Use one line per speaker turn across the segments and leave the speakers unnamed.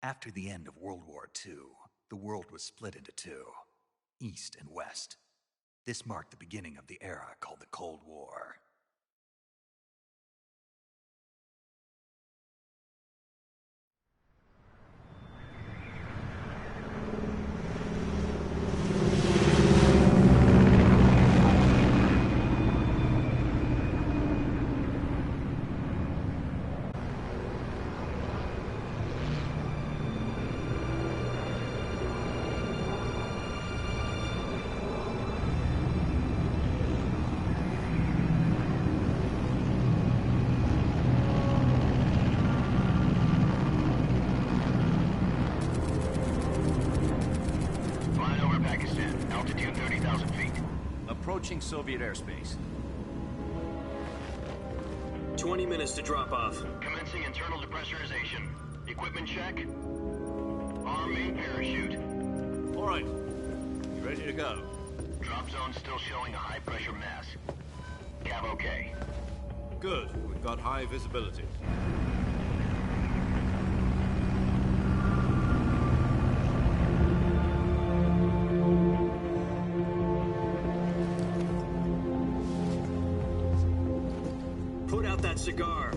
After the end of World War II, the world was split into two, East and West. This marked the beginning of the era called the Cold War.
Approaching Soviet airspace.
20 minutes to drop off.
Commencing internal depressurization. Equipment check. Arm main parachute.
All right. You ready to go?
Drop zone still showing a high pressure mass. Cav okay.
Good. We've got high visibility.
Put out that cigar.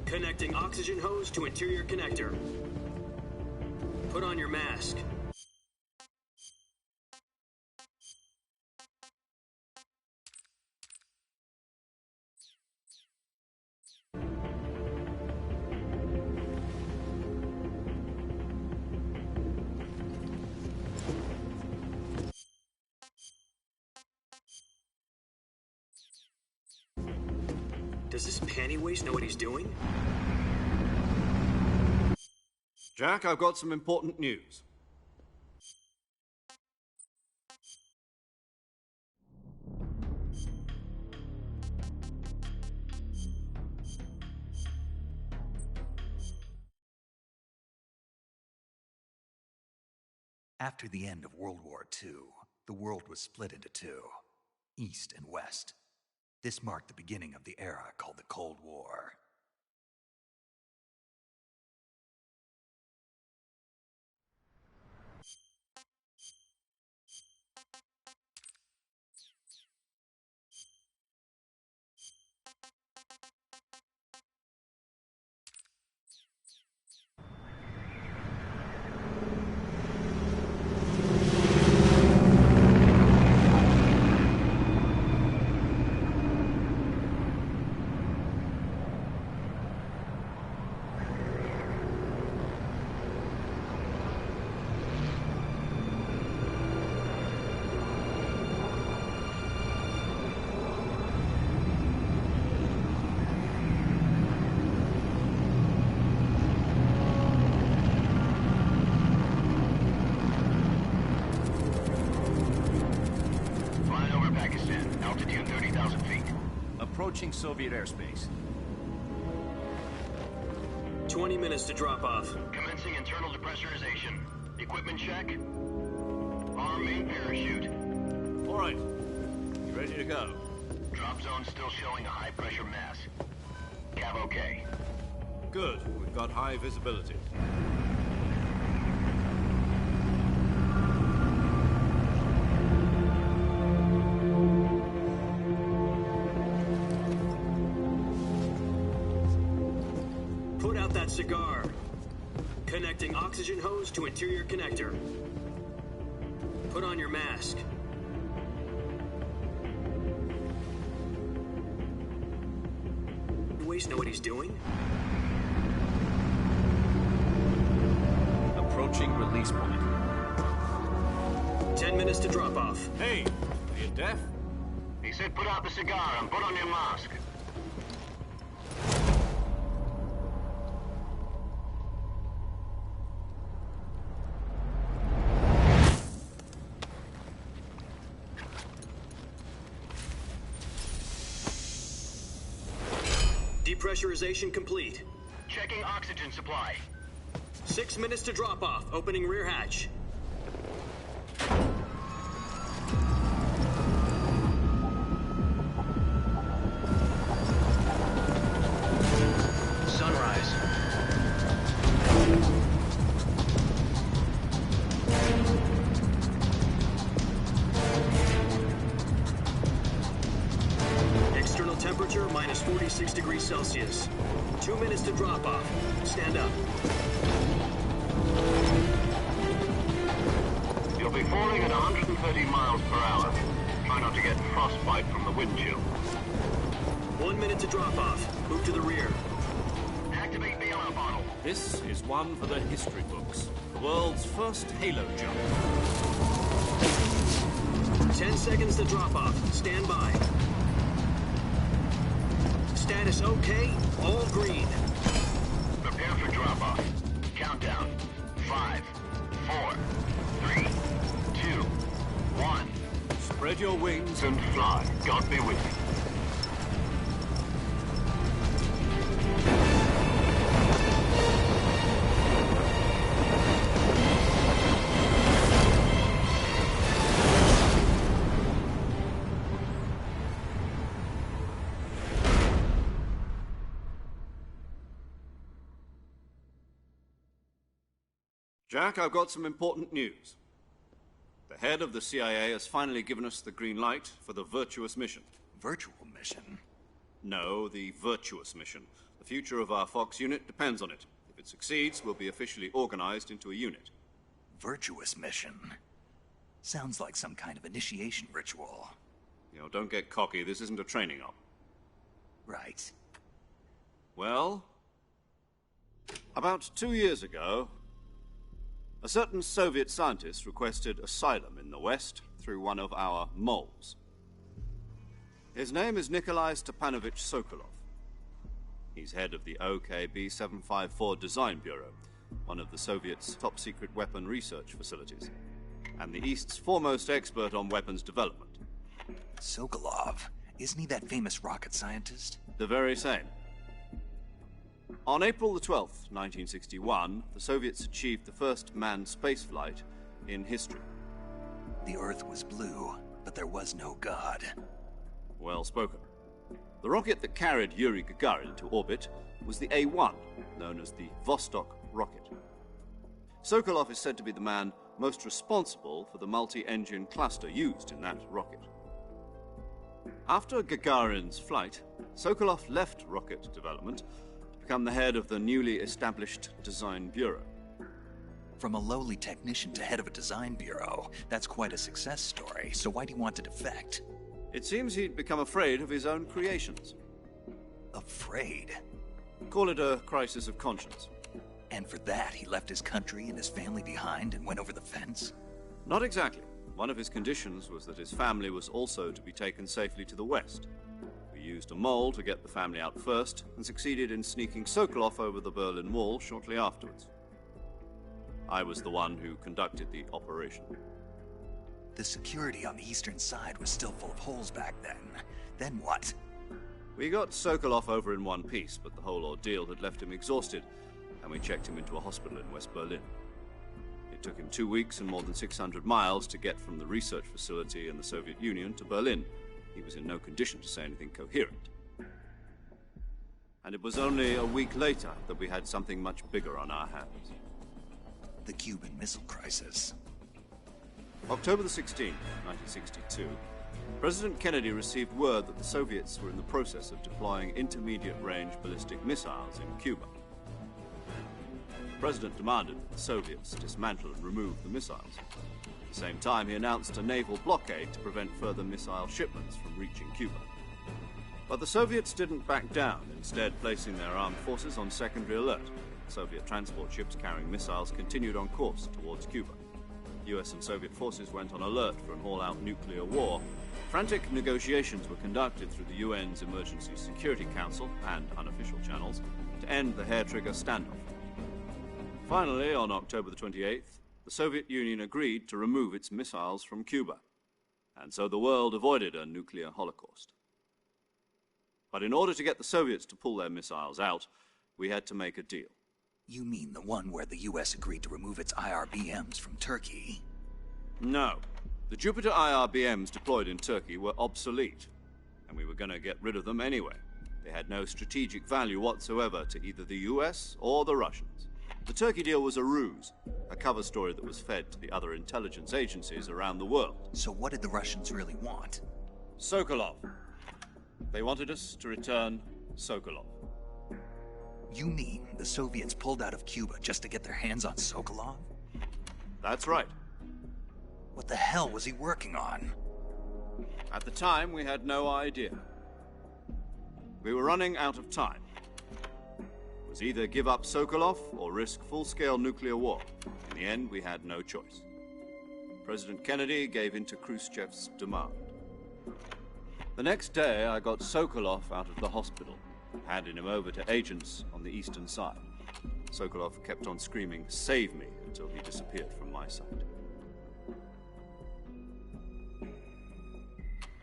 Connecting oxygen hose to interior connector. Put on your mask. Does this panty waste know what he's doing?
Jack, I've got some important news.
After the end of World War II, the world was split into two, East and West. This marked the beginning of the era called the Cold War.
Approaching Soviet airspace.
20 minutes to drop off.
Commencing internal depressurization. Equipment check. Arm main parachute.
All right. You ready to go?
Drop zone still showing a high pressure mass. Cav okay.
Good. We've got high visibility.
Put out that cigar. Connecting oxygen hose to interior connector. Put on your mask. Waste know what he's doing?
Approaching release point.
10 minutes to drop off.
Hey, are you deaf?
He said put out the cigar and put on your mask.
Depressurization complete.
Checking oxygen supply.
6 minutes to drop off. Opening rear hatch.
Sunrise.
Celsius. 2 minutes to drop off. Stand up.
You'll be falling at 130 miles per hour. Try not to get frostbite from the wind chill.
1 minute to drop off. Move to the rear.
Activate the air bottle.
This is one for the history books. The world's first halo jump.
10 seconds to drop off. Stand by. Status okay. All green.
Prepare for drop-off. Countdown. 5, 4, 3, 2, 1.
Spread your wings
And fly. God be with you.
Jack, I've got some important news. The head of the CIA has finally given us the green light for the virtuous mission.
Virtual mission?
No, the virtuous mission. The future of our Fox unit depends on it. If it succeeds, we'll be officially organized into a unit.
Virtuous mission? Sounds like some kind of initiation ritual.
You know, don't get cocky. This isn't a training op.
Right.
Well, about 2 years ago, a certain Soviet scientist requested asylum in the West through one of our moles. His name is Nikolai Stepanovich Sokolov. He's head of the OKB 754 Design Bureau, one of the Soviets' top-secret weapon research facilities, and the East's foremost expert on weapons development.
Sokolov? Isn't he that famous rocket scientist?
The very same. On April the 12th, 1961, the Soviets achieved the first manned spaceflight in history.
The Earth was blue, but there was no God.
Well spoken. The rocket that carried Yuri Gagarin to orbit was the A-1, known as the Vostok rocket. Sokolov is said to be the man most responsible for the multi-engine cluster used in that rocket. After Gagarin's flight, Sokolov left rocket development to become the head of the newly established Design Bureau.
From a lowly technician to head of a design bureau, that's quite a success story, so why do you want to defect?
It seems he'd become afraid of his own creations.
Afraid?
Call it a crisis of conscience.
And for that, he left his country and his family behind and went over the fence?
Not exactly. One of his conditions was that his family was also to be taken safely to the West. We used a mole to get the family out first, and succeeded in sneaking Sokolov over the Berlin Wall shortly afterwards. I was the one who conducted the operation.
The security on the eastern side was still full of holes back then. Then what?
We got Sokolov over in one piece, but the whole ordeal had left him exhausted, and we checked him into a hospital in West Berlin. It took him 2 weeks and more than 600 miles to get from the research facility in the Soviet Union to Berlin. He was in no condition to say anything coherent. And it was only a week later that we had something much bigger on our hands.
The Cuban Missile Crisis.
October the 16th, 1962, President Kennedy received word that the Soviets were in the process of deploying intermediate-range ballistic missiles in Cuba. The President demanded that the Soviets dismantle and remove the missiles. At the same time, he announced a naval blockade to prevent further missile shipments from reaching Cuba. But the Soviets didn't back down, instead placing their armed forces on secondary alert. Soviet transport ships carrying missiles continued on course towards Cuba. US and Soviet forces went on alert for an all-out nuclear war. Frantic negotiations were conducted through the UN's Emergency Security Council and unofficial channels to end the hair-trigger standoff. Finally, on October the 28th, the Soviet Union agreed to remove its missiles from Cuba, and so the world avoided a nuclear holocaust. But in order to get the Soviets to pull their missiles out, we had to make a deal.
You mean the one where the US agreed to remove its IRBMs from Turkey?
No. The Jupiter IRBMs deployed in Turkey were obsolete, and we were going to get rid of them anyway. They had no strategic value whatsoever to either the US or the Russians. The Turkey deal was a ruse, a cover story that was fed to the other intelligence agencies around the world.
So what did the Russians really want?
Sokolov. They wanted us to return Sokolov.
You mean the Soviets pulled out of Cuba just to get their hands on Sokolov?
That's right.
What the hell was he working on?
At the time, we had no idea. We were running out of time. It was either give up Sokolov or risk full-scale nuclear war. In the end, we had no choice. President Kennedy gave in to Khrushchev's demand. The next day, I got Sokolov out of the hospital, handed him over to agents on the eastern side. Sokolov kept on screaming, "Save me," until he disappeared from my sight.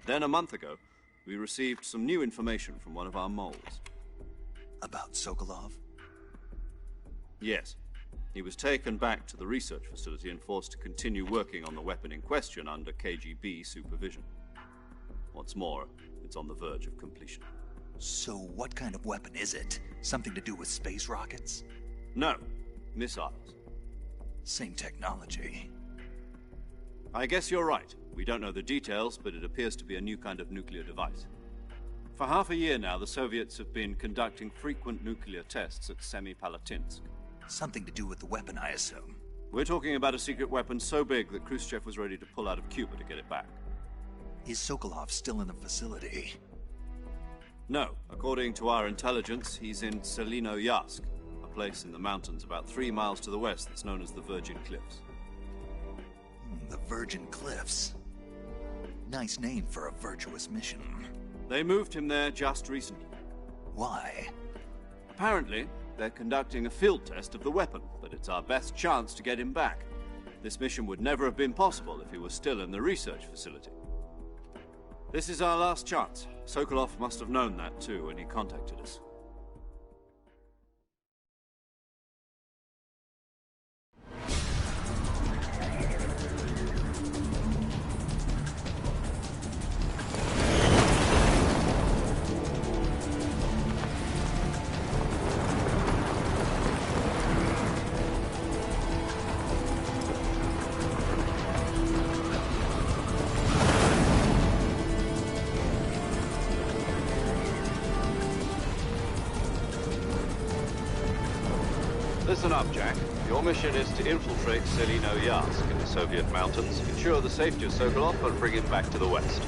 Then, a month ago, we received some new information from one of our moles.
About Sokolov?
Yes. He was taken back to the research facility and forced to continue working on the weapon in question under KGB supervision. What's more, it's on the verge of completion.
So what kind of weapon is it? Something to do with space rockets?
No, missiles.
Same technology.
I guess you're right. We don't know the details, but it appears to be a new kind of nuclear device. For half a year now, the Soviets have been conducting frequent nuclear tests at Semipalatinsk.
Something to do with the weapon, I assume.
We're talking about a secret weapon so big that Khrushchev was ready to pull out of Cuba to get it back.
Is Sokolov still in the facility?
No. According to our intelligence, he's in Selinoyarsk, a place in the mountains about 3 miles to the west that's known as the Virgin Cliffs.
The Virgin Cliffs. Nice name for a virtuous mission.
They moved him there just recently.
Why?
Apparently, they're conducting a field test of the weapon, but it's our best chance to get him back. This mission would never have been possible if he was still in the research facility. This is our last chance. Sokolov must have known that too when he contacted us. Listen up, Jack. Your mission is to infiltrate Selinoyarsk in the Soviet mountains, ensure the safety of Sokolov, and bring him back to the west.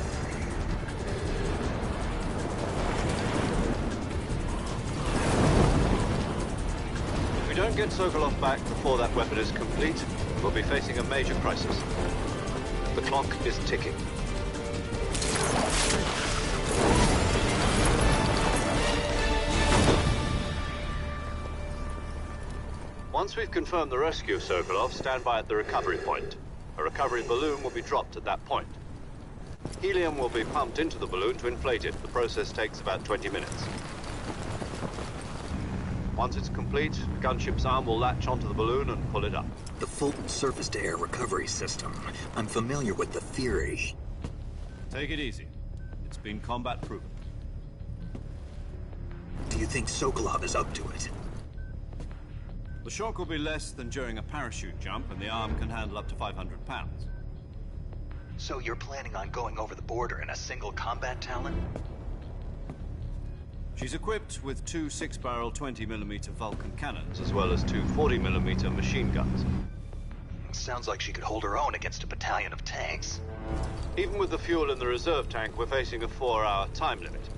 If we don't get Sokolov back before that weapon is complete, we'll be facing a major crisis. The clock is ticking. Once we've confirmed the rescue of Sokolov, stand by at the recovery point. A recovery balloon will be dropped at that point. Helium will be pumped into the balloon to inflate it. The process takes about 20 minutes. Once it's complete, the gunship's arm will latch onto the balloon and pull it up.
The Fulton surface-to-air recovery system. I'm familiar with the theory.
Take it easy. It's been combat-proven.
Do you think Sokolov is up to it?
The shock will be less than during a parachute jump, and the arm can handle up to 500 pounds.
So you're planning on going over the border in a single combat Talon?
She's equipped with 2 6-barrel 20mm Vulcan cannons, as well as 2 40mm machine guns.
Sounds like she could hold her own against a battalion of tanks.
Even with the fuel in the reserve tank, we're facing a 4-hour time limit.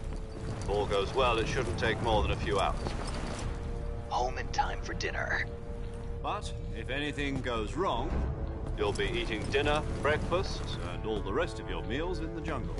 If all goes well, it shouldn't take more than a few hours.
Home in time for dinner.
But if anything goes wrong, you'll be eating dinner, breakfast, and all the rest of your meals in the jungle.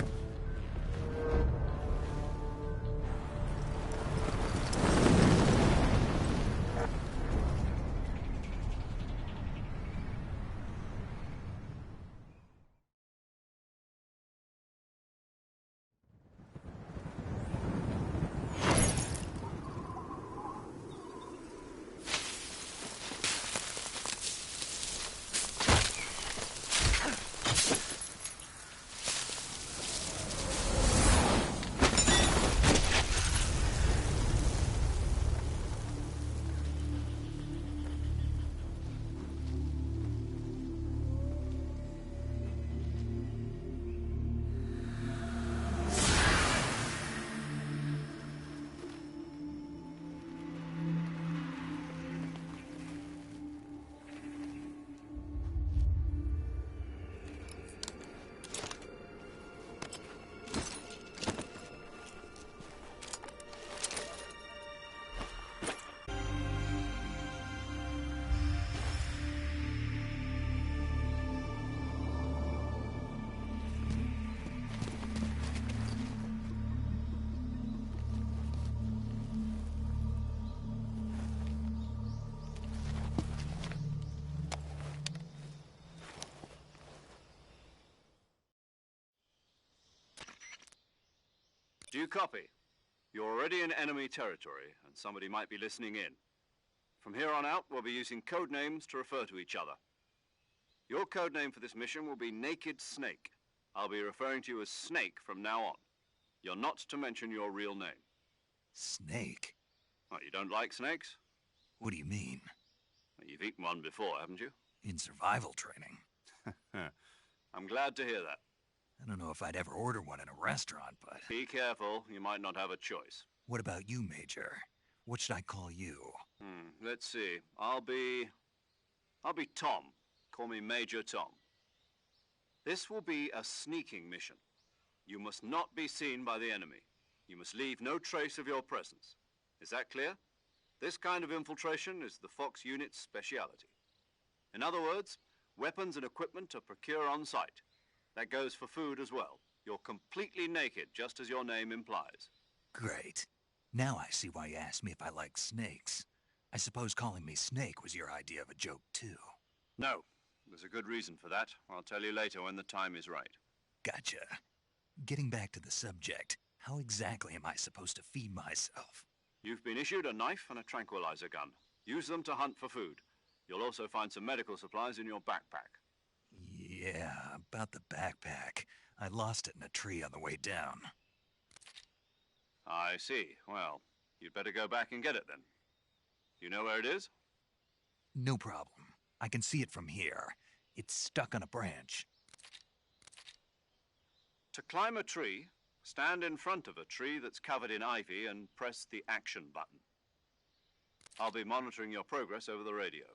you copy? You're already in enemy territory, and somebody might be listening in. From here on out, we'll be using code names to refer to each other. Your code name for this mission will be Naked Snake. I'll be referring to you as Snake from now on. You're not to mention your real name.
Snake?
What, you don't like snakes?
What do you mean?
You've eaten one before, haven't you?
In survival training.
I'm glad to hear that.
I don't know if I'd ever order one in a restaurant, but...
Be careful, you might not have a choice.
What about you, Major? What should I call you?
Let's see. I'll be Tom. Call me Major Tom. This will be a sneaking mission. You must not be seen by the enemy. You must leave no trace of your presence. Is that clear? This kind of infiltration is the Fox unit's speciality. In other words, weapons and equipment are procured on site. That goes for food as well. You're completely naked, just as your name implies.
Great. Now I see why you asked me if I like snakes. I suppose calling me Snake was your idea of a joke, too.
No. There's a good reason for that. I'll tell you later when the time is right.
Gotcha. Getting back to the subject, how exactly am I supposed to feed myself?
You've been issued a knife and a tranquilizer gun. Use them to hunt for food. You'll also find some medical supplies in your backpack.
Yeah, about the backpack. I lost it in a tree on the way down.
I see. Well, you'd better go back and get it then. You know where it is?
No problem. I can see it from here. It's stuck on a branch.
To climb a tree, stand in front of a tree that's covered in ivy and press the action button. I'll be monitoring your progress over the radio.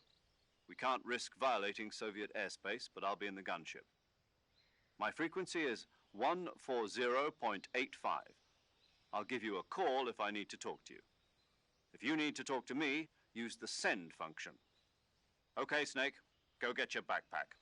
We can't risk violating Soviet airspace, but I'll be in the gunship. My frequency is 140.85. I'll give you a call if I need to talk to you. If you need to talk to me, use the send function. Okay, Snake, go get your backpack.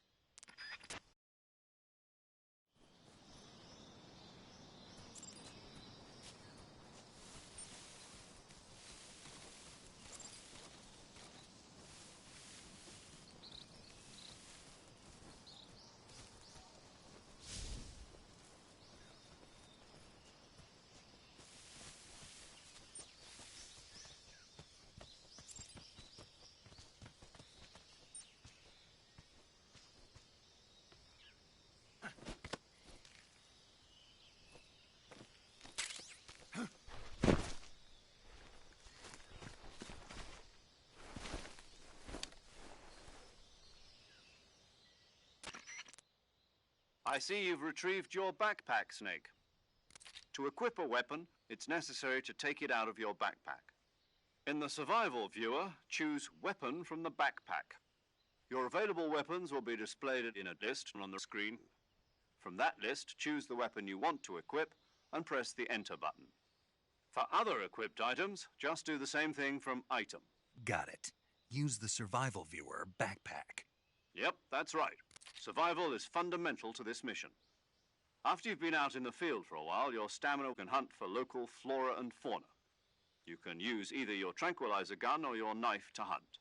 I see you've retrieved your backpack, Snake. To equip a weapon, it's necessary to take it out of your backpack. In the survival viewer, choose Weapon from the backpack. Your available weapons will be displayed in a list on the screen. From that list, choose the weapon you want to equip and press the Enter button. For other equipped items, just do the same thing from Item.
Got it. Use the survival viewer backpack.
Yep, that's right. Survival is fundamental to this mission. After you've been out in the field for a while, your stamina can hunt for local flora and fauna. You can use either your tranquilizer gun or your knife to hunt.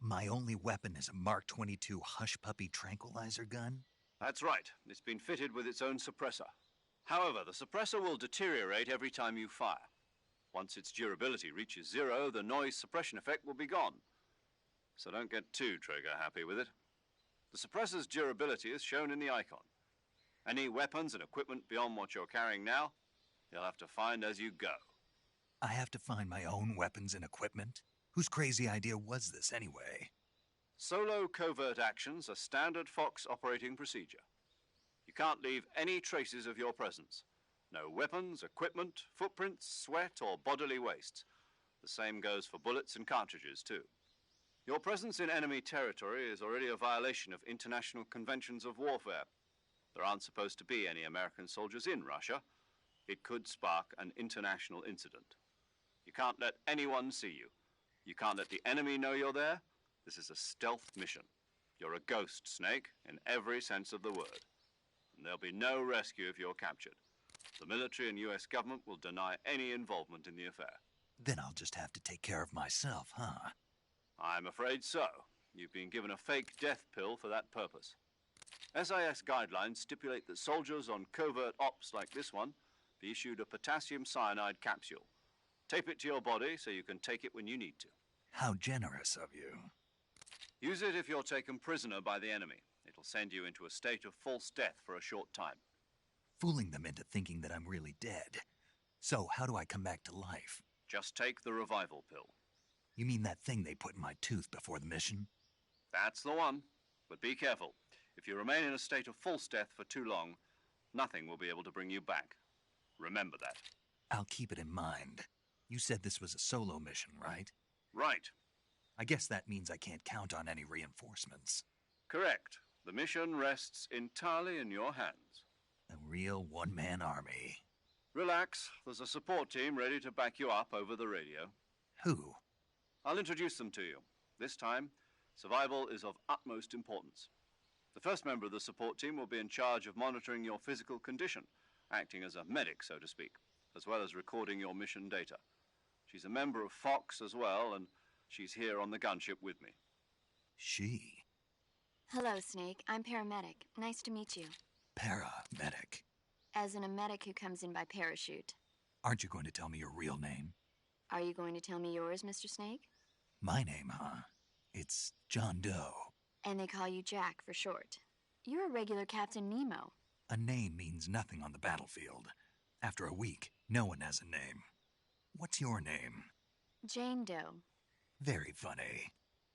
My only weapon is a Mark 22 Hush Puppy tranquilizer gun?
That's right. It's been fitted with its own suppressor. However, the suppressor will deteriorate every time you fire. Once its durability reaches 0, the noise suppression effect will be gone. So don't get too trigger happy with it. The suppressor's durability is shown in the icon. Any weapons and equipment beyond what you're carrying now, you'll have to find as you go.
I have to find my own weapons and equipment? Whose crazy idea was this anyway?
Solo covert actions are standard Fox operating procedure. You can't leave any traces of your presence. No weapons, equipment, footprints, sweat, or bodily waste. The same goes for bullets and cartridges, too. Your presence in enemy territory is already a violation of international conventions of warfare. There aren't supposed to be any American soldiers in Russia. It could spark an international incident. You can't let anyone see you. You can't let the enemy know you're there. This is a stealth mission. You're a ghost, Snake, in every sense of the word. And there'll be no rescue if you're captured. The military and US government will deny any involvement in the affair.
Then I'll just have to take care of myself, huh?
I'm afraid so. You've been given a fake death pill for that purpose. SIS guidelines stipulate that soldiers on covert ops like this one be issued a potassium cyanide capsule. Tape it to your body so you can take it when you need to.
How generous of you.
Use it if you're taken prisoner by the enemy. It'll send you into a state of false death for a short time.
Fooling them into thinking that I'm really dead. So, how do I come back to life?
Just take the revival pill.
You mean that thing they put in my tooth before the mission?
That's the one. But be careful. If you remain in a state of false death for too long, nothing will be able to bring you back. Remember that.
I'll keep it in mind. You said this was a solo mission, right?
Right.
I guess that means I can't count on any reinforcements.
Correct. The mission rests entirely in your hands.
A real one-man army.
Relax. There's a support team ready to back you up over the radio.
Who?
I'll introduce them to you. This time, survival is of utmost importance. The first member of the support team will be in charge of monitoring your physical condition, acting as a medic, so to speak, as well as recording your mission data. She's a member of Fox as well, and she's here on the gunship with me.
She?
Hello, Snake. I'm paramedic. Nice to meet you.
Paramedic.
As in a medic who comes in by parachute.
Aren't you going to tell me your real name?
Are you going to tell me yours, Mr. Snake?
My name, huh? It's John Doe.
And they call you Jack for short. You're a regular Captain Nemo.
A name means nothing on the battlefield. After a week, no one has a name. What's your name?
Jane Doe.
Very funny.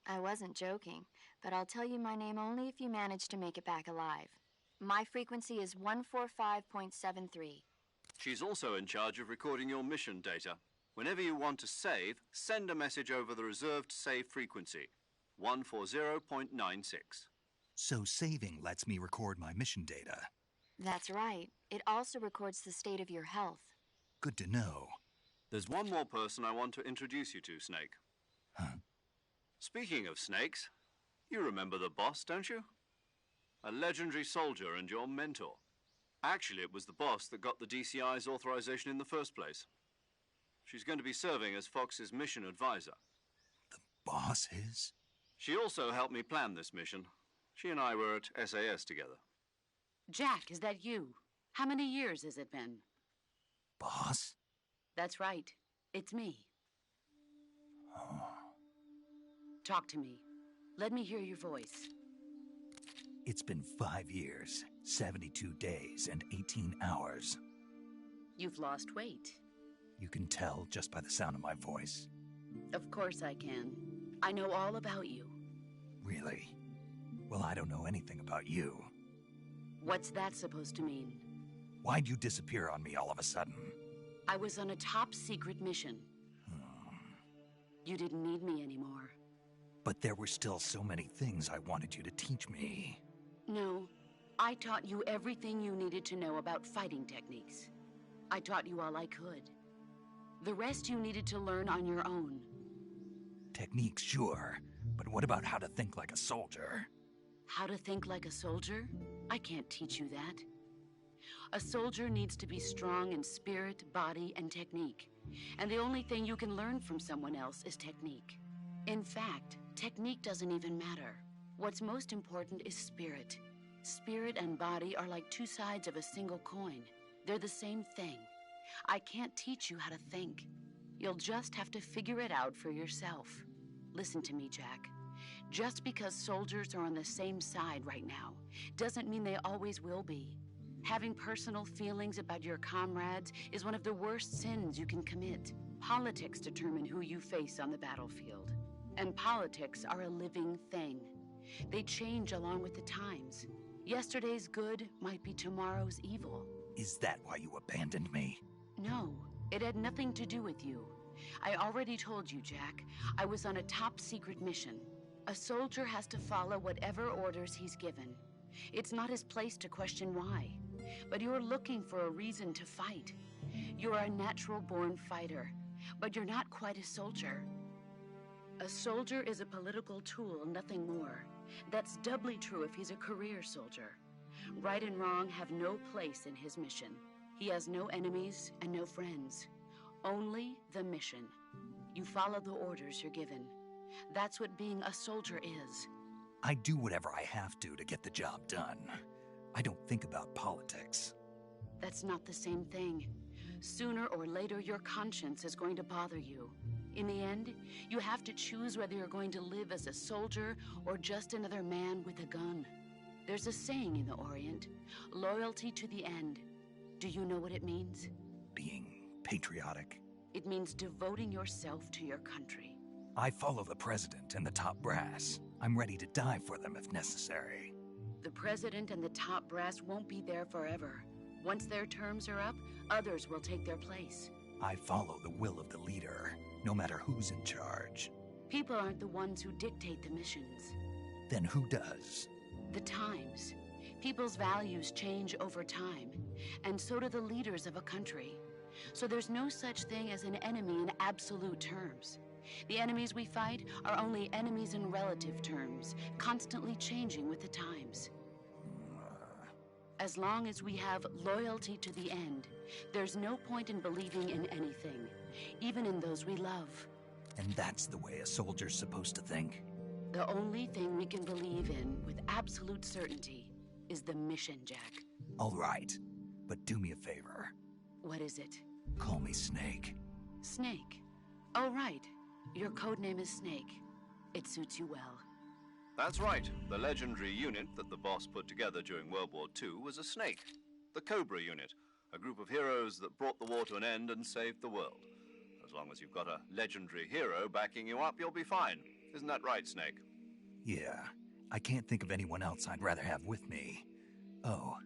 I wasn't joking, but I'll tell you my name only if you manage to make it back alive. My frequency is 145.73.
She's also in charge of recording your mission data. Whenever you want to save, send a message over the reserved save frequency, 140.96.
So saving lets me record my mission data.
That's right. It also records the state of your health.
Good to know.
There's one more person I want to introduce you to, Snake.
Huh?
Speaking of snakes, you remember the boss, don't you? A legendary soldier and your mentor. Actually, it was the boss that got the DCI's authorization in the first place. She's going to be serving as Fox's mission advisor.
The boss is?
She also helped me plan this mission. She and I were at SAS together.
Jack, is that you? How many years has it been?
Boss?
That's right. It's me.
Oh.
Talk to me. Let me hear your voice.
It's been 5 years, 72 days, and 18 hours.
You've lost weight.
You can tell just by the sound of my voice.
Of course I can. I know all about you.
Really? Well, I don't know anything about you.
What's that supposed to mean?
Why'd you disappear on me all of a sudden?
I was on a top-secret mission. You didn't need me anymore.
But there were still so many things I wanted you to teach me.
No, I taught you everything you needed to know about fighting techniques. I taught you all I could. The rest you needed to learn on your own.
Techniques, sure. But what about how to think like a soldier?
How to think like a soldier? I can't teach you that. A soldier needs to be strong in spirit, body, and technique. And the only thing you can learn from someone else is technique. In fact, technique doesn't even matter. What's most important is spirit. Spirit and body are like two sides of a single coin. They're the same thing. I can't teach you how to think. You'll just have to figure it out for yourself. Listen to me, Jack. Just because soldiers are on the same side right now doesn't mean they always will be. Having personal feelings about your comrades is one of the worst sins you can commit. Politics determine who you face on the battlefield. And politics are a living thing. They change along with the times. Yesterday's good might be tomorrow's evil.
Is that why you abandoned me?
No, it had nothing to do with you. I already told you, Jack. I was on a top-secret mission. A soldier has to follow whatever orders he's given. It's not his place to question why. But you're looking for a reason to fight. You're a natural-born fighter, but you're not quite a soldier. A soldier is a political tool, nothing more. That's doubly true if he's a career soldier. Right and wrong have no place in his mission. He has no enemies and no friends. Only the mission. You follow the orders you're given. That's what being a soldier is.
I do whatever I have to get the job done. I don't think about politics.
That's not the same thing. Sooner or later, your conscience is going to bother you. In the end, you have to choose whether you're going to live as a soldier or just another man with a gun. There's a saying in the Orient, loyalty to the end. Do you know what it means?
Being patriotic.
It means devoting yourself to your country.
I follow the president and the top brass. I'm ready to die for them if necessary.
The president and the top brass won't be there forever. Once their terms are up, others will take their place.
I follow the will of the leader, no matter who's in charge.
People aren't the ones who dictate the missions.
Then who does?
The times. People's values change over time, and so do the leaders of a country. So there's no such thing as an enemy in absolute terms. The enemies we fight are only enemies in relative terms, constantly changing with the times. As long as we have loyalty to the end, there's no point in believing in anything, even in those we love.
And that's the way a soldier's supposed to think?
The only thing we can believe in with absolute certainty is the mission, Jack.
All right, but do me a favor.
What is it?
Call me Snake.
Snake. Oh, right. Your codename is Snake. It suits you well.
That's right. The legendary unit that the boss put together during World War II was a snake. The Cobra unit, a group of heroes that brought the war to an end and saved the world. As long as you've got a legendary hero backing you up, you'll be fine. Isn't that right, Snake?
Yeah, I can't think of anyone else I'd rather have with me. Oh,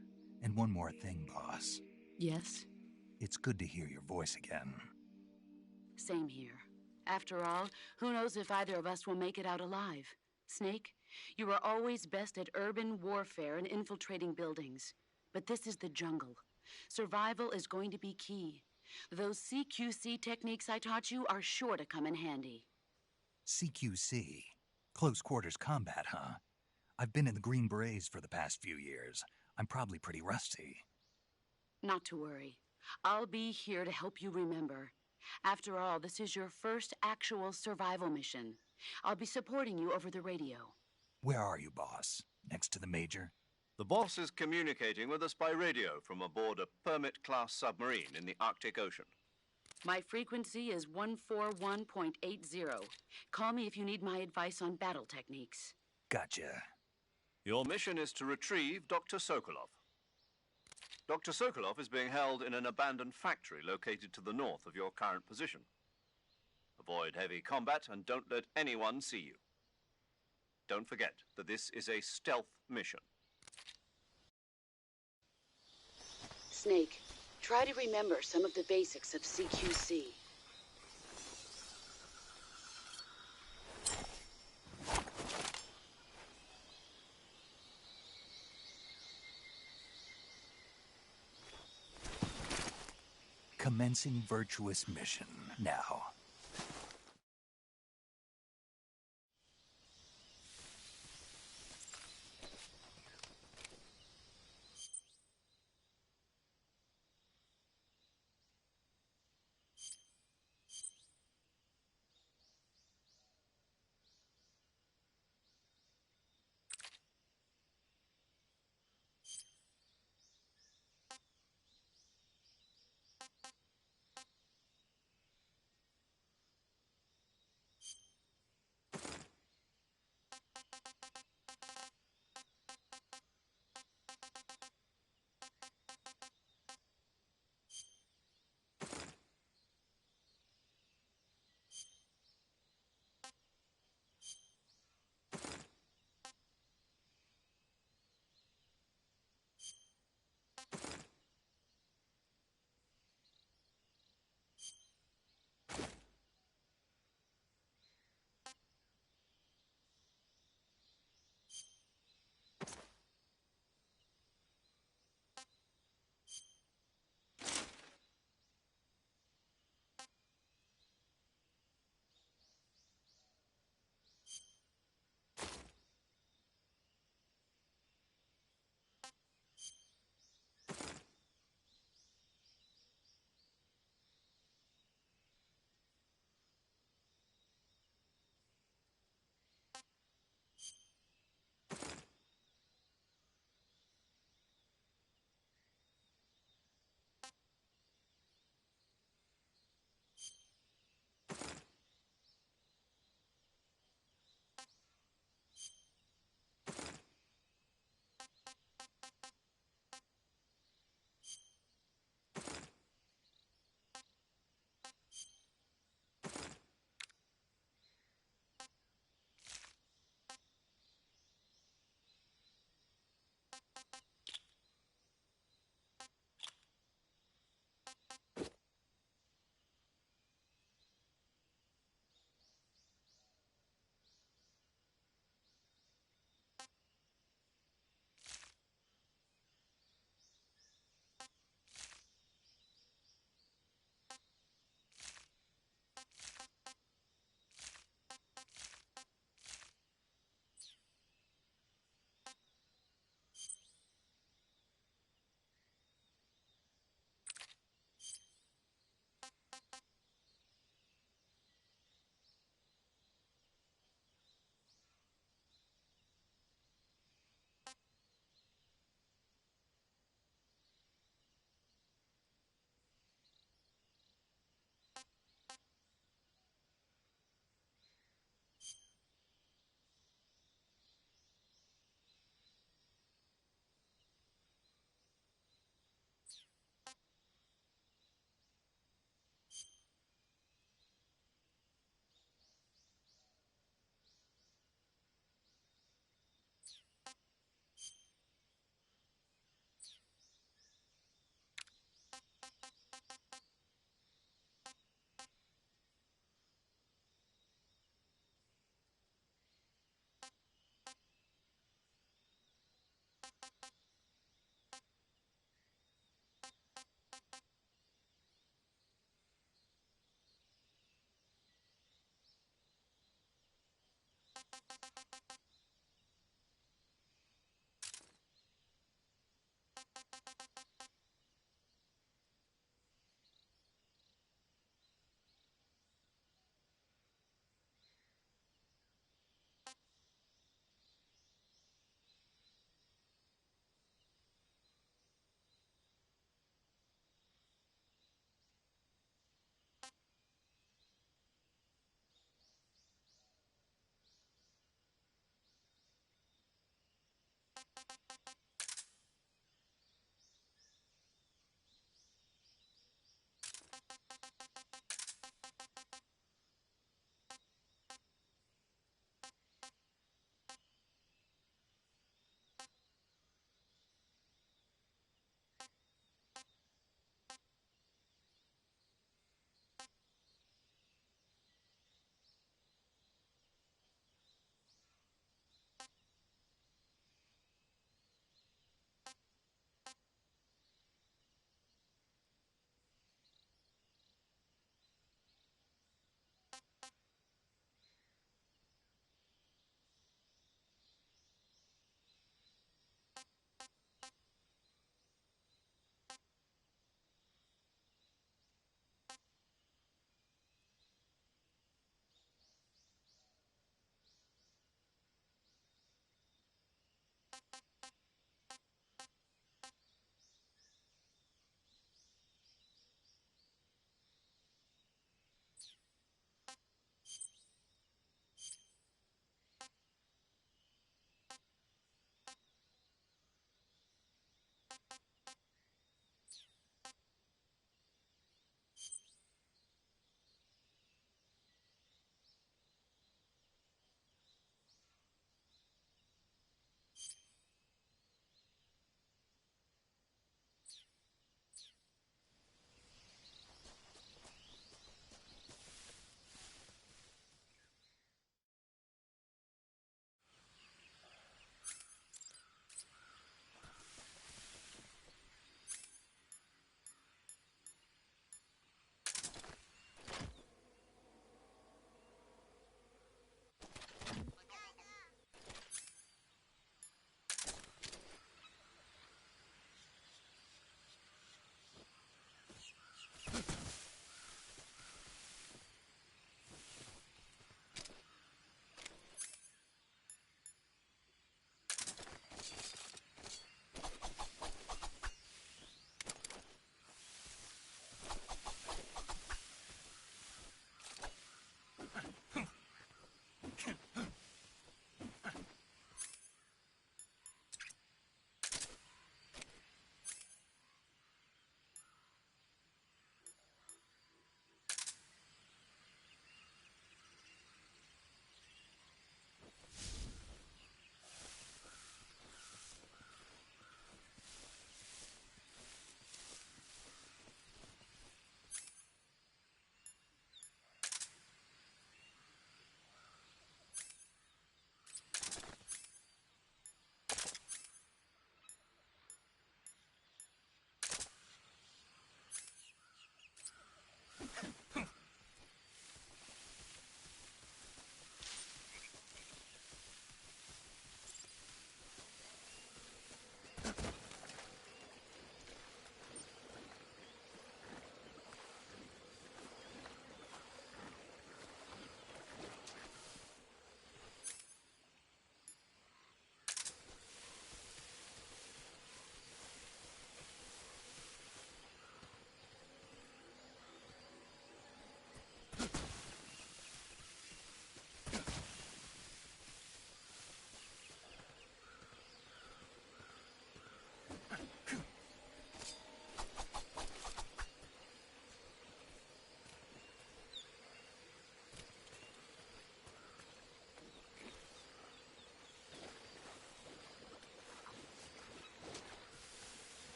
and one more thing, boss.
Yes?
It's good to hear your voice again.
Same here. After all, who knows if either of us will make it out alive? Snake, you are always best at urban warfare and infiltrating buildings. But this is the jungle. Survival is going to be key. Those CQC techniques I taught you are sure to come in handy.
CQC? Close quarters combat, huh? I've been in the Green Berets for the past few years. I'm probably pretty rusty.
Not to worry. I'll be here to help you remember. After all, this is your first actual survival mission. I'll be supporting you over the radio.
Where are you, boss? Next to the Major?
The boss is communicating with us by radio from aboard a Permit-class submarine in the Arctic Ocean.
My frequency is 141.80. Call me if you need my advice on battle techniques.
Gotcha.
Your mission is to retrieve Dr. Sokolov. Dr. Sokolov is being held in an abandoned factory located to the north of your current position. Avoid heavy combat and don't let anyone see you. Don't forget that this is a stealth mission.
Snake, try to remember some of the basics of CQC.
Commencing virtuous mission now.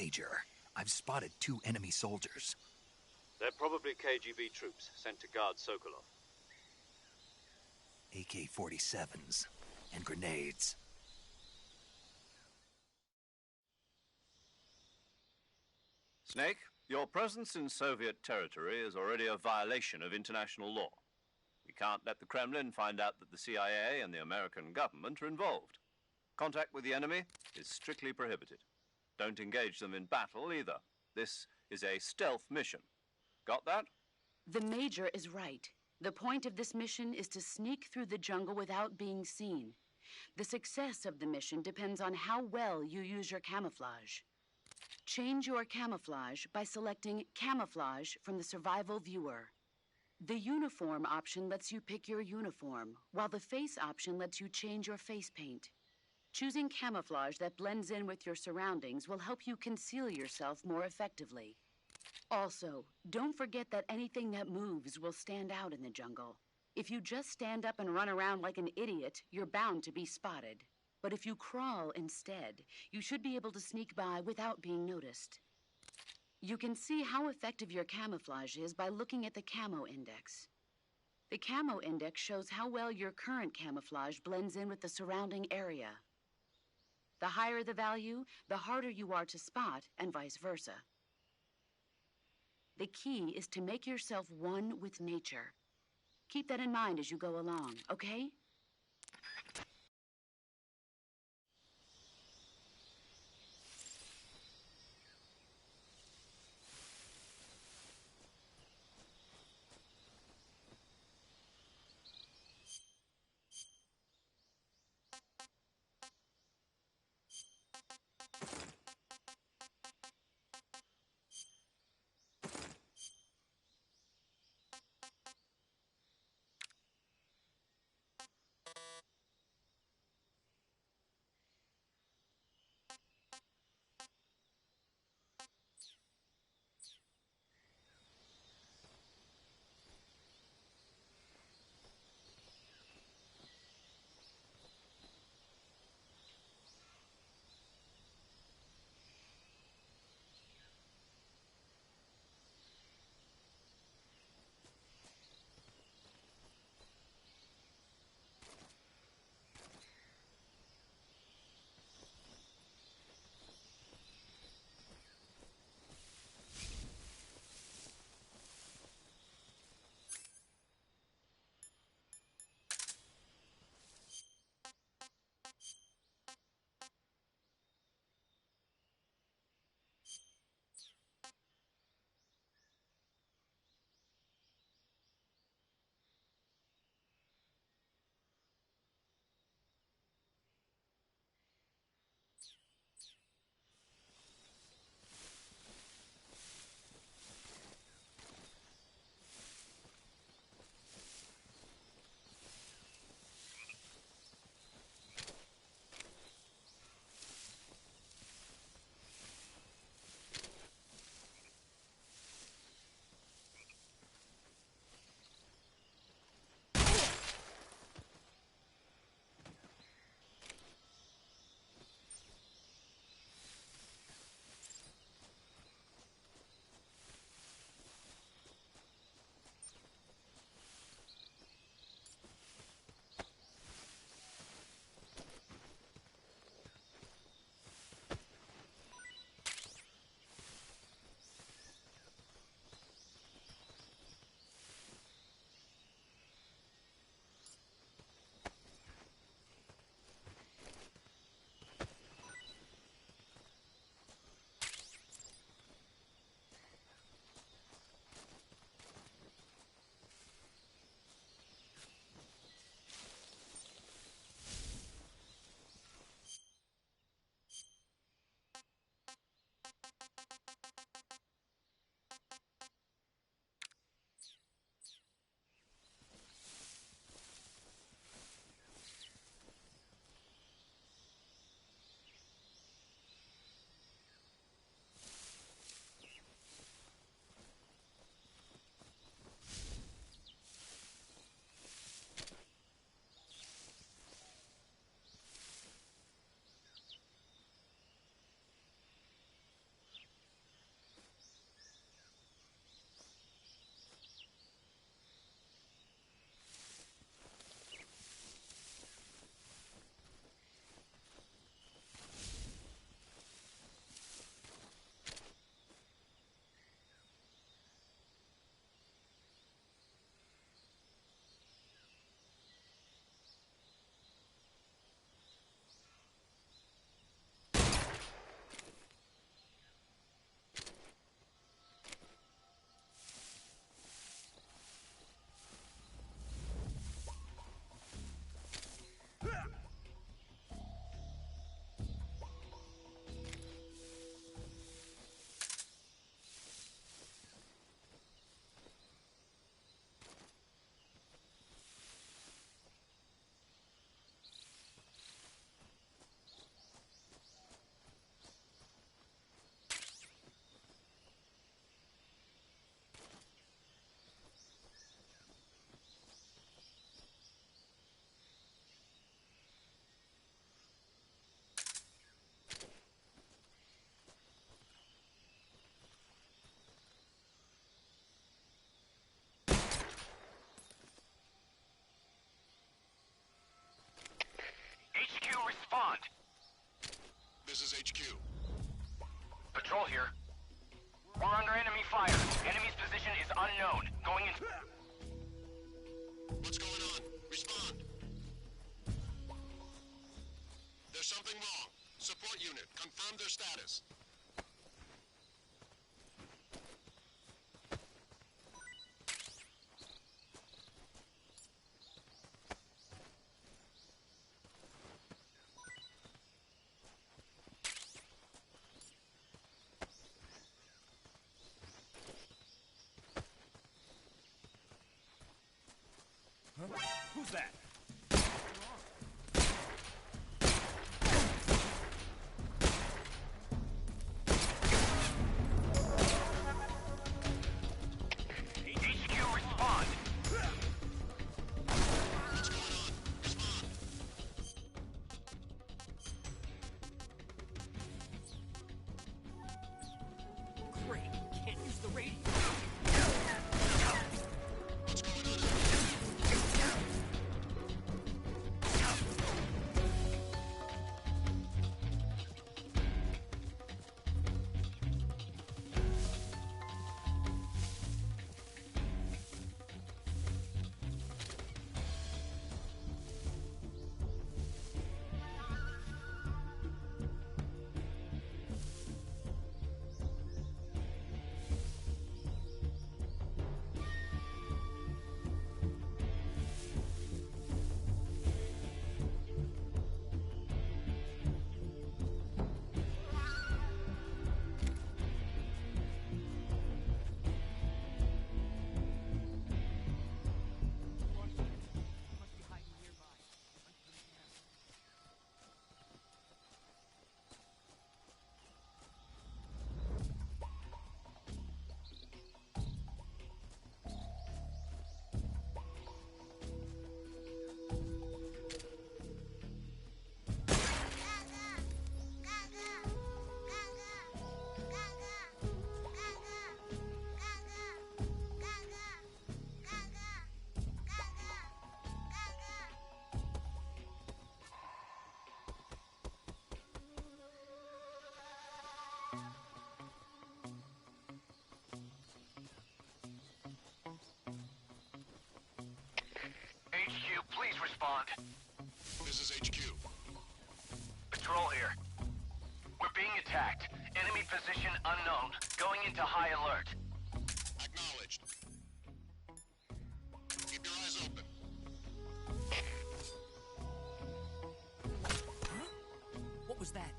Major. I've spotted 2 enemy soldiers.
They're probably KGB troops sent to guard Sokolov.
AK-47s and grenades.
Snake, your presence in Soviet territory is already a violation of international law. We can't let the Kremlin find out that the CIA and the American government are involved. Contact with the enemy is strictly prohibited. Don't engage them in battle either. This is a stealth mission. Got that?
The Major is right. The point of this mission is to sneak through the jungle without being seen. The success of the mission depends on how well you use your camouflage. Change your camouflage by selecting Camouflage from the Survival Viewer. The Uniform option lets you pick your uniform, while the Face option lets you change your face paint. Choosing camouflage that blends in with your surroundings will help you conceal yourself more effectively. Also, don't forget that anything that moves will stand out in the jungle. If you just stand up and run around like an idiot, you're bound to be spotted. But if you crawl instead, you should be able to sneak by without being noticed. You can see how effective your camouflage is by looking at the Camo Index. The Camo Index shows how well your current camouflage blends in with the surrounding area. The higher the value, the harder you are to spot, and vice versa. The key is to make yourself one with nature. Keep that in mind as you go along, okay?
respond.
This is HQ.
Patrol here. We're under enemy fire. Enemy's position is unknown. Going in.
What's going on? Respond. There's something wrong. Support unit, confirm their status.
Who's that?
HQ, respond.
What's going on? Respond.
Great. Can't use the radio.
What's going on?
HQ, please respond.
This is HQ.
Patrol here. We're being attacked. Enemy position unknown. Going into high alert.
Acknowledged. Keep your eyes open.
What was that?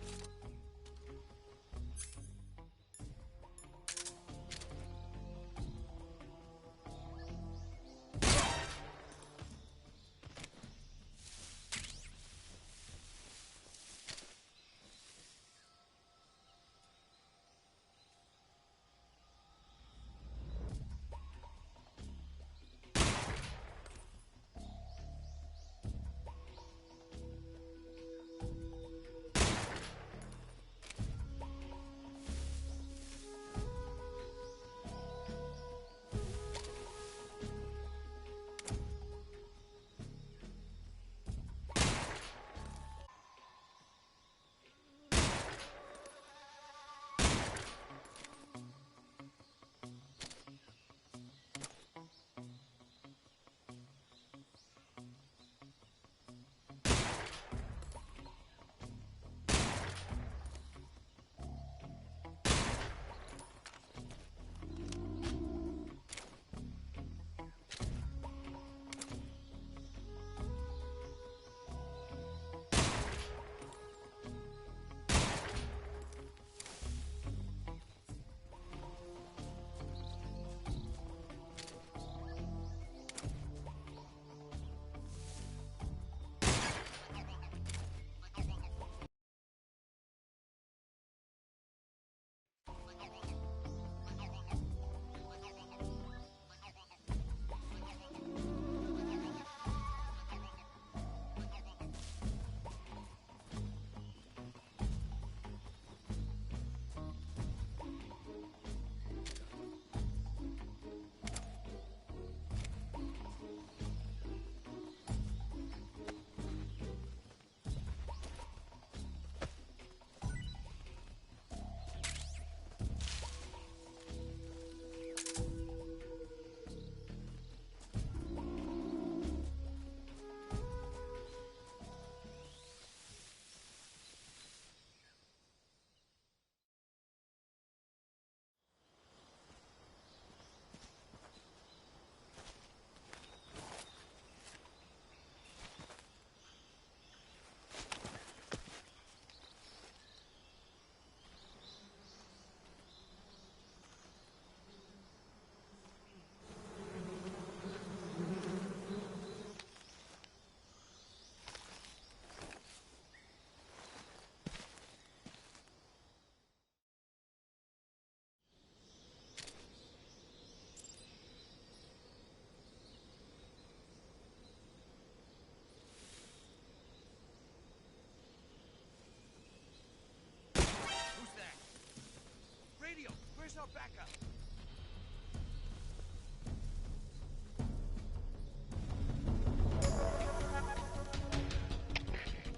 our backup?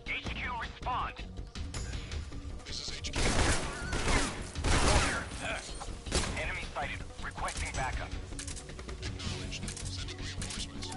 HQ, respond.
This is HQ.
Enemy sighted. Requesting backup.
Acknowledged. Sending reinforcements.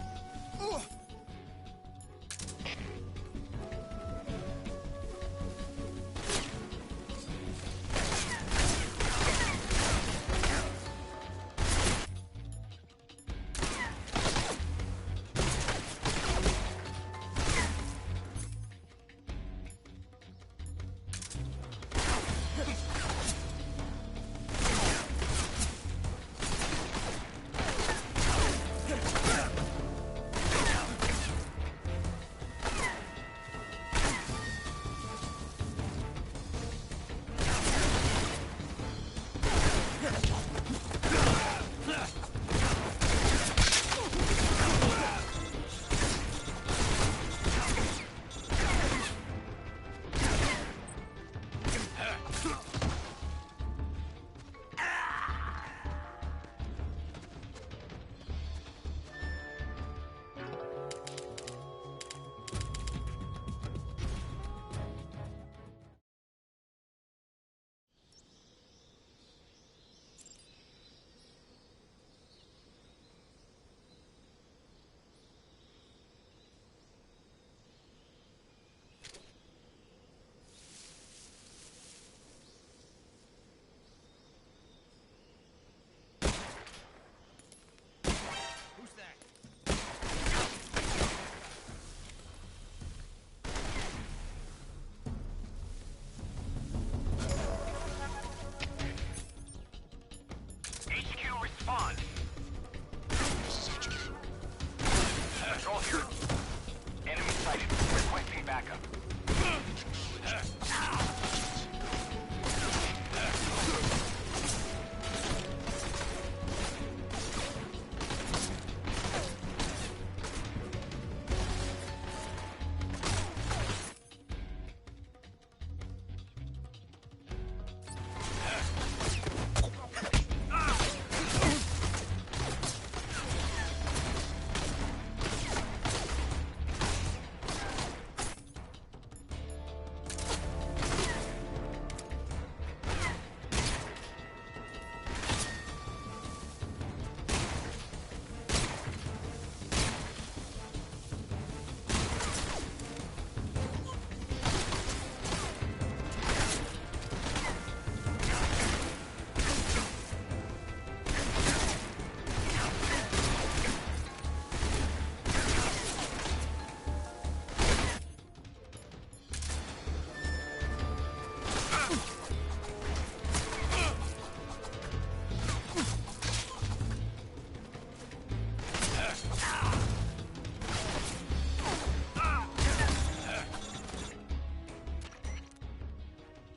Who's that?
HQ, respond.
This is HQ.
Control here. Enemy sighted. Requesting backup.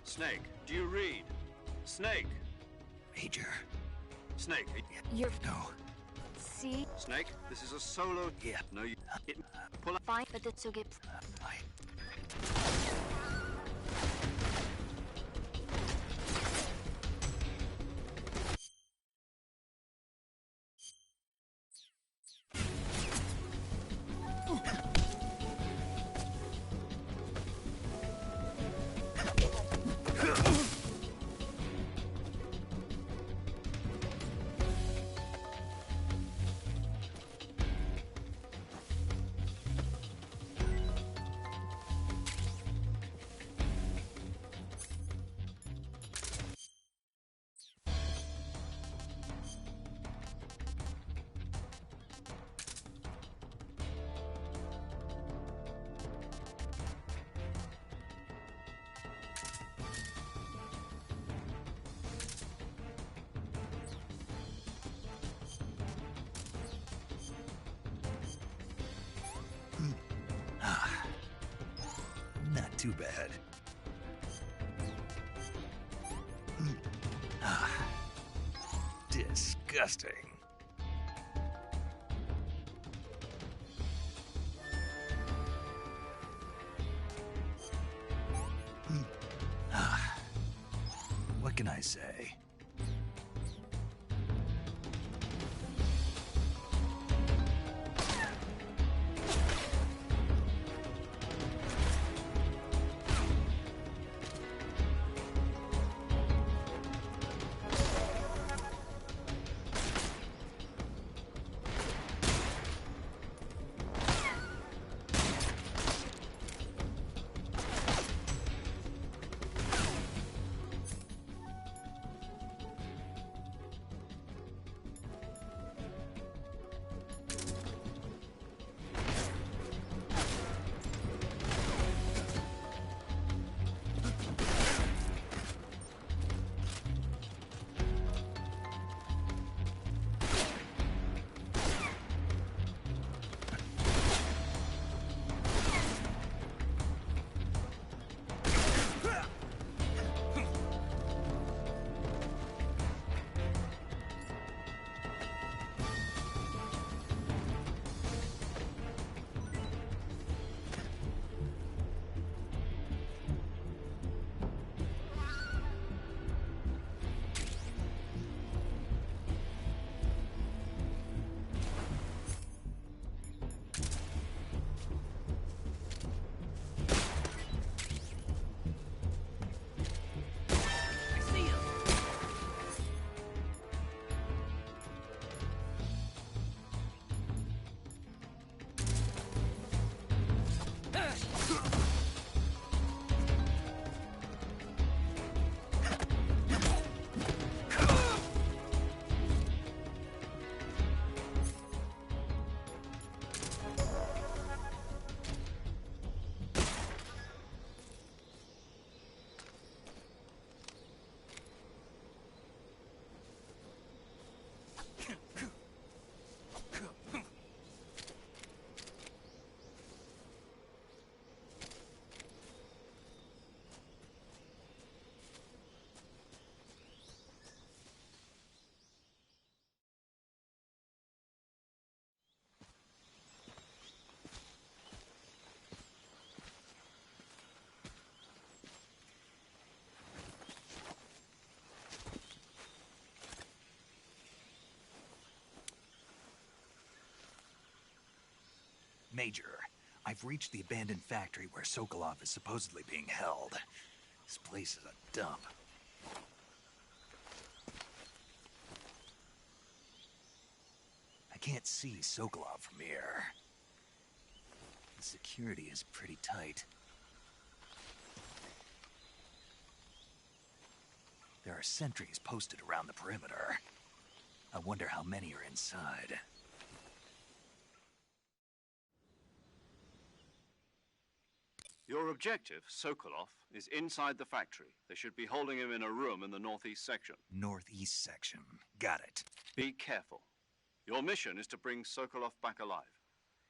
Snake, do you read? Snake!
Major.
Snake,
You're
No.
see
Snake, this is a solo...
Yeah.
No, you... Pull up.
fine, but this will get
I... Not too bad. Disgusting. What can I say? Major, I've reached the abandoned factory where Sokolov is supposedly being held. This place is a dump. I can't see Sokolov from here. The security is pretty tight. There are sentries posted around the perimeter. I wonder how many are inside.
Your objective, Sokolov, is inside the factory. They should be holding him in a room in the northeast section.
Northeast section. Got it.
Be careful. Your mission is to bring Sokolov back alive.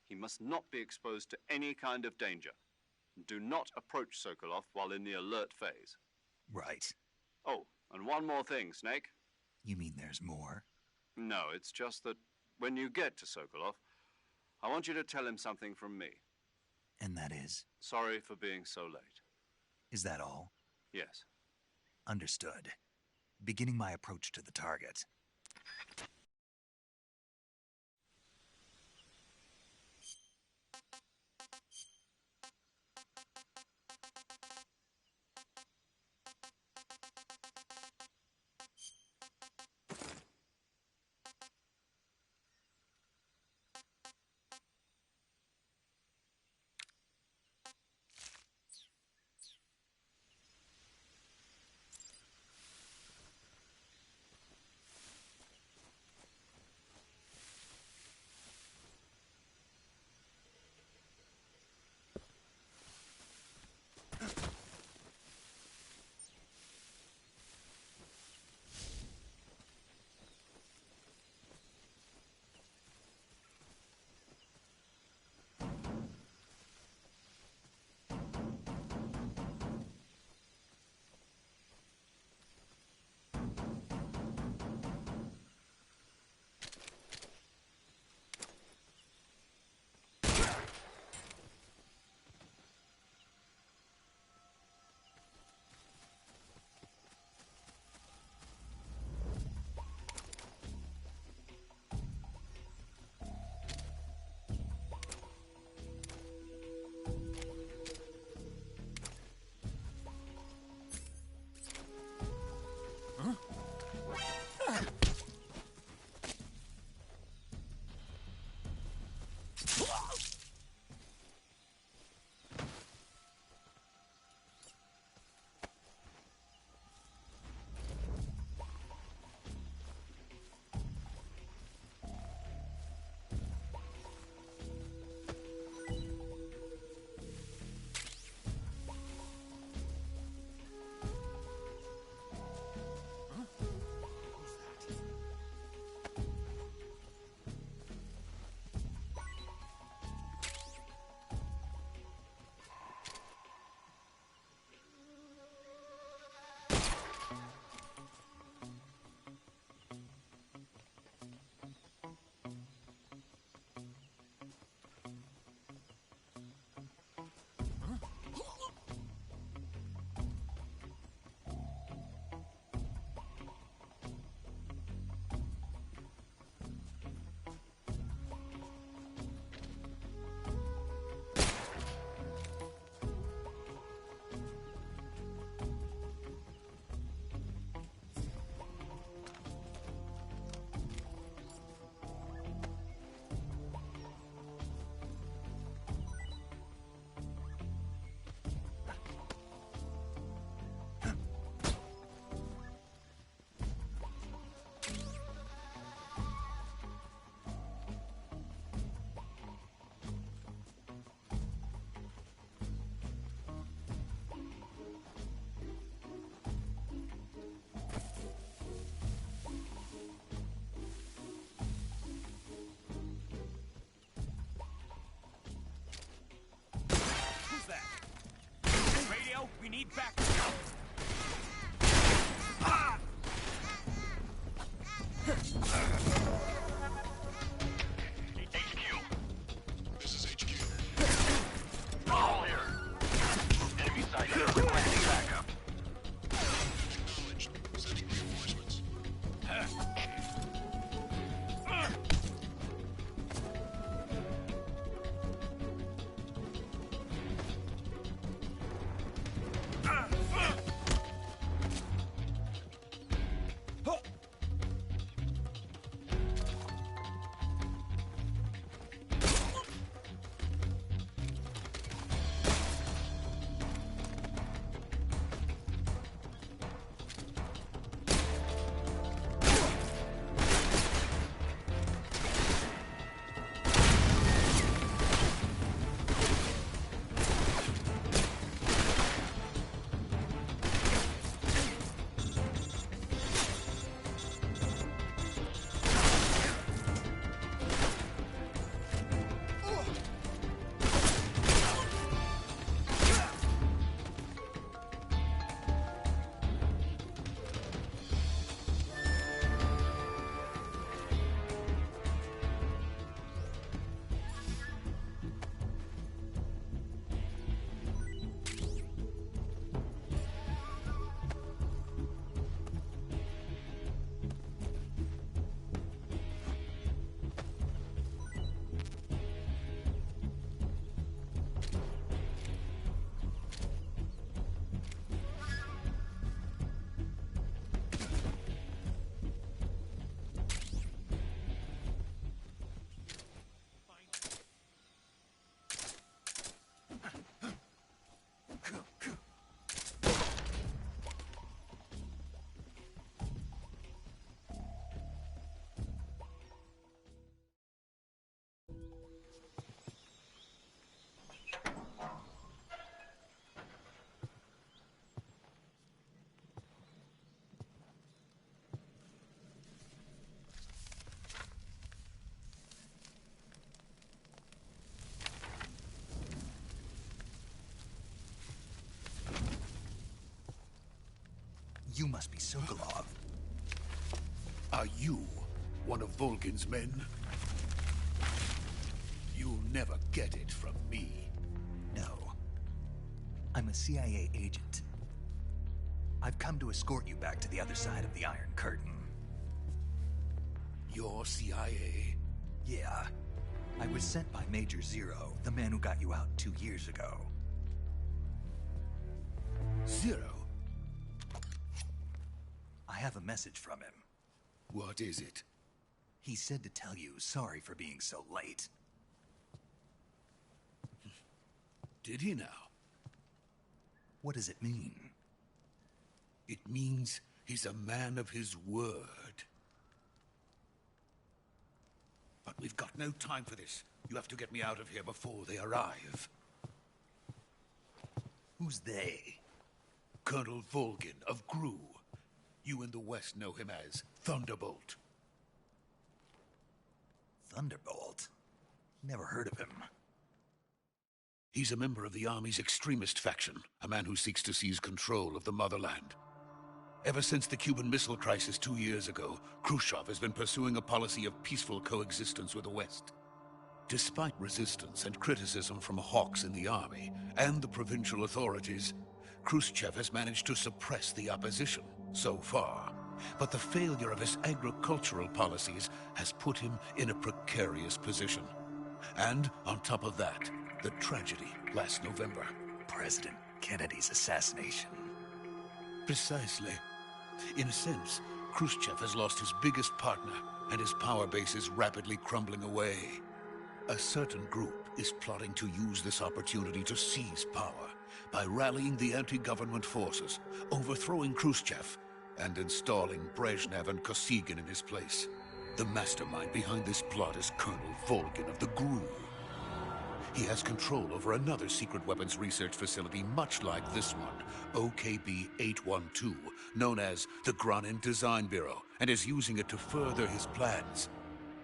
He must not be exposed to any kind of danger. Do not approach Sokolov while in the alert phase.
Right.
Oh, and one more thing, Snake.
You mean there's more?
No, it's just that when you get to Sokolov, I want you to tell him something from me.
And that is?
Sorry for being so late.
Is that all?
Yes.
Understood. Beginning my approach to the target.
We need backup.
HQ.
This is HQ.
All here. Enemy sighted. Requesting backup.
Acknowledged. Sending reinforcements.
You must be Sokolov.
Are you one of Volgin's men? You'll never get it from me.
No. I'm a CIA agent. I've come to escort you back to the other side of the Iron Curtain.
You're CIA?
Yeah. I was sent by Major Zero, the man who got you out 2 years ago.
Zero?
I have a message from him.
What is it?
He said to tell you sorry for being so late.
Did he now?
What does it mean?
It means he's a man of his word. But we've got no time for this. You have to get me out of here before they arrive.
Who's they?
Colonel Volgin of GRU. You in the West know him as Thunderbolt.
Thunderbolt? Never heard of him.
He's a member of the Army's extremist faction, a man who seeks to seize control of the motherland. Ever since the Cuban Missile Crisis 2 years ago, Khrushchev has been pursuing a policy of peaceful coexistence with the West. Despite resistance and criticism from hawks in the army and the provincial authorities, Khrushchev has managed to suppress the opposition so far. But the failure of his agricultural policies has put him in a precarious position. And on top of that, the tragedy last November.
President Kennedy's assassination.
Precisely. In a sense, Khrushchev has lost his biggest partner, and his power base is rapidly crumbling away. A certain group is plotting to use this opportunity to seize power by rallying the anti-government forces, overthrowing Khrushchev, and installing Brezhnev and Kosygin in his place. The mastermind behind this plot is Colonel Volgin of the GRU. He has control over another secret weapons research facility much like this one, OKB-812, known as the Granin Design Bureau, and is using it to further his plans.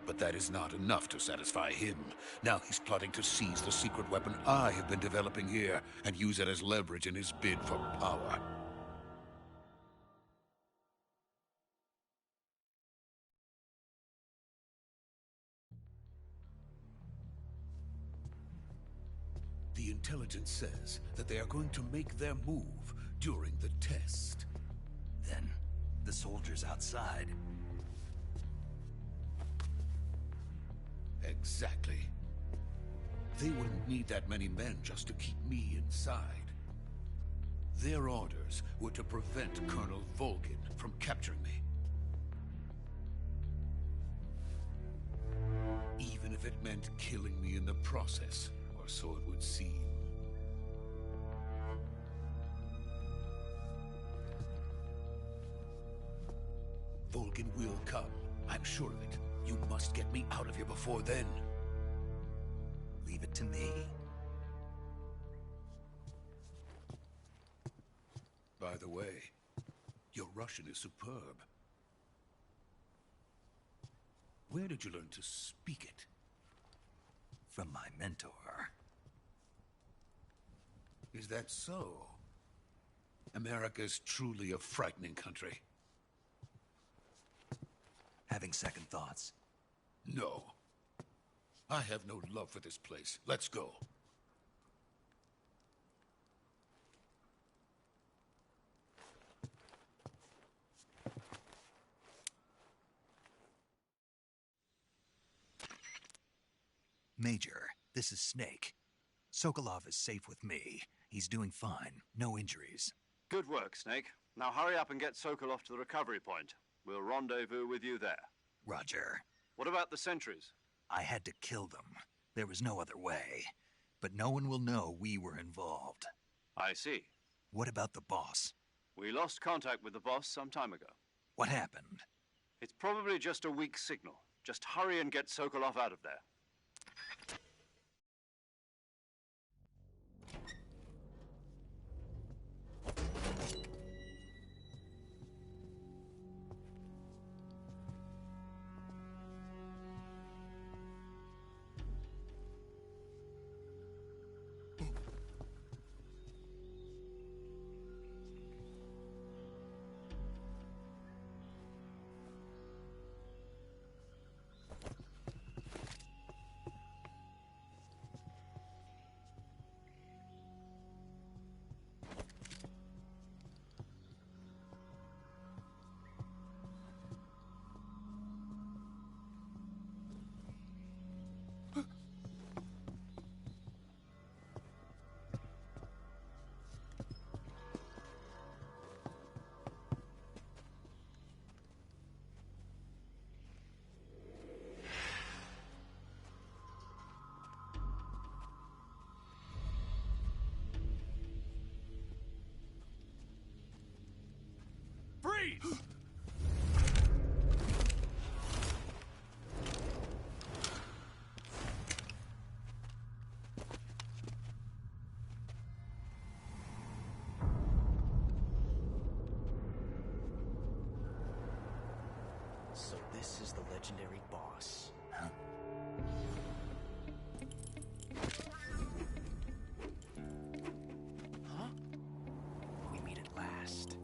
But that is not enough to satisfy him. Now he's plotting to seize the secret weapon I have been developing here and use it as leverage in his bid for power. The intelligence says that they are going to make their move during the test.
Then, the soldiers outside.
Exactly. They wouldn't need that many men just to keep me inside. Their orders were to prevent Colonel Volgin from capturing me. Even if it meant killing me in the process, or so it would seem. Volgin will come. I'm sure of it. You must get me out of here before then.
Leave it to me.
By the way, your Russian is superb. Where did you learn to speak it?
From my mentor.
Is that so? America's truly a frightening country.
Having second thoughts?
No. I have no love for this place. Let's go.
Major, this is Snake. Sokolov is safe with me. He's doing fine. No injuries.
Good work, Snake. Now hurry up and get Sokolov to the recovery point. We'll rendezvous with you there.
Roger.
What about the sentries?
I had to kill them. There was no other way. But no one will know we were involved.
I see.
What about the boss?
We lost contact with the boss some time ago.
What happened?
It's probably just a weak signal. Just hurry and get Sokolov out of there.
legendary boss.
Huh?
Huh? We meet at last.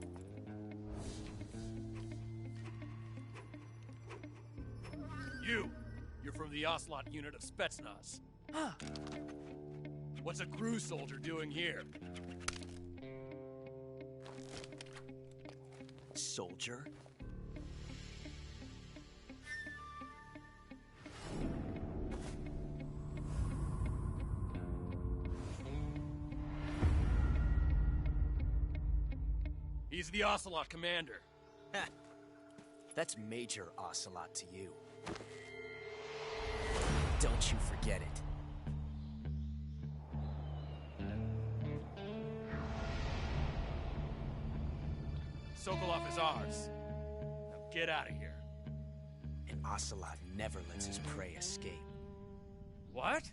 You're from the Ocelot unit of Spetsnaz.
Huh.
What's a crew soldier doing here?
Soldier?
He's the Ocelot commander.
Ha! That's Major Ocelot to you. Don't you forget it.
Sokolov is ours. Now get out of here.
And Ocelot never lets his prey escape.
What?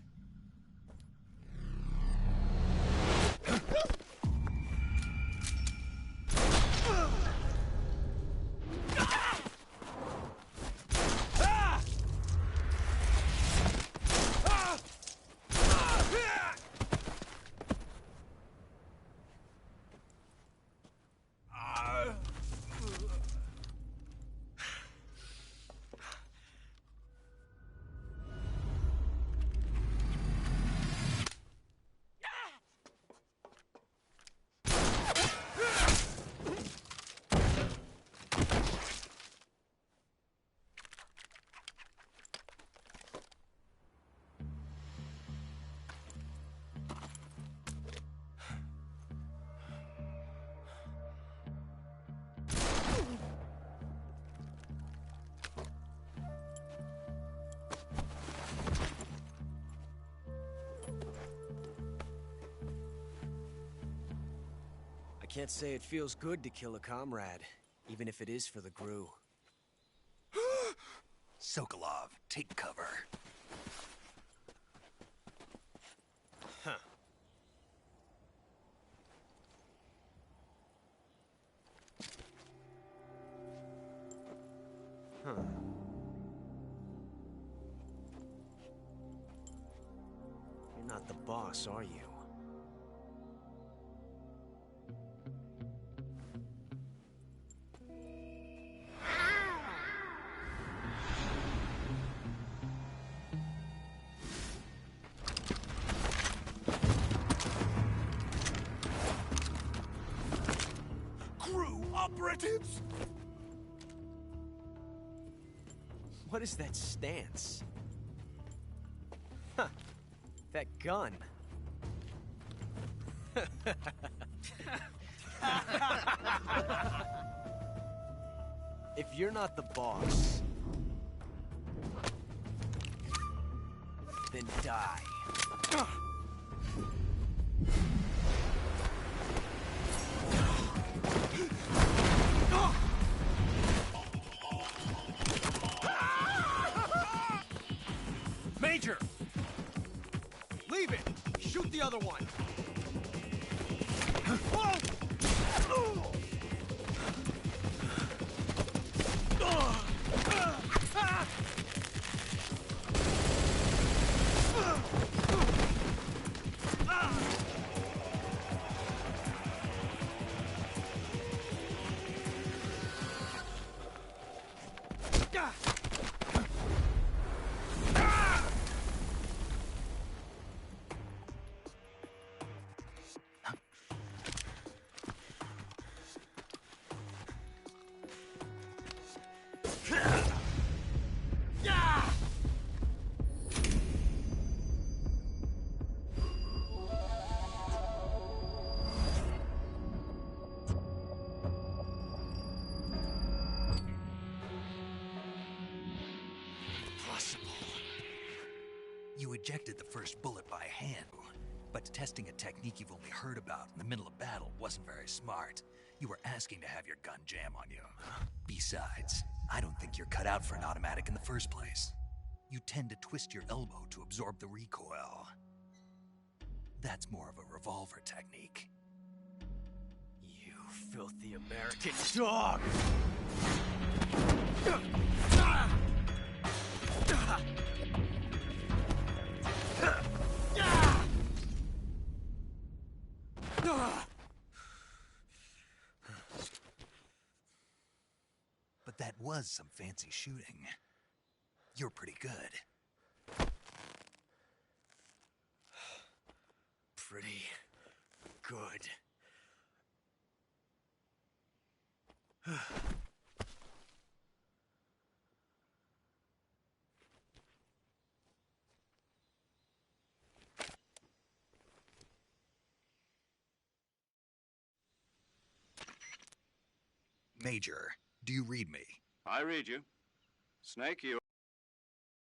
I can't say it feels good to kill a comrade, even if it is for the GRU.
Sokolov, take cover.
Huh. Huh. You're not the boss, are you?
Operatives?
What is that stance? Huh. That gun. If you're not the boss, then die.
Major! Leave it! Shoot the other one!
You ejected the first bullet by hand, but testing a technique you've only heard about in the middle of battle wasn't very smart. You were asking to have your gun jam on you. Besides, I don't think you're cut out for an automatic in the first place. You tend to twist your elbow to absorb the recoil. That's more of a revolver technique.
You filthy American dog!
But that was some fancy shooting. You're pretty good.
Pretty good.
Major, do you read me?
I read you. Snake, you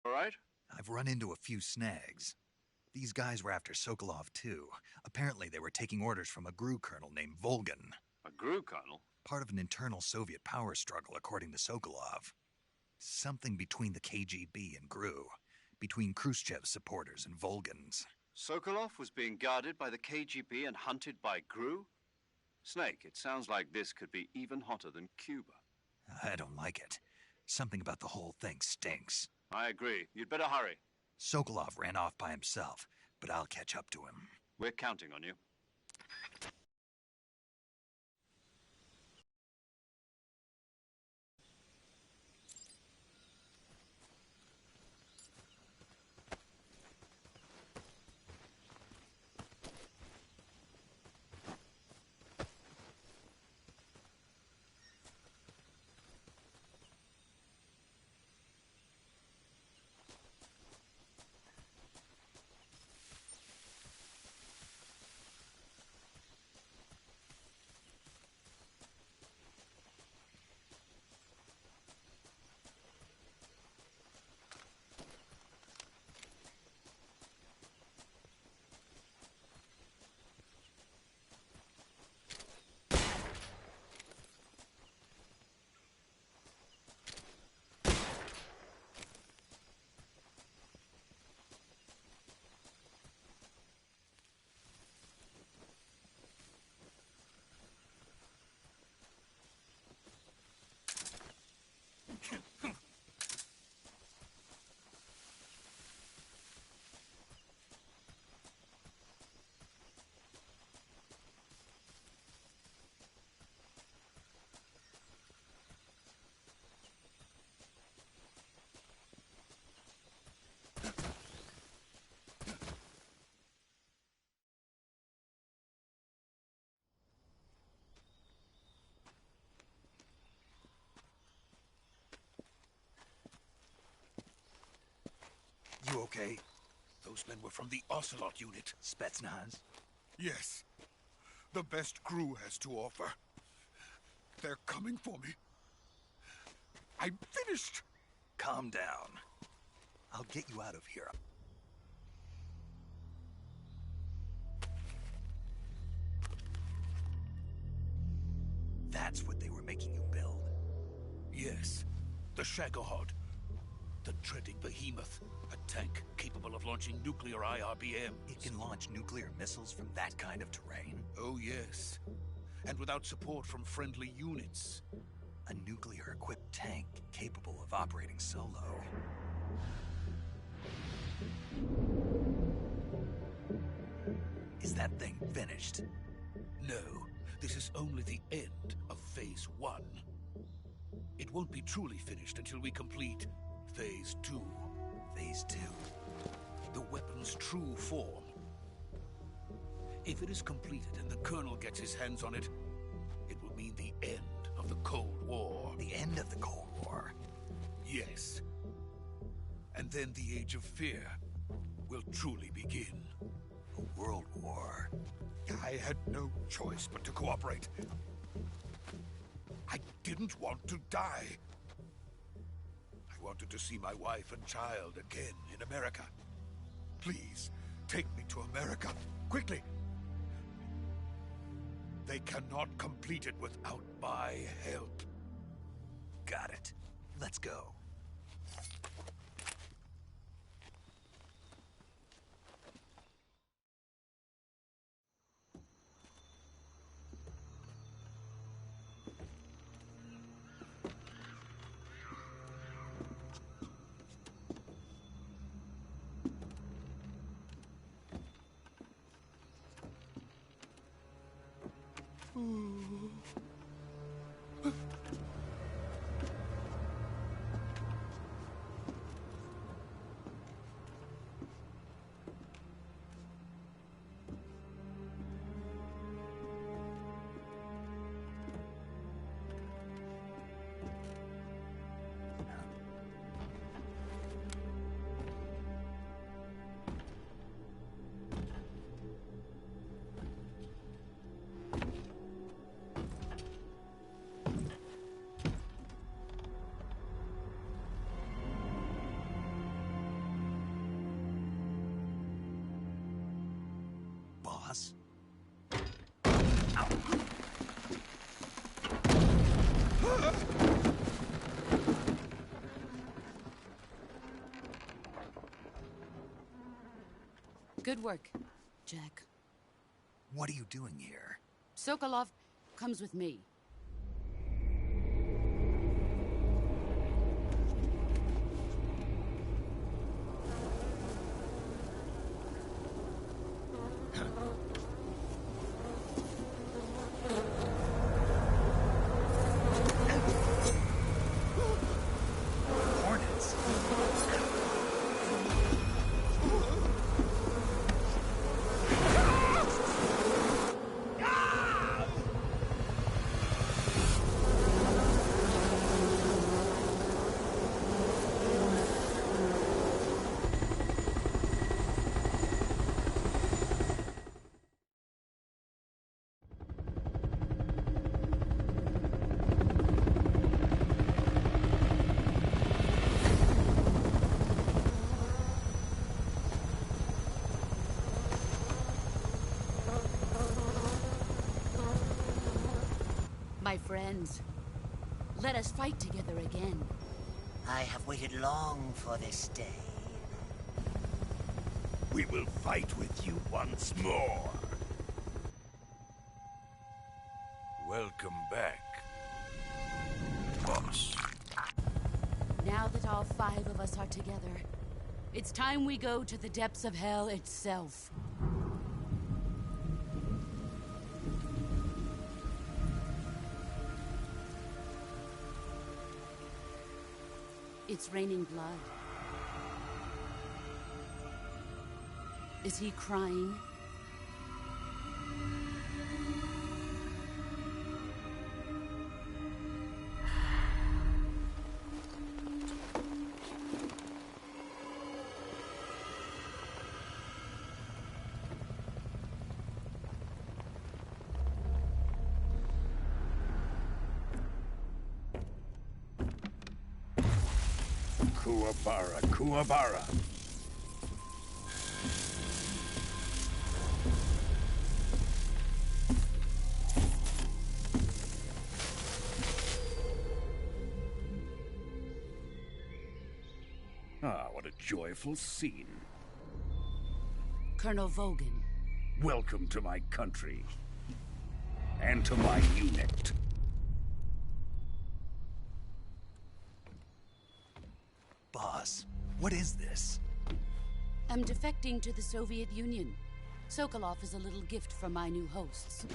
all right?
I've run into a few snags. These guys were after Sokolov too. Apparently they were taking orders from a GRU colonel named Volgan.
A GRU colonel?
Part of an internal Soviet power struggle, according to Sokolov. Something between the KGB and GRU. Between Khrushchev's supporters and Volgan's.
Sokolov was being guarded by the KGB and hunted by GRU? Snake, it sounds like this could be even hotter than Cuba.
I don't like it. Something about the whole thing stinks.
I agree. You'd better hurry.
Sokolov ran off by himself, but I'll catch up to him.
We're counting on you.
You okay?
Those men were from the Ocelot unit.
Spetsnaz?
Yes. The best GRU has to offer. They're coming for me. I'm finished.
Calm down. I'll get you out of here. That's what they were making you build?
Yes. The Shagohod. The dreaded behemoth. A tank capable of launching nuclear IRBM.
It can launch nuclear missiles from that kind of terrain?
Oh, yes. And without support from friendly units.
A nuclear-equipped tank capable of operating solo. Is that thing finished?
No. This is only the end of Phase 1. It won't be truly finished until we complete Phase 2.
Phase 2?
The weapon's true form. If it is completed and the Colonel gets his hands on it, it will mean the end of the Cold War.
The end of the Cold War?
Yes. And then the Age of Fear will truly begin.
A world war?
I had no choice but to cooperate. I didn't want to die. I wanted to see my wife and child again in America. Please, take me to America, quickly. They cannot complete it without my help.
Got it. Let's go. Boss?
Good work, Jack.
What are you doing here?
Sokolov comes with me.
Hornets?
My friends, let us fight together again.
I have waited long for this day.
We will fight with you once more. Welcome back, boss.
Now that all 5 of us are together, it's time we go to the depths of hell itself. It's raining blood. Is he crying?
Kuwabara, Kuwabara. Ah, what a joyful scene.
Colonel Vogan.
Welcome to my country. And to my unit.
Boss, what is this?
I'm defecting to the Soviet Union. Sokolov is a little gift from my new hosts.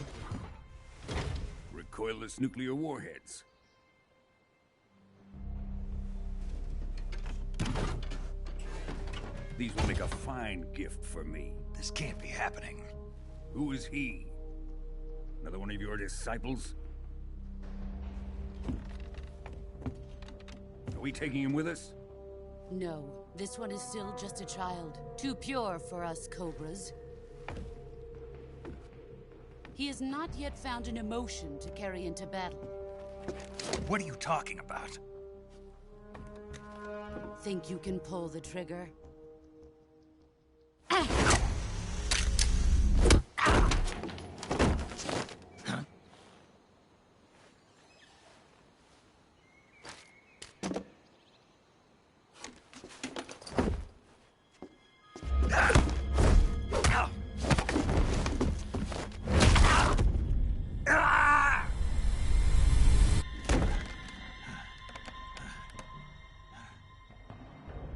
Recoilless nuclear warheads. These will make a fine gift for me.
This can't be happening.
Who is he? Another one of your disciples? Are we taking him with us?
No, this one is still just a child. Too pure for us Cobras. He has not yet found an emotion to carry into battle.
What are you talking about?
Think you can pull the trigger?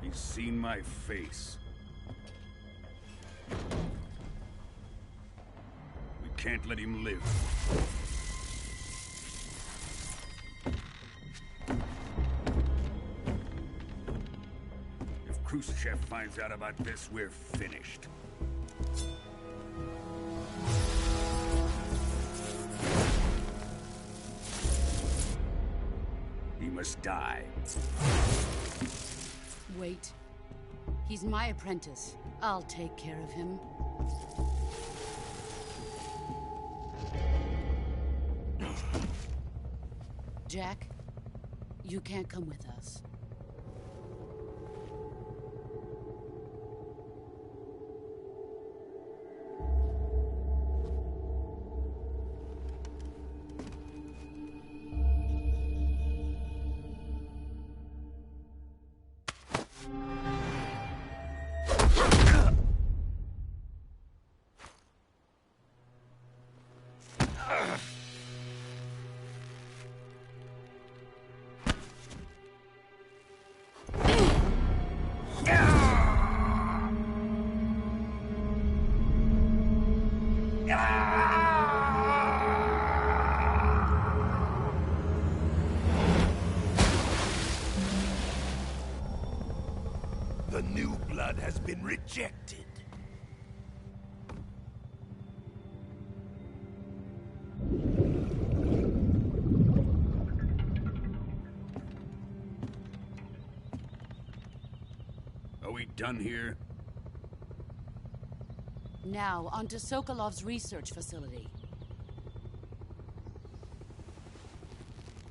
He's seen my face. We can't let him live.
Khrushchev finds out about this, we're finished. He must die.
Wait. He's my apprentice. I'll take care of him. Jack, you can't come with us.
The new blood has been rejected. Are we done here?
Now, on to Sokolov's research facility.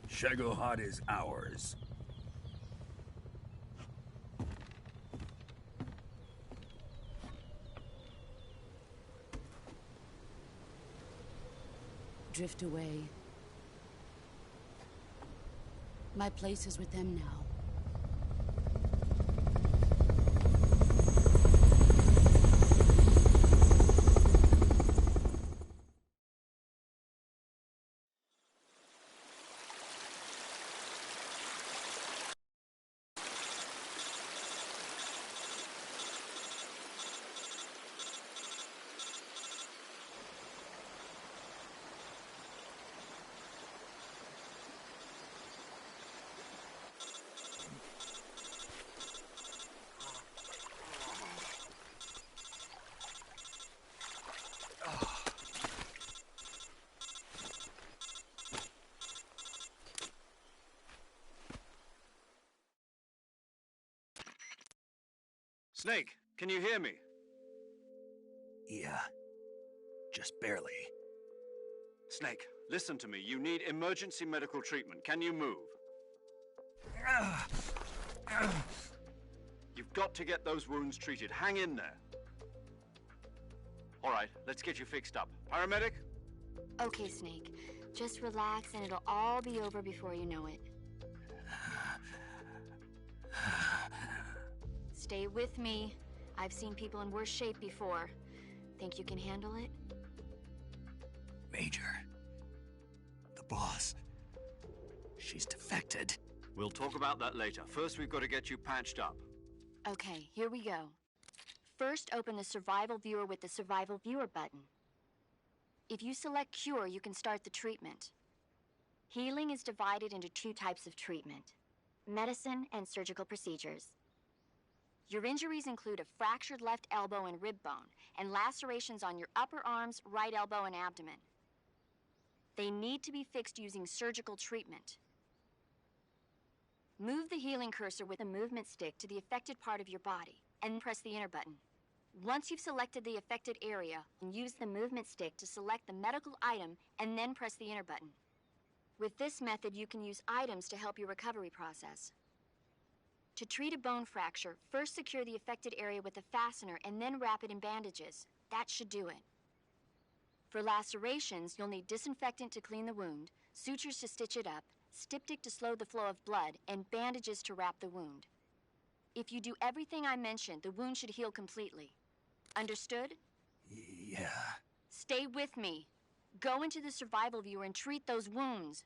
Shagohod is ours.
Drift away. My place is with them now.
Snake, can you hear me?
Yeah. Just barely.
Snake, listen to me. You need emergency medical treatment. Can you move? You've got to get those wounds treated. Hang in there. All right, let's get you fixed up. Paramedic?
Okay, Snake. Just relax and it'll all be over before you know it. Stay with me. I've seen people in worse shape before. Think you can handle it?
Major. The boss. She's defected.
We'll talk about that later. First, we've got to get you patched up.
Okay, here we go. First, open the Survival Viewer with the Survival Viewer button. If you select Cure, you can start the treatment. Healing is divided into two types of treatment: medicine and surgical procedures. Your injuries include a fractured left elbow and rib bone, and lacerations on your upper arms, right elbow, and abdomen. They need to be fixed using surgical treatment. Move the healing cursor with a movement stick to the affected part of your body, and press the enter button. Once you've selected the affected area, use the movement stick to select the medical item, and then press the enter button. With this method, you can use items to help your recovery process. To treat a bone fracture, first secure the affected area with a fastener and then wrap it in bandages. That should do it. For lacerations, you'll need disinfectant to clean the wound, sutures to stitch it up, styptic to slow the flow of blood, and bandages to wrap the wound. If you do everything I mentioned, the wound should heal completely. Understood?
Yeah.
Stay with me. Go into the Survival Viewer and treat those wounds.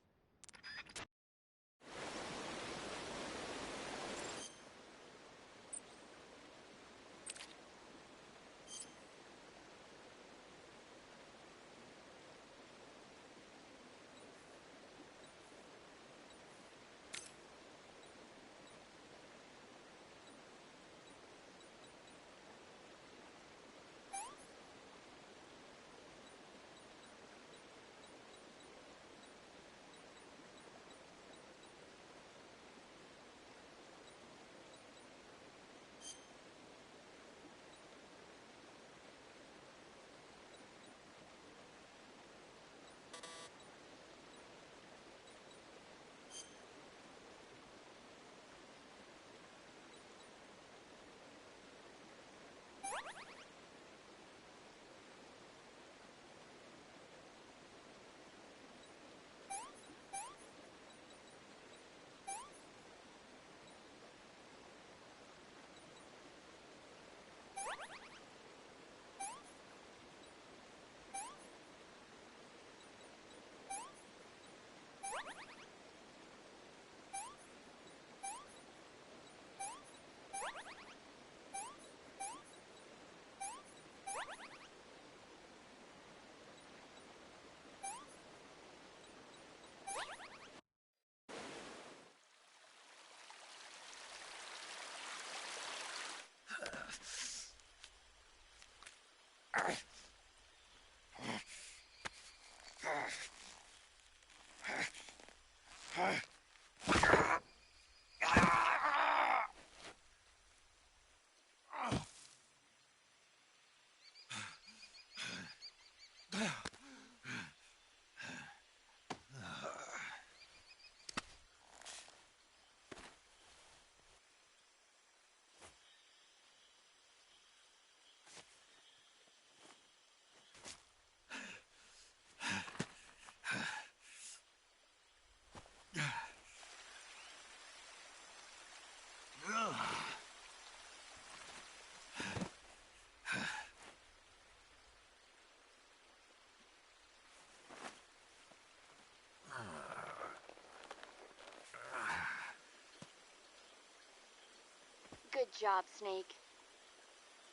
Good job, Snake.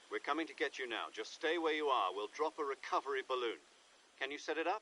We're coming to get you now. Just stay where you are. We'll drop a recovery balloon. Can you set it up?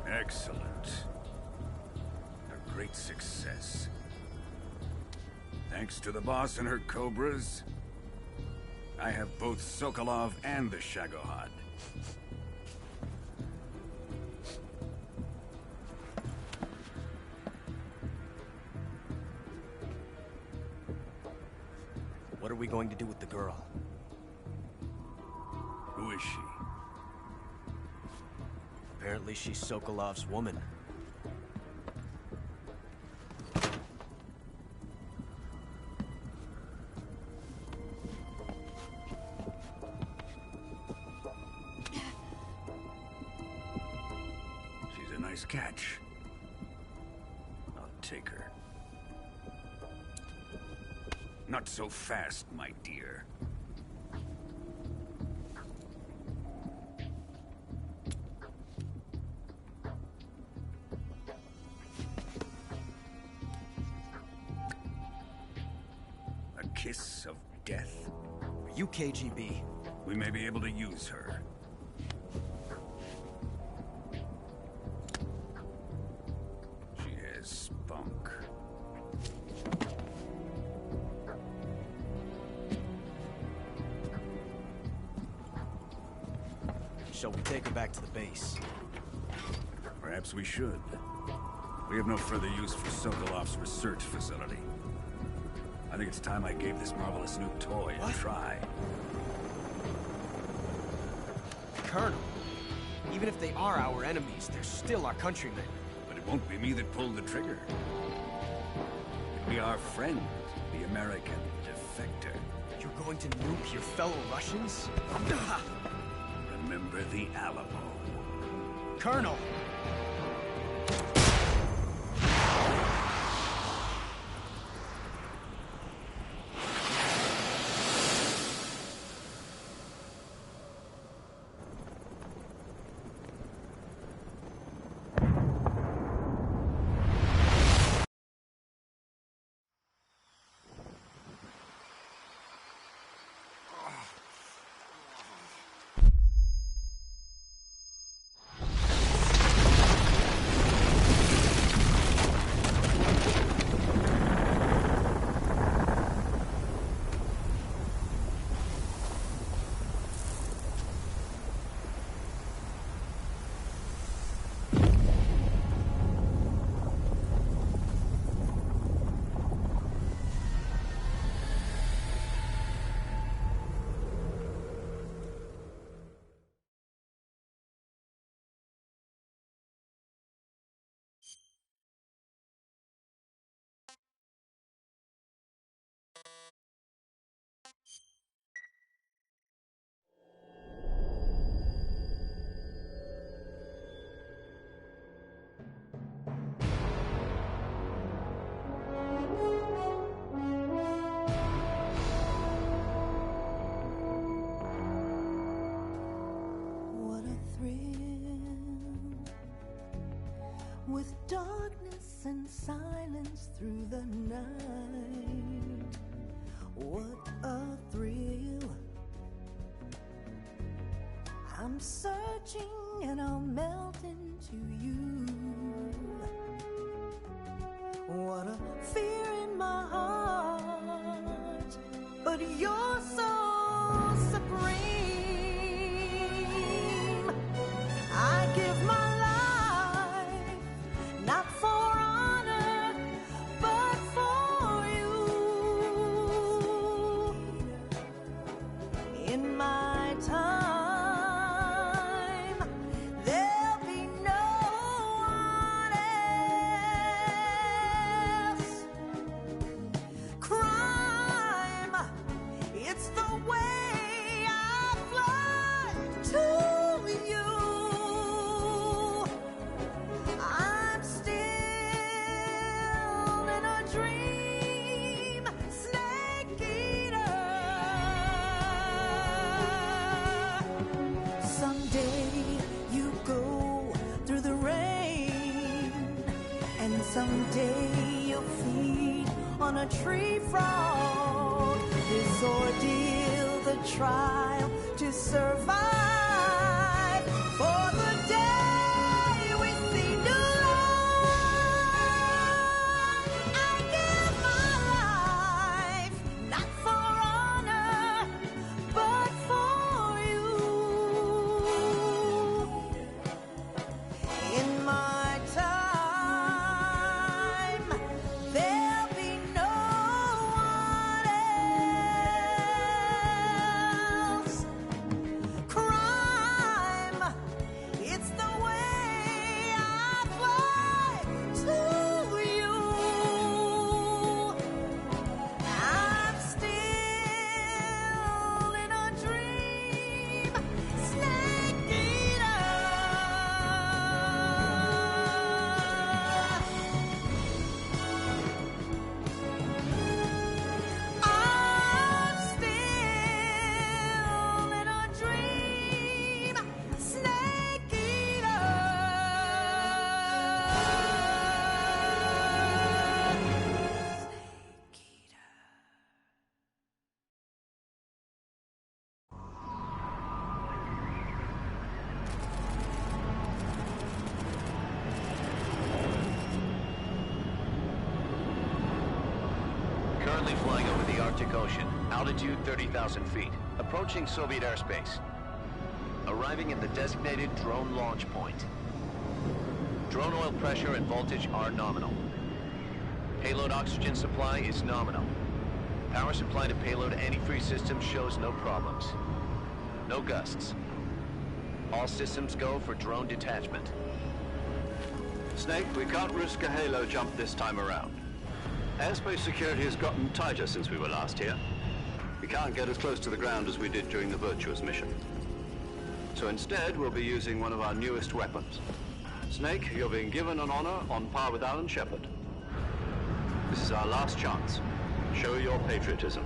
Excellent. A great success. Thanks to the boss and her cobras, I have both Sokolov and the Shagohod.
What are we going to do with the girl?
Who is she?
Apparently she's Sokolov's woman.
She's a nice catch. I'll take her. Not so fast, my dear. A kiss of death?
Are you KGB?
We may be able to use her. She has spunk.
Shall we take her back to the base?
Perhaps we should. We have no further use for Sokolov's research facility. I think it's time I gave this marvelous new toy a try.
Colonel, even if they are our enemies, they're still our countrymen.
But it won't be me that pulled the trigger. It'll be our friend, the American defector.
You're going to nuke your fellow Russians?
Remember the Alamo.
Colonel!
with darkness and silence through the night. What a thrill. I'm searching and I'll melt into you. What a fear in my heart, but you're so supreme. I give my life, not for honor, but for you. In my time, there'll be no one else. Crime, it's the way I fly to you. I'm still in a dream, snake eater. Someday you go through the rain, and someday you'll feed on a tree frog. This ordeal, the trial to survive, for the day we see new light. I give my life, not for honor, but for you. In my time, there'll be no one else. Crime, it's the way I fly to you. I'm still in a dream, snake eater. I'm still in a dream, snake eater.
Currently flying over the Arctic Ocean. Altitude 30,000 feet. Approaching Soviet airspace. Arriving at the designated drone launch point. Drone oil pressure and voltage are nominal. Payload oxygen supply is nominal. Power supply to payload antifreeze system shows no problems. No gusts. All systems go for drone detachment.
Snake, we can't risk a halo jump this time around. Airspace security has gotten tighter since we were last here. We can't get as close to the ground as we did during the Virtuous mission. So instead, we'll be using one of our newest weapons. Snake, you're being given an honor on par with Alan Shepard. This is our last chance. Show your patriotism.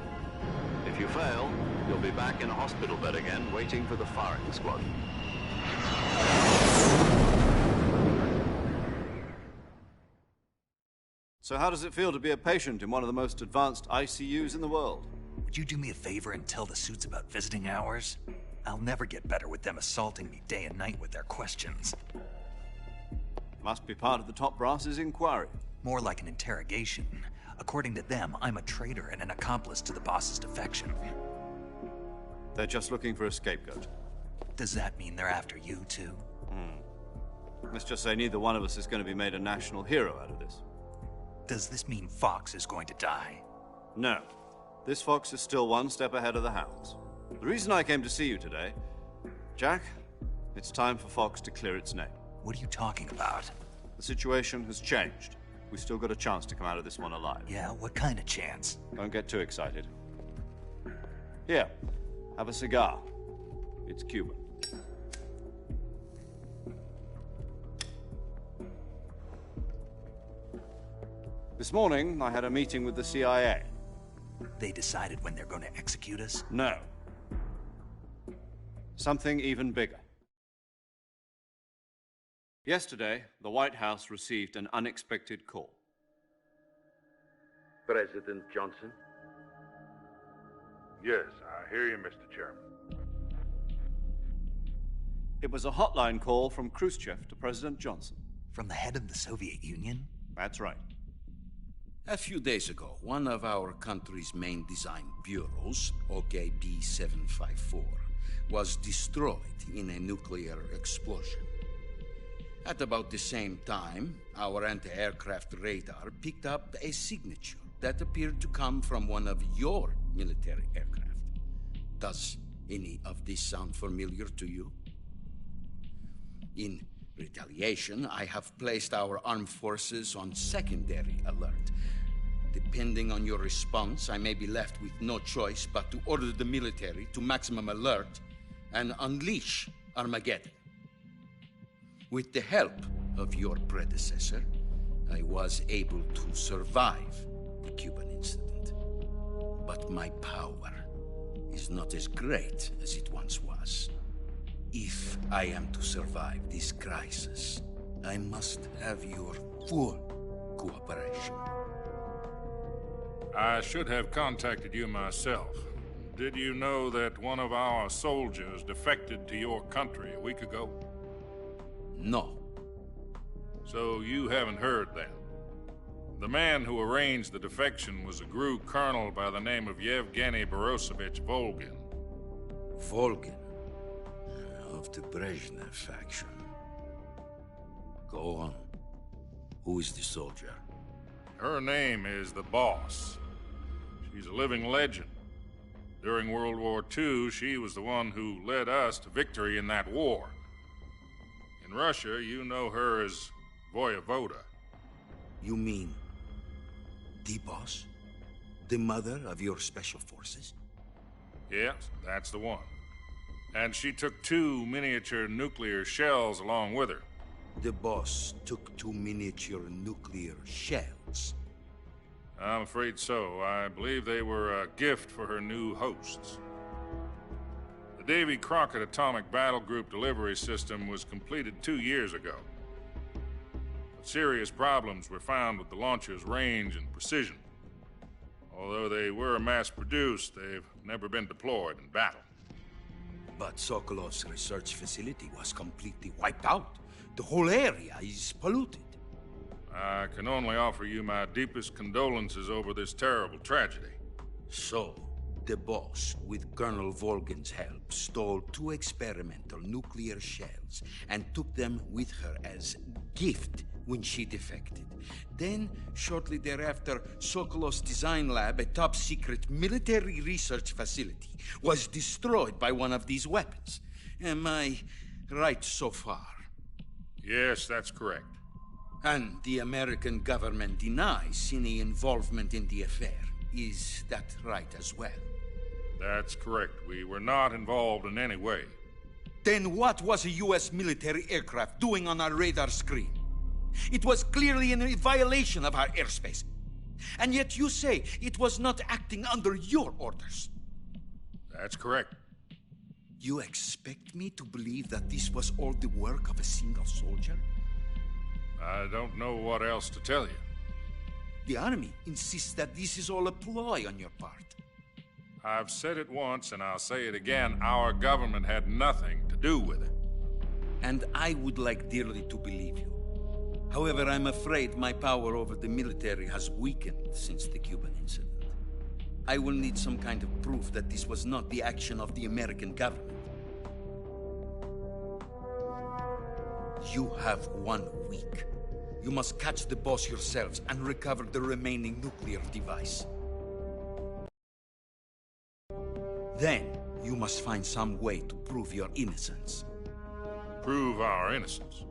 If you fail, you'll be back in a hospital bed again, waiting for the firing squad. So how does it feel to be a patient in one of the most advanced ICUs in the world?
Would you do me a favor and tell the suits about visiting hours? I'll never get better with them assaulting me day and night with their questions.
Must be part of the top brass's inquiry.
More like an interrogation. According to them, I'm a traitor and an accomplice to the boss's defection.
They're just looking for a scapegoat.
Does that mean they're after you, too?
Let's just say neither one of us is going to be made a national hero out of this.
Does this mean Fox is going to die?
No. This fox is still one step ahead of the hounds. The reason I came to see you today, Jack, it's time for Fox to clear its name.
What are you talking about?
The situation has changed. We've still got a chance to come out of this one alive.
Yeah, what kind of chance?
Don't get too excited. Here, have a cigar. It's Cuban. This morning, I had a meeting with the CIA.
They decided when they're going to execute us?
No. Something even bigger. Yesterday, the White House received an unexpected call.
President Johnson?
Yes, I hear you, Mr. Chairman.
It was a hotline call from Khrushchev to President Johnson.
From the head of the Soviet Union?
That's right.
A few days ago, one of our country's main design bureaus, OKB 754, was destroyed in a nuclear explosion. At about the same time, our anti-aircraft radar picked up a signature that appeared to come from one of your military aircraft. Does any of this sound familiar to you? In retaliation, I have placed our armed forces on secondary alert. Depending on your response, I may be left with no choice but to order the military to maximum alert and unleash Armageddon. With the help of your predecessor, I was able to survive the Cuban incident. But my power is not as great as it once was. If I am to survive this crisis, I must have your full cooperation.
I should have contacted you myself. Did you know that one of our soldiers defected to your country a week ago?
No.
So you haven't heard then? The man who arranged the defection was a GRU colonel by the name of Yevgeny Borosovich Volgin.
Volgin? Of the Brezhnev faction. Go on. Who is the soldier?
Her name is the Boss. She's a living legend. During World War II, she was the one who led us to victory in that war. In Russia, you know her as Voyevoda.
You mean the Boss? The mother of your special forces?
Yes, that's the one. And she took 2 miniature nuclear shells along with her.
The Boss took 2 miniature nuclear shells?
I'm afraid so. I believe they were a gift for her new hosts. The Davy Crockett Atomic Battle Group delivery system was completed 2 years ago. But serious problems were found with the launcher's range and precision. Although they were mass-produced, they've never been deployed in battle.
But Sokolov's research facility was completely wiped out. The whole area is polluted.
I can only offer you my deepest condolences over this terrible tragedy.
So, the Boss, with Colonel Volgin's help, stole 2 experimental nuclear shells and took them with her as gift when she defected. Then, shortly thereafter, Sokolov's design lab, a top-secret military research facility, was destroyed by one of these weapons. Am I right so far?
Yes, that's correct.
And the American government denies any involvement in the affair. Is that right as well?
That's correct. We were not involved in any way.
Then what was a U.S. military aircraft doing on our radar screen? It was clearly in violation of our airspace. And yet you say it was not acting under your orders.
That's correct.
You expect me to believe that this was all the work of a single soldier?
I don't know what else to tell you.
The army insists that this is all a ploy on your part.
I've said it once and I'll say it again. Our government had nothing to do with it.
And I would like dearly to believe you. However, I'm afraid my power over the military has weakened since the Cuban incident. I will need some kind of proof that this was not the action of the American government. You have 1 week. You must catch the Boss yourselves and recover the remaining nuclear device. Then, you must find some way to prove your innocence.
Prove our innocence?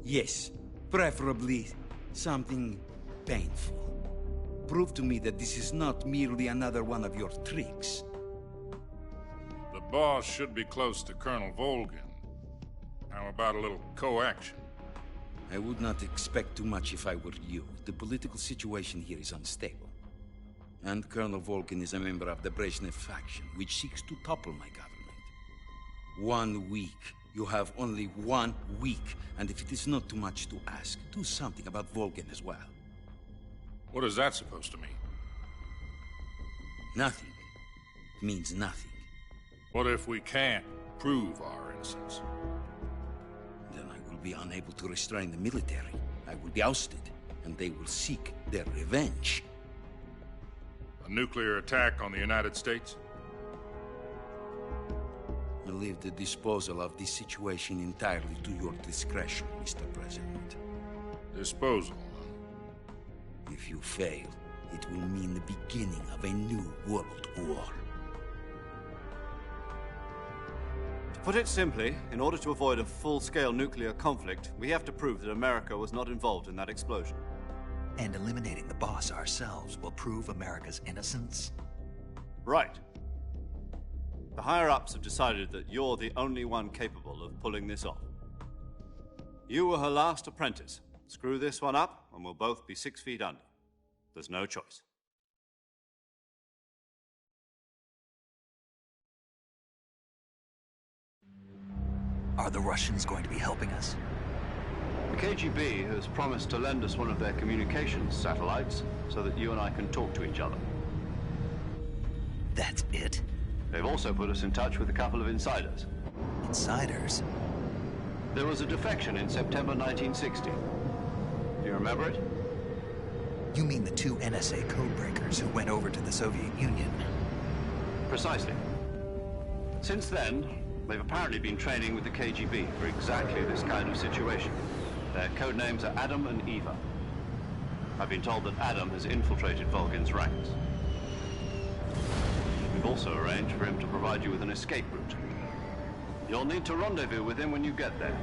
Yes. Preferably something painful. Prove to me that this is not merely another one of your tricks.
The Boss should be close to Colonel Volgin. How about a little co-action?
I would not expect too much if I were you. The political situation here is unstable. And Colonel Volgin is a member of the Brezhnev faction, which seeks to topple my government. 1 week You have only 1 week, and if it is not too much to ask, do something about Volgin as well.
What is that supposed to mean?
Nothing. It means nothing.
What if we can't prove our innocence?
Then I will be unable to restrain the military. I will be ousted, and they will seek their revenge.
A nuclear attack on the United States?
I leave the disposal of this situation entirely to your discretion, Mr. President.
Disposal?
If you fail, it will mean the beginning of a new world war.
To put it simply, in order to avoid a full-scale nuclear conflict, we have to prove that America was not involved in that explosion.
And eliminating the boss ourselves will prove America's innocence?
Right. The higher-ups have decided that you're the only one capable of pulling this off. You were her last apprentice. Screw this one up, and we'll both be 6 feet under. There's no choice.
Are the Russians going to be helping us?
The KGB has promised to lend us one of their communications satellites so that you and I can talk to each other.
That's it?
They've also put us in touch with a couple of insiders.
Insiders?
There was a defection in September 1960. Do you remember it?
You mean the 2 NSA codebreakers who went over to the Soviet Union?
Precisely. Since then, they've apparently been training with the KGB for exactly this kind of situation. Their code names are Adam and Eva. I've been told that Adam has infiltrated Volgin's ranks. We've also arranged for him to provide you with an escape route. You'll need to rendezvous with him when you get there.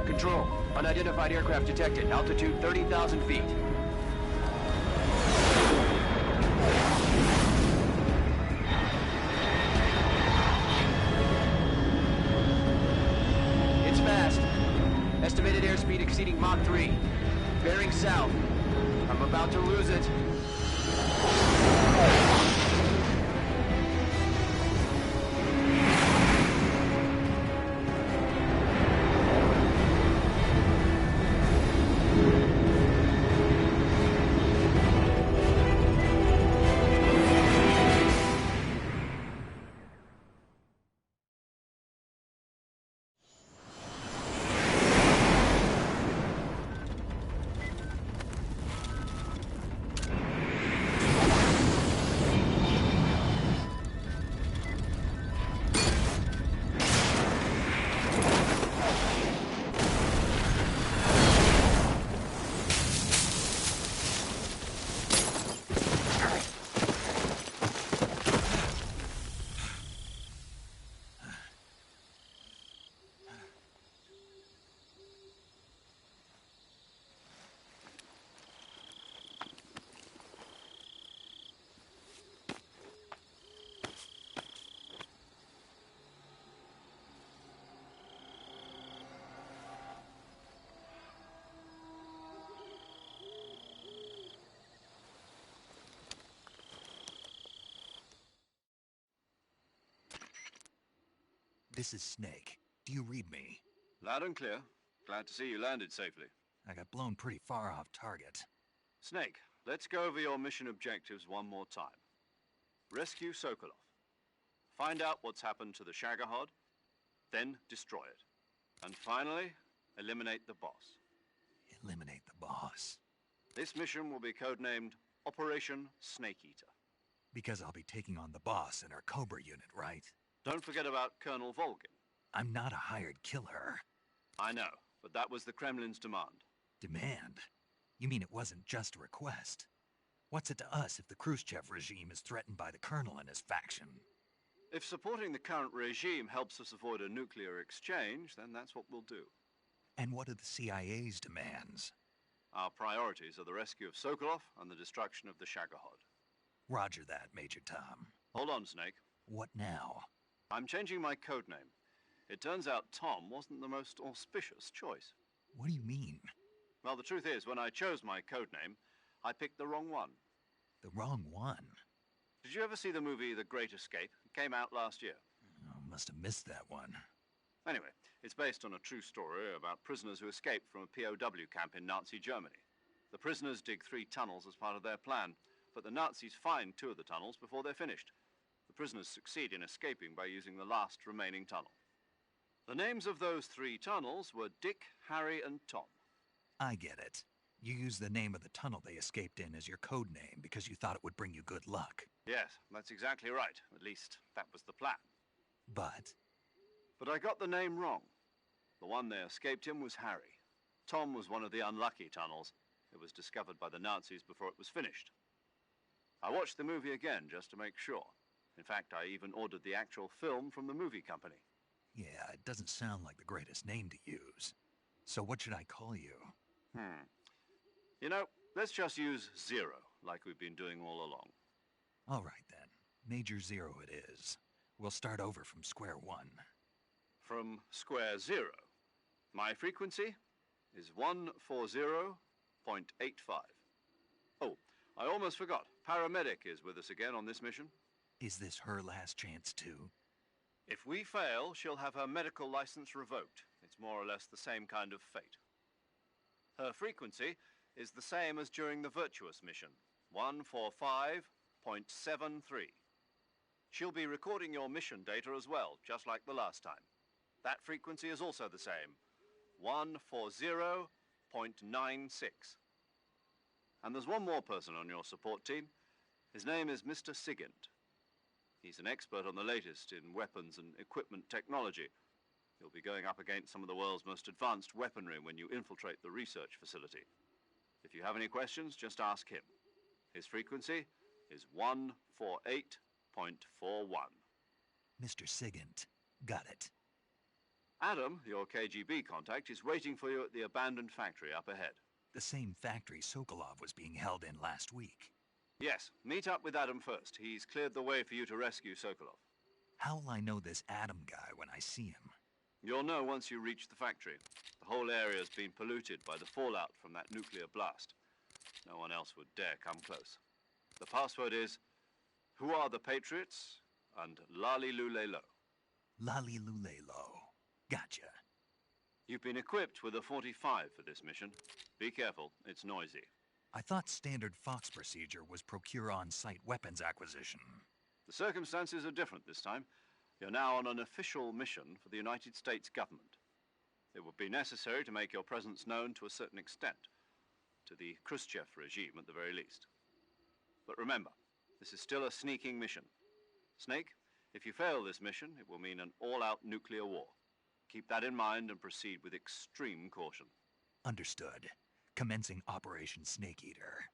Control. Unidentified aircraft detected. Altitude 30,000 feet. It's fast. Estimated airspeed exceeding Mach 3. Bearing south. I'm about to lose it.
This is Snake. Do you read me?
Loud and clear. Glad to see you landed safely.
I got blown pretty far off target.
Snake, let's go over your mission objectives one more time. Rescue Sokolov. Find out what's happened to the Shagohod, then destroy it. And finally, eliminate the boss.
Eliminate the boss.
This mission will be codenamed Operation Snake Eater.
Because I'll be taking on the boss in our Cobra unit, right?
Don't forget about Colonel Volgin.
I'm not a hired killer.
I know, but that was the Kremlin's demand.
Demand? You mean it wasn't just a request? What's it to us if the Khrushchev regime is threatened by the Colonel and his faction?
If supporting the current regime helps us avoid a nuclear exchange, then that's what we'll do.
And what are the CIA's demands?
Our priorities are the rescue of Sokolov and the destruction of the Shagohod.
Roger that, Major Tom.
Hold on, Snake.
What now?
I'm changing my code name. It turns out Tom wasn't the most auspicious choice.
What do you mean?
Well, the truth is, when I chose my codename, I picked the wrong one.
The wrong one?
Did you ever see the movie The Great Escape? It came out last year.
Oh, must have missed that one.
Anyway, it's based on a true story about prisoners who escaped from a POW camp in Nazi Germany. The prisoners dig 3 tunnels as part of their plan, but the Nazis find 2 of the tunnels before they're finished. The prisoners succeed in escaping by using the last remaining tunnel. The names of those 3 tunnels were Dick, Harry, and Tom.
I get it. You used the name of the tunnel they escaped in as your code name because you thought it would bring you good luck.
Yes, that's exactly right. At least, that was the plan.
But
I got the name wrong. The one they escaped in was Harry. Tom was one of the unlucky tunnels. It was discovered by the Nazis before it was finished. I watched the movie again just to make sure. In fact, I even ordered the actual film from the movie company.
yeah, it doesn't sound like the greatest name to use. So what should I call you?
You know, let's just use Zero, like we've been doing all along.
All right, then. Major Zero it is. We'll start over from square one.
From square 0. My frequency is 140.85. Oh, I almost forgot. Paramedic is with us again on this mission.
Is this her last chance, too?
If we fail, she'll have her medical license revoked. It's more or less the same kind of fate. Her frequency is the same as during the Virtuous mission, 145.73. She'll be recording your mission data as well, just like the last time. That frequency is also the same, 140.96. And there's one more person on your support team. His name is Mr. Sigint. He's an expert on the latest in weapons and equipment technology. You'll be going up against some of the world's most advanced weaponry when you infiltrate the research facility. If you have any questions, just ask him. His frequency is 148.41.
Mr. Sigint. Got it.
Adam, your KGB contact, is waiting for you at the abandoned factory up ahead.
The same factory Sokolov was being held in last week.
Yes, meet up with Adam first. He's cleared the way for you to rescue Sokolov.
How will I know this Adam guy when I see him?
You'll know once you reach the factory. The whole area's been polluted by the fallout from that nuclear blast. No one else would dare come close. The password is, "Who are the Patriots?" and Lali Lule Lo.
Lali Lule Lo. Gotcha.
You've been equipped with a 45 for this mission. Be careful, it's noisy.
I thought standard Fox procedure was procure on-site weapons acquisition.
The circumstances are different this time. You're now on an official mission for the United States government. It would be necessary to make your presence known to a certain extent, to the Khrushchev regime at the very least. But remember, this is still a sneaking mission. Snake, if you fail this mission, it will mean an all-out nuclear war. Keep that in mind and proceed with extreme caution.
Understood. Commencing Operation Snake Eater.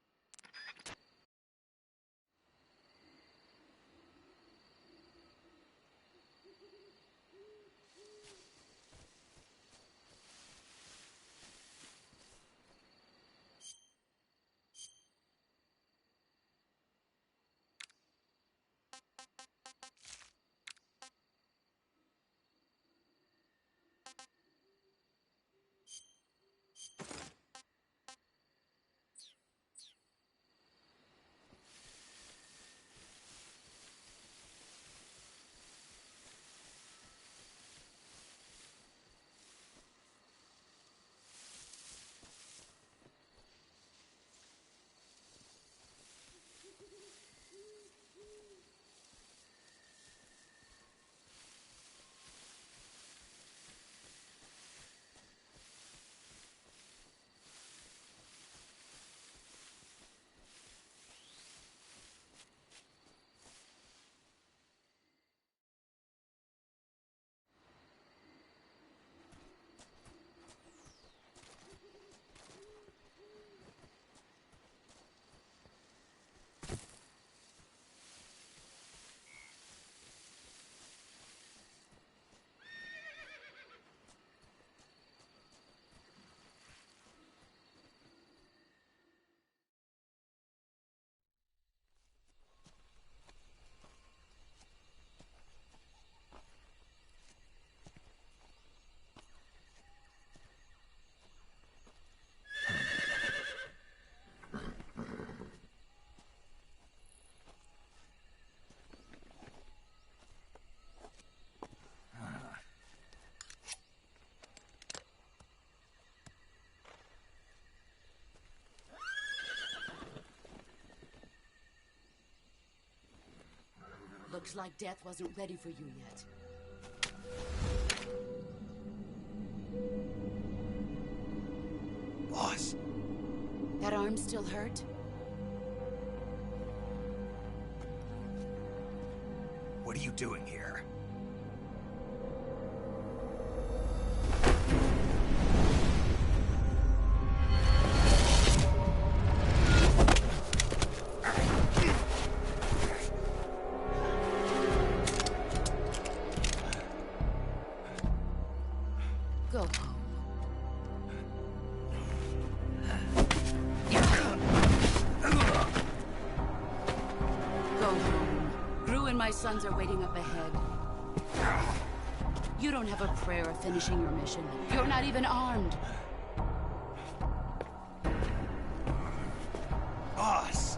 Looks like death wasn't ready for you yet.
Boss.
That arm still hurt?
What are you doing here?
Go home. Go home. Gru and my sons are waiting up ahead. You don't have a prayer of finishing your mission. You're not even armed.
Boss!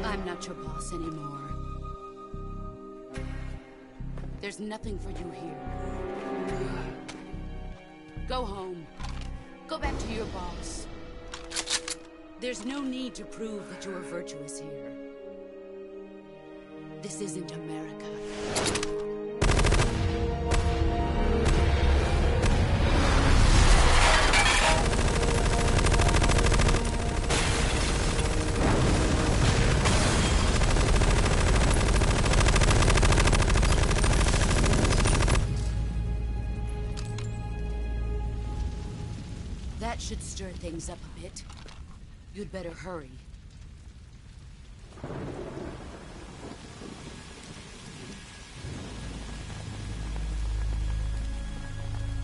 I'm not your boss anymore. There's nothing for you here. Go home. Go back to your boss. There's no need to prove that you are virtuous here. This isn't America. That should stir things up a bit. You'd better hurry.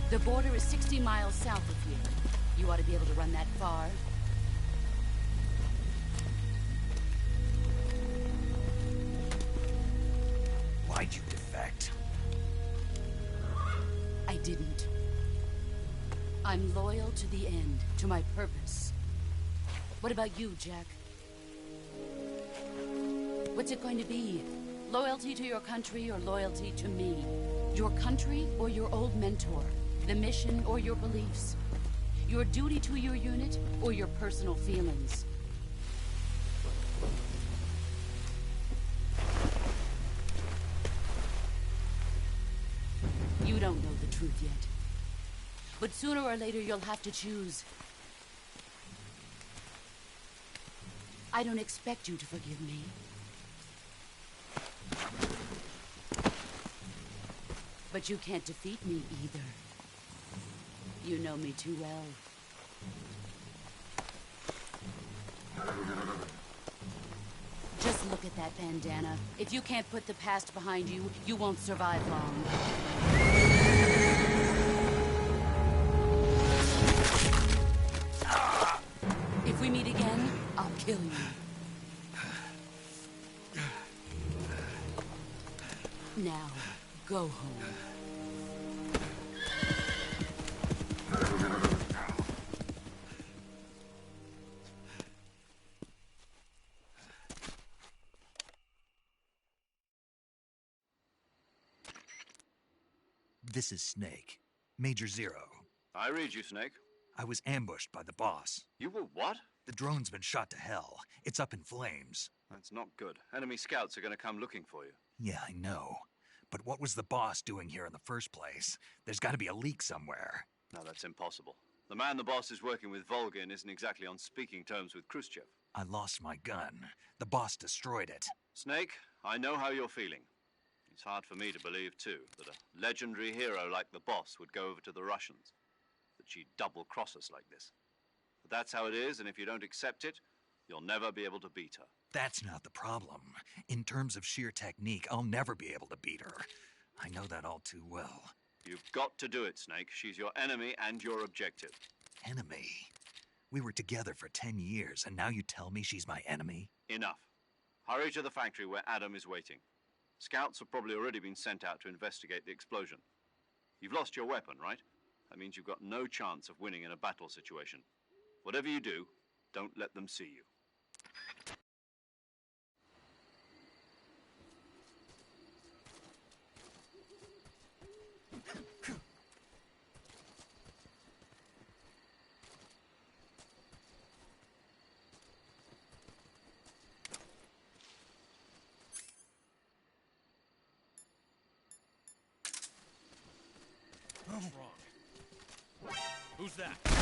The border is 60 miles south of here. You ought to be able to run that far.
Why'd you defect?
I didn't. I'm loyal to the end, to my purpose. What about you, Jack? What's it going to be? Loyalty to your country or loyalty to me? Your country or your old mentor? The mission or your beliefs? Your duty to your unit or your personal feelings? You don't know the truth yet. But sooner or later, you'll have to choose. I don't expect you to forgive me. But you can't defeat me either. You know me too well. Just look at that bandana. If you can't put the past behind you, you won't survive long. If we meet again, I'll kill you. Now, go home.
This is Snake. Major Zero.
I read you, Snake.
I was ambushed by the boss.
You were what?
The drone's been shot to hell. It's up in flames.
That's not good. Enemy scouts are going to come looking for you.
Yeah, I know. But what was the boss doing here in the first place? There's got to be a leak somewhere.
No, that's impossible. The man the boss is working with, Volgin, isn't exactly on speaking terms with Khrushchev.
I lost my gun. The boss destroyed it.
Snake, I know how you're feeling. It's hard for me to believe, too, that a legendary hero like the boss would go over to the Russians. That she'd double-cross us like this. But that's how it is, and if you don't accept it, you'll never be able to beat her.
That's not the problem. In terms of sheer technique, I'll never be able to beat her. I know that all too well.
You've got to do it, Snake. She's your enemy and your objective.
Enemy? We were together for 10 years, and now you tell me she's my enemy?
Enough. Hurry to the factory where Adam is waiting. Scouts have probably already been sent out to investigate the explosion. You've lost your weapon, right? That means you've got no chance of winning in a battle situation. Whatever you do, don't let them see you.
was that?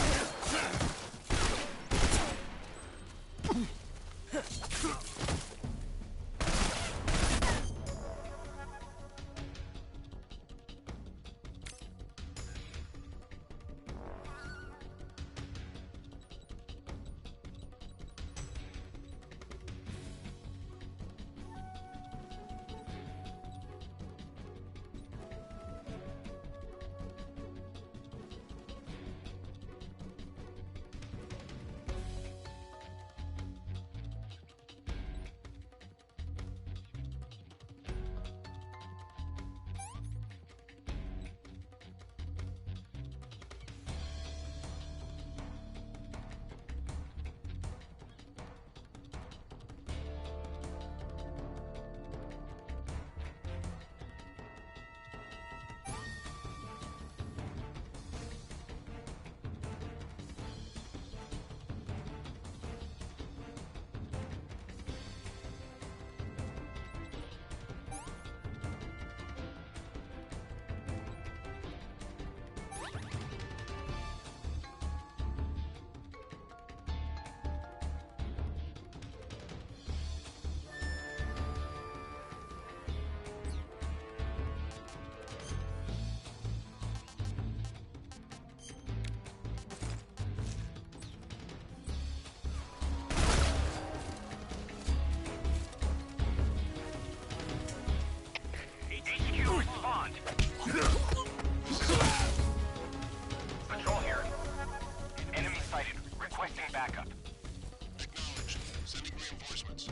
Patrol here. Enemy sighted. Requesting backup.
Acknowledged. Sending reinforcements.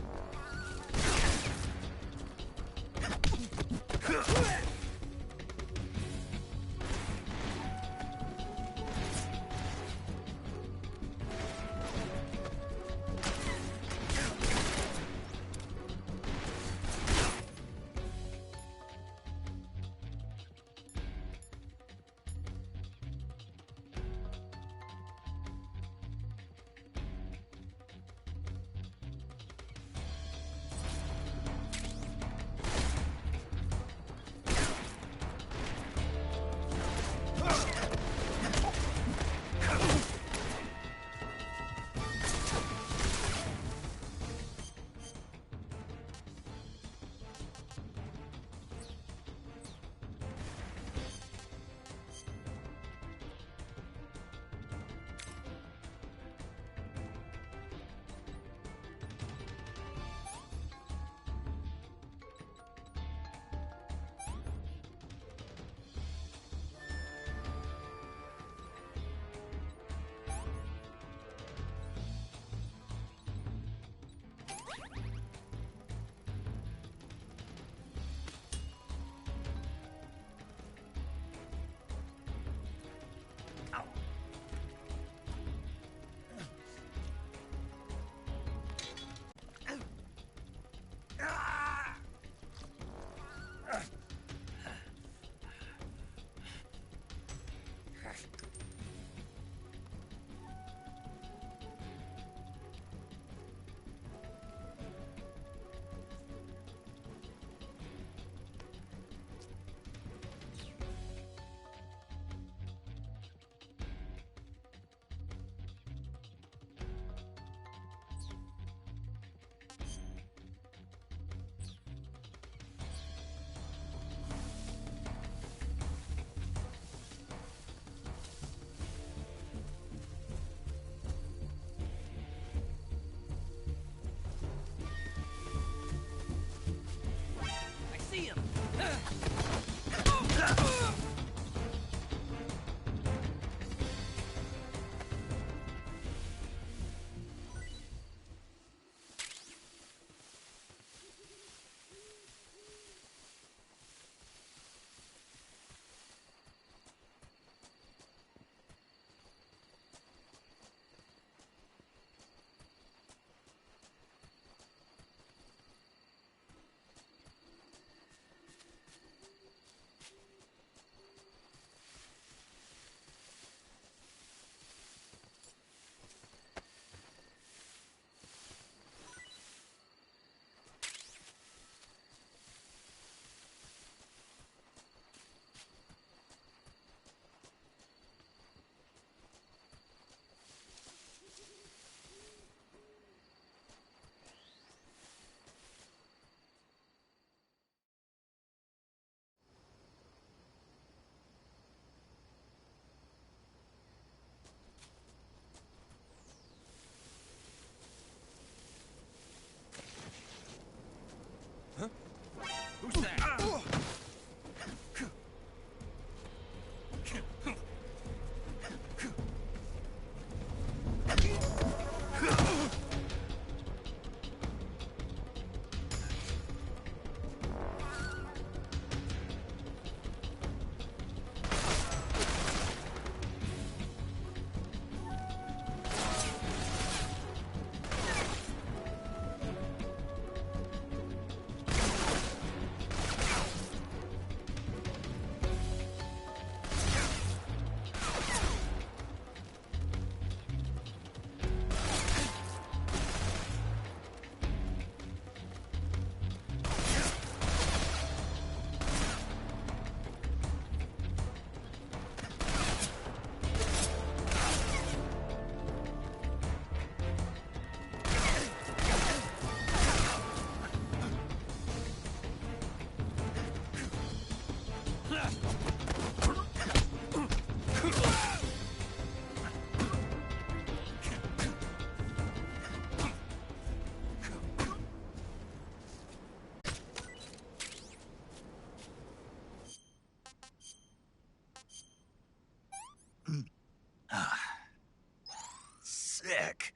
Sick.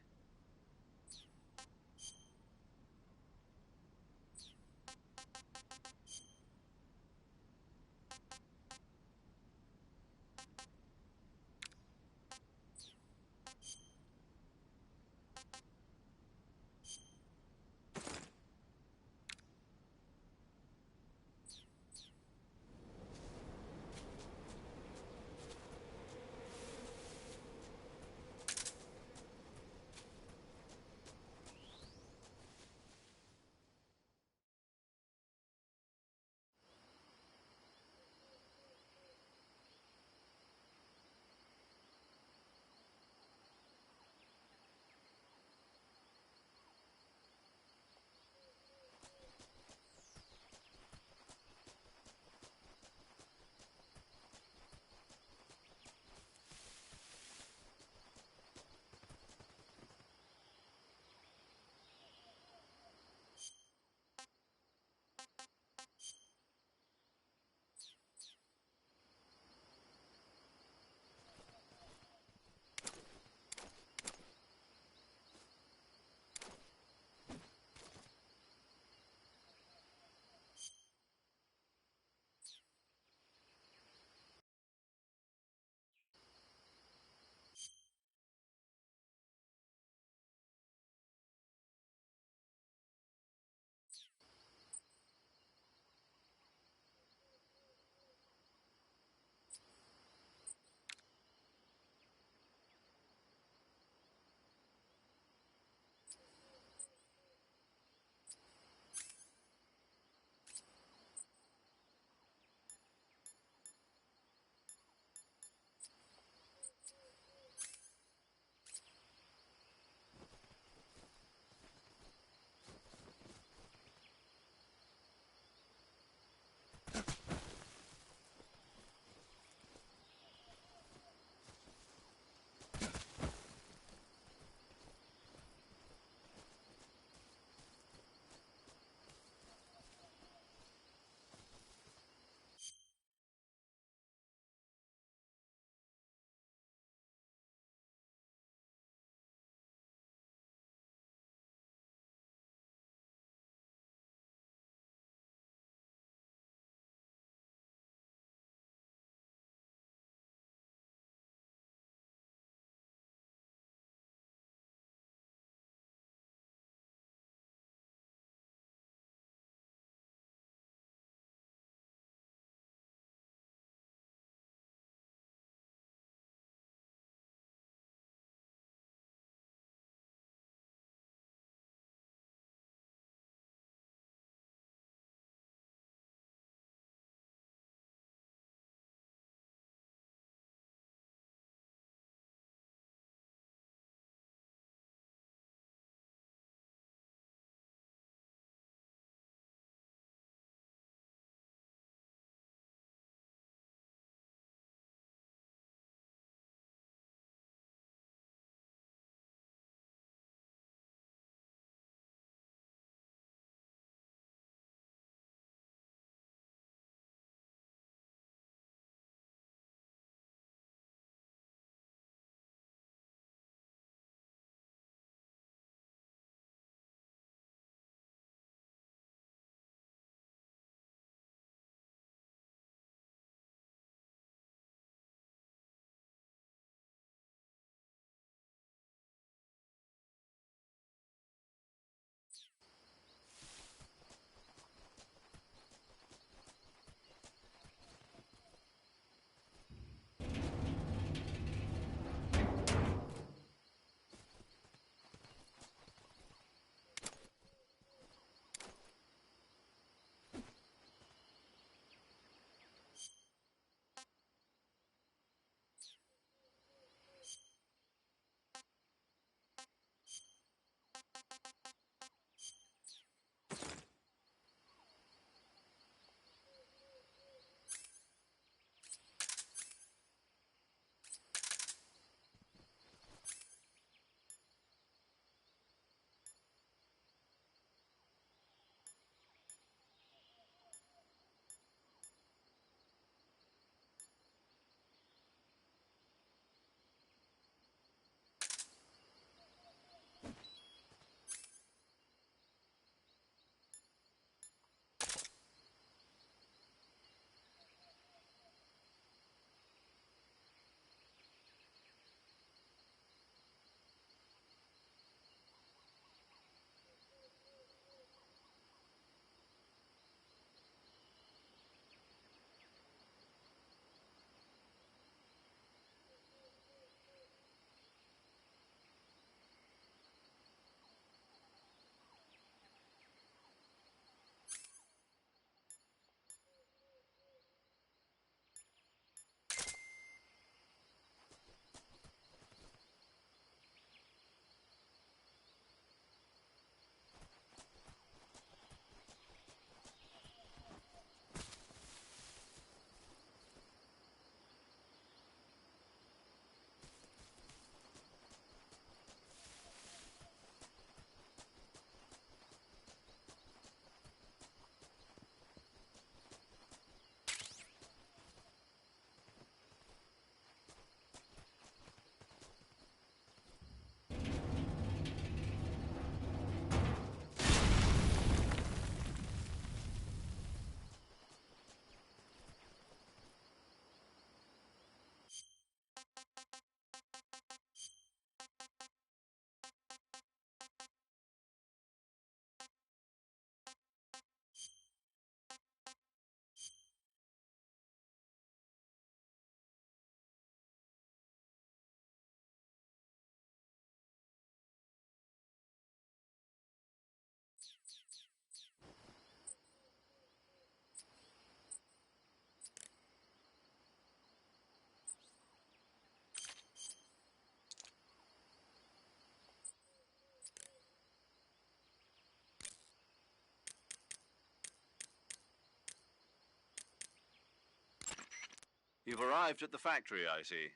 You've arrived at the factory, I see.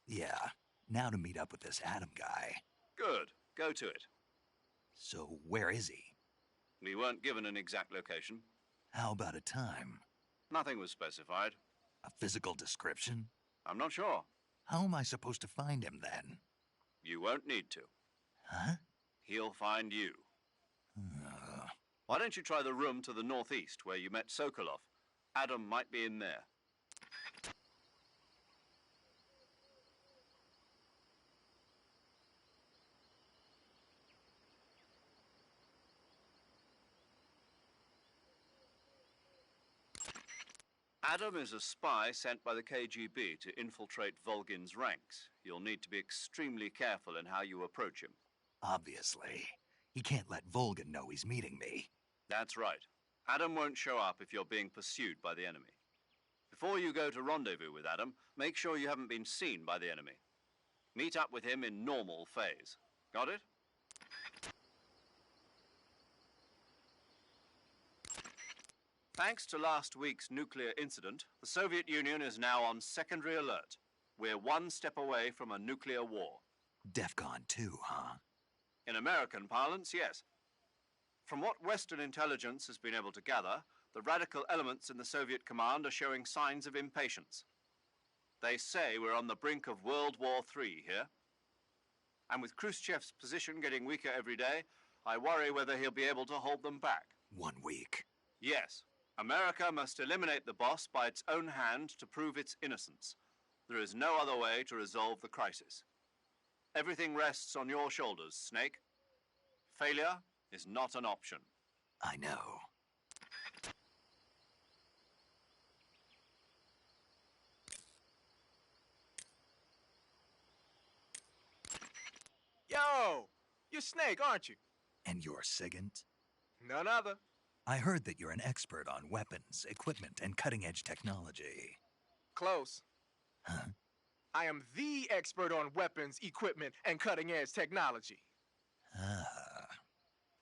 Yeah, now to meet up with this Adam guy.
Good. Go to it.
So, where is he?
We weren't given an exact location.
How about a time?
Nothing was specified.
A physical description?
I'm not sure.
How am I supposed to find him, then?
You won't need to.
Huh?
He'll find you. Why don't you try the room to the northeast where you met Sokolov? Adam might be in there. Adam is a spy sent by the KGB to infiltrate Volgin's ranks. You'll need to be extremely careful in how you approach him.
Obviously. He can't let Volgin know he's meeting me.
That's right. Adam won't show up if you're being pursued by the enemy. Before you go to rendezvous with Adam, make sure you haven't been seen by the enemy. Meet up with him in normal phase. Got it? Thanks to last week's nuclear incident, the Soviet Union is now on secondary alert. We're one step away from a nuclear war.
DEFCON 2, huh?
In American parlance, yes. From what Western intelligence has been able to gather, the radical elements in the Soviet command are showing signs of impatience. They say we're on the brink of World War III here. And with Khrushchev's position getting weaker every day, I worry whether he'll be able to hold them back.
1 week.
Yes. America must eliminate the boss by its own hand to prove its innocence. There is no other way to resolve the crisis. Everything rests on your shoulders, Snake. Failure is not an option.
I know.
Yo! You're Snake, aren't you?
And you're Sigint?
None other.
I heard that you're an expert on weapons, equipment, and cutting-edge technology.
Close.
Huh?
I am the expert on weapons, equipment, and cutting-edge technology.
Ah.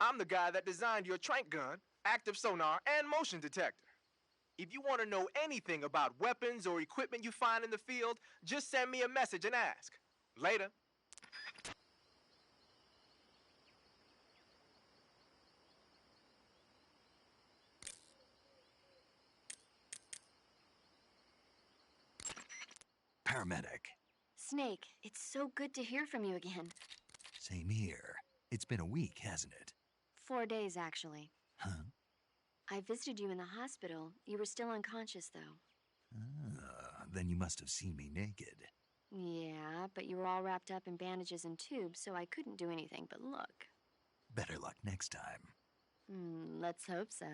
I'm the guy that designed your trank gun, active sonar, and motion detector. If you want to know anything about weapons or equipment you find in the field, just send me a message and ask. Later.
Paramedic.
Snake, it's so good to hear from you again.
Same here. It's been a week, hasn't it?
4 days, actually.
Huh?
I visited you in the hospital. You were still unconscious, though.
Then you must have seen me naked.
Yeah, but you were all wrapped up in bandages and tubes, so I couldn't do anything but look.
Better luck next time.
Let's hope so.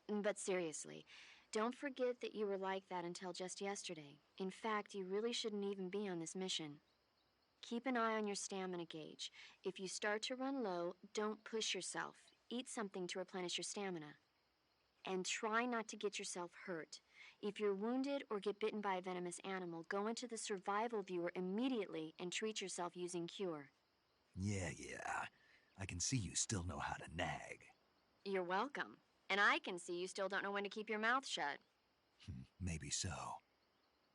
But seriously, don't forget that you were like that until just yesterday. In fact, you really shouldn't even be on this mission. Keep an eye on your stamina gauge. If you start to run low, don't push yourself. Eat something to replenish your stamina. And try not to get yourself hurt. If you're wounded or get bitten by a venomous animal, go into the survival viewer immediately and treat yourself using Cure.
Yeah. I can see you still know how to nag.
You're welcome. And I can see you still don't know when to keep your mouth shut.
Maybe so.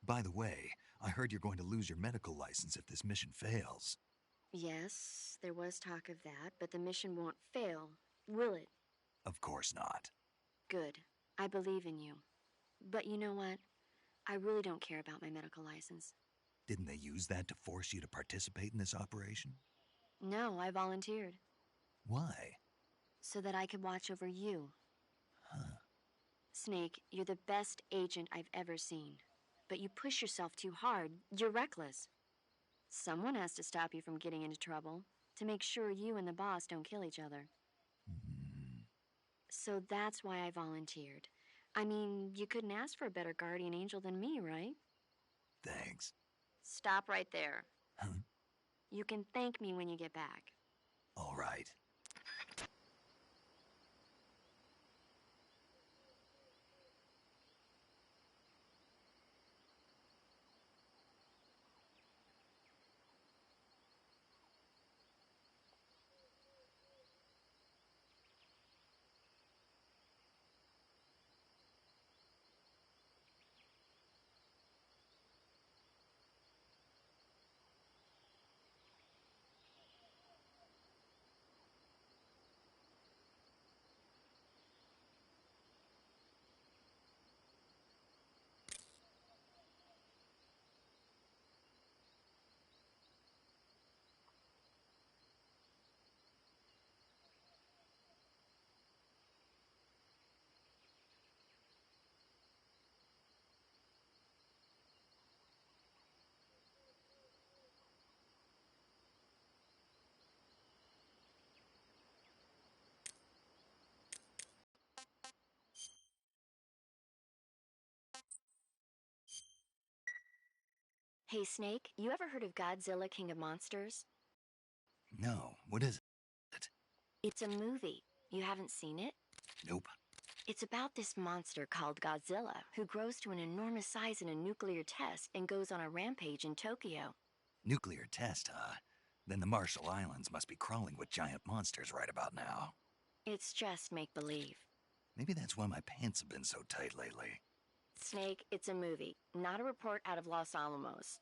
By the way, I heard you're going to lose your medical license if this mission fails.
Yes, there was talk of that, but the mission won't fail, will it?
Of course not.
Good. I believe in you. But you know what? I really don't care about my medical license.
Didn't they use that to force you to participate in this operation?
No, I volunteered.
Why?
So that I could watch over you.
Huh.
Snake, you're the best agent I've ever seen. But you push yourself too hard. You're reckless. Someone has to stop you from getting into trouble, to make sure you and the boss don't kill each other. So that's why I volunteered. I mean, you couldn't ask for a better guardian angel than me, right?
Thanks.
Stop right there.
Huh?
You can thank me when you get back.
All right.
Hey, Snake, you ever heard of Godzilla King of Monsters?
No, what is it?
It's a movie. You haven't seen it?
Nope.
It's about this monster called Godzilla, who grows to an enormous size in a nuclear test and goes on a rampage in Tokyo.
Nuclear test, huh? Then the Marshall Islands must be crawling with giant monsters right about now.
It's just make-believe.
Maybe that's why my pants have been so tight lately.
Snake, it's a movie, not a report out of Los Alamos.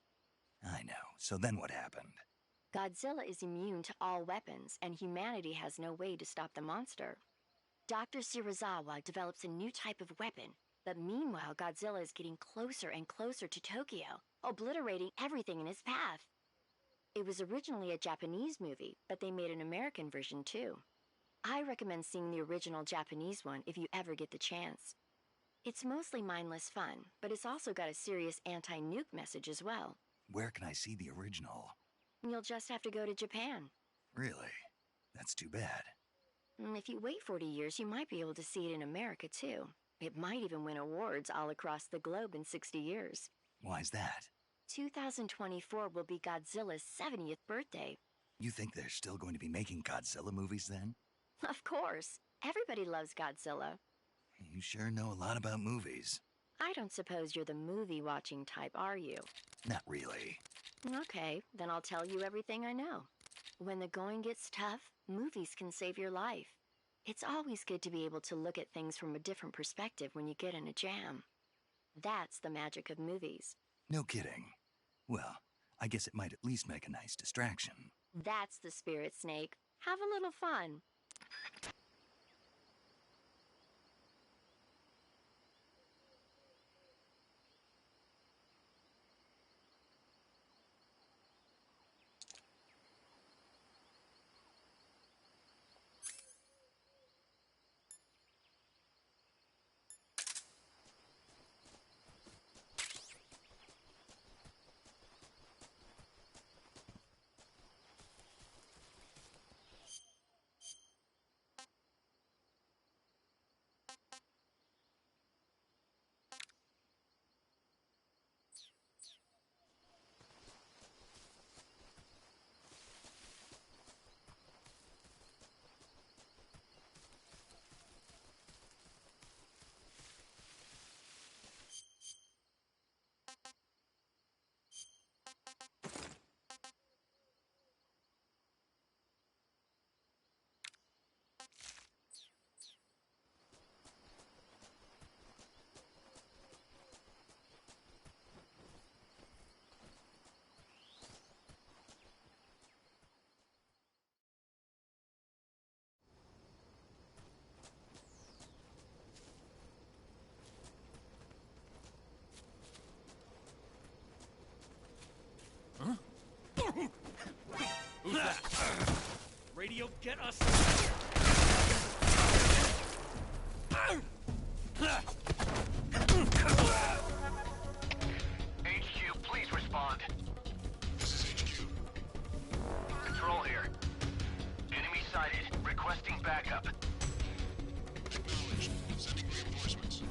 I know. So then what happened?
Godzilla is immune to all weapons, and humanity has no way to stop the monster. Dr. Shirazawa develops a new type of weapon, but meanwhile Godzilla is getting closer and closer to Tokyo, obliterating everything in his path. It was originally a Japanese movie, but they made an American version too. I recommend seeing the original Japanese one if you ever get the chance. It's mostly mindless fun, but it's also got a serious anti-nuke message as well.
Where can I see the original?
You'll just have to go to Japan.
Really? That's too bad.
If you wait 40 years, you might be able to see it in America too. It might even win awards all across the globe in 60 years.
Why's that?
2024 will be Godzilla's 70th birthday.
You think they're still going to be making Godzilla movies then?
Of course. Everybody loves Godzilla.
You sure know a lot about movies.
I don't suppose you're the movie-watching type, are you?
Not really.
Okay, then I'll tell you everything I know. When the going gets tough, movies can save your life. It's always good to be able to look at things from a different perspective when you get in a jam. That's the magic of movies.
No kidding. Well, I guess it might at least make a nice distraction.
That's the spirit, Snake. Have a little fun.
Who's that? Radio, get us!
HQ, please respond.
This is HQ.
Control here. Enemy sighted. Requesting backup.
Acknowledged. Sending reinforcements.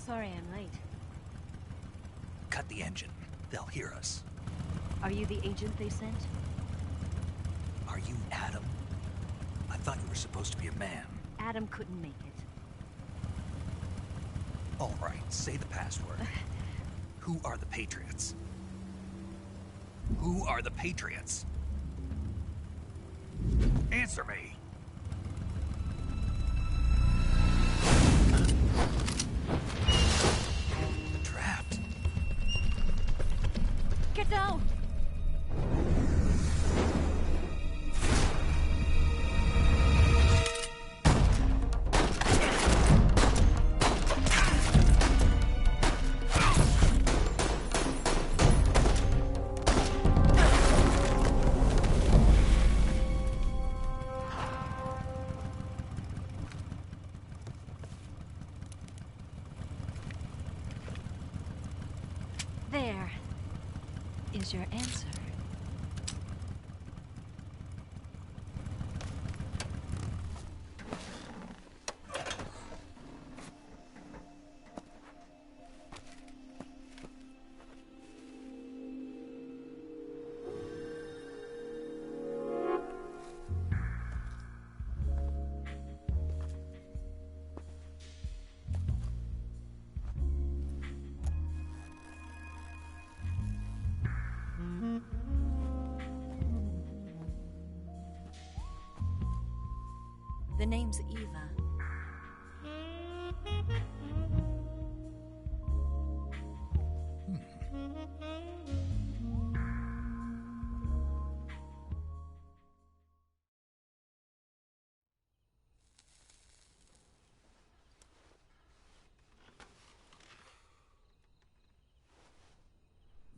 Sorry I'm late.
Cut the engine. They'll hear us.
Are you the agent they sent?
Are you Adam? I thought you were supposed to be a man.
Adam couldn't make it.
All right, say the password. Who are the Patriots? Who are the Patriots? Answer me! Trapped.
Get down! There is your answer. The name's Eva.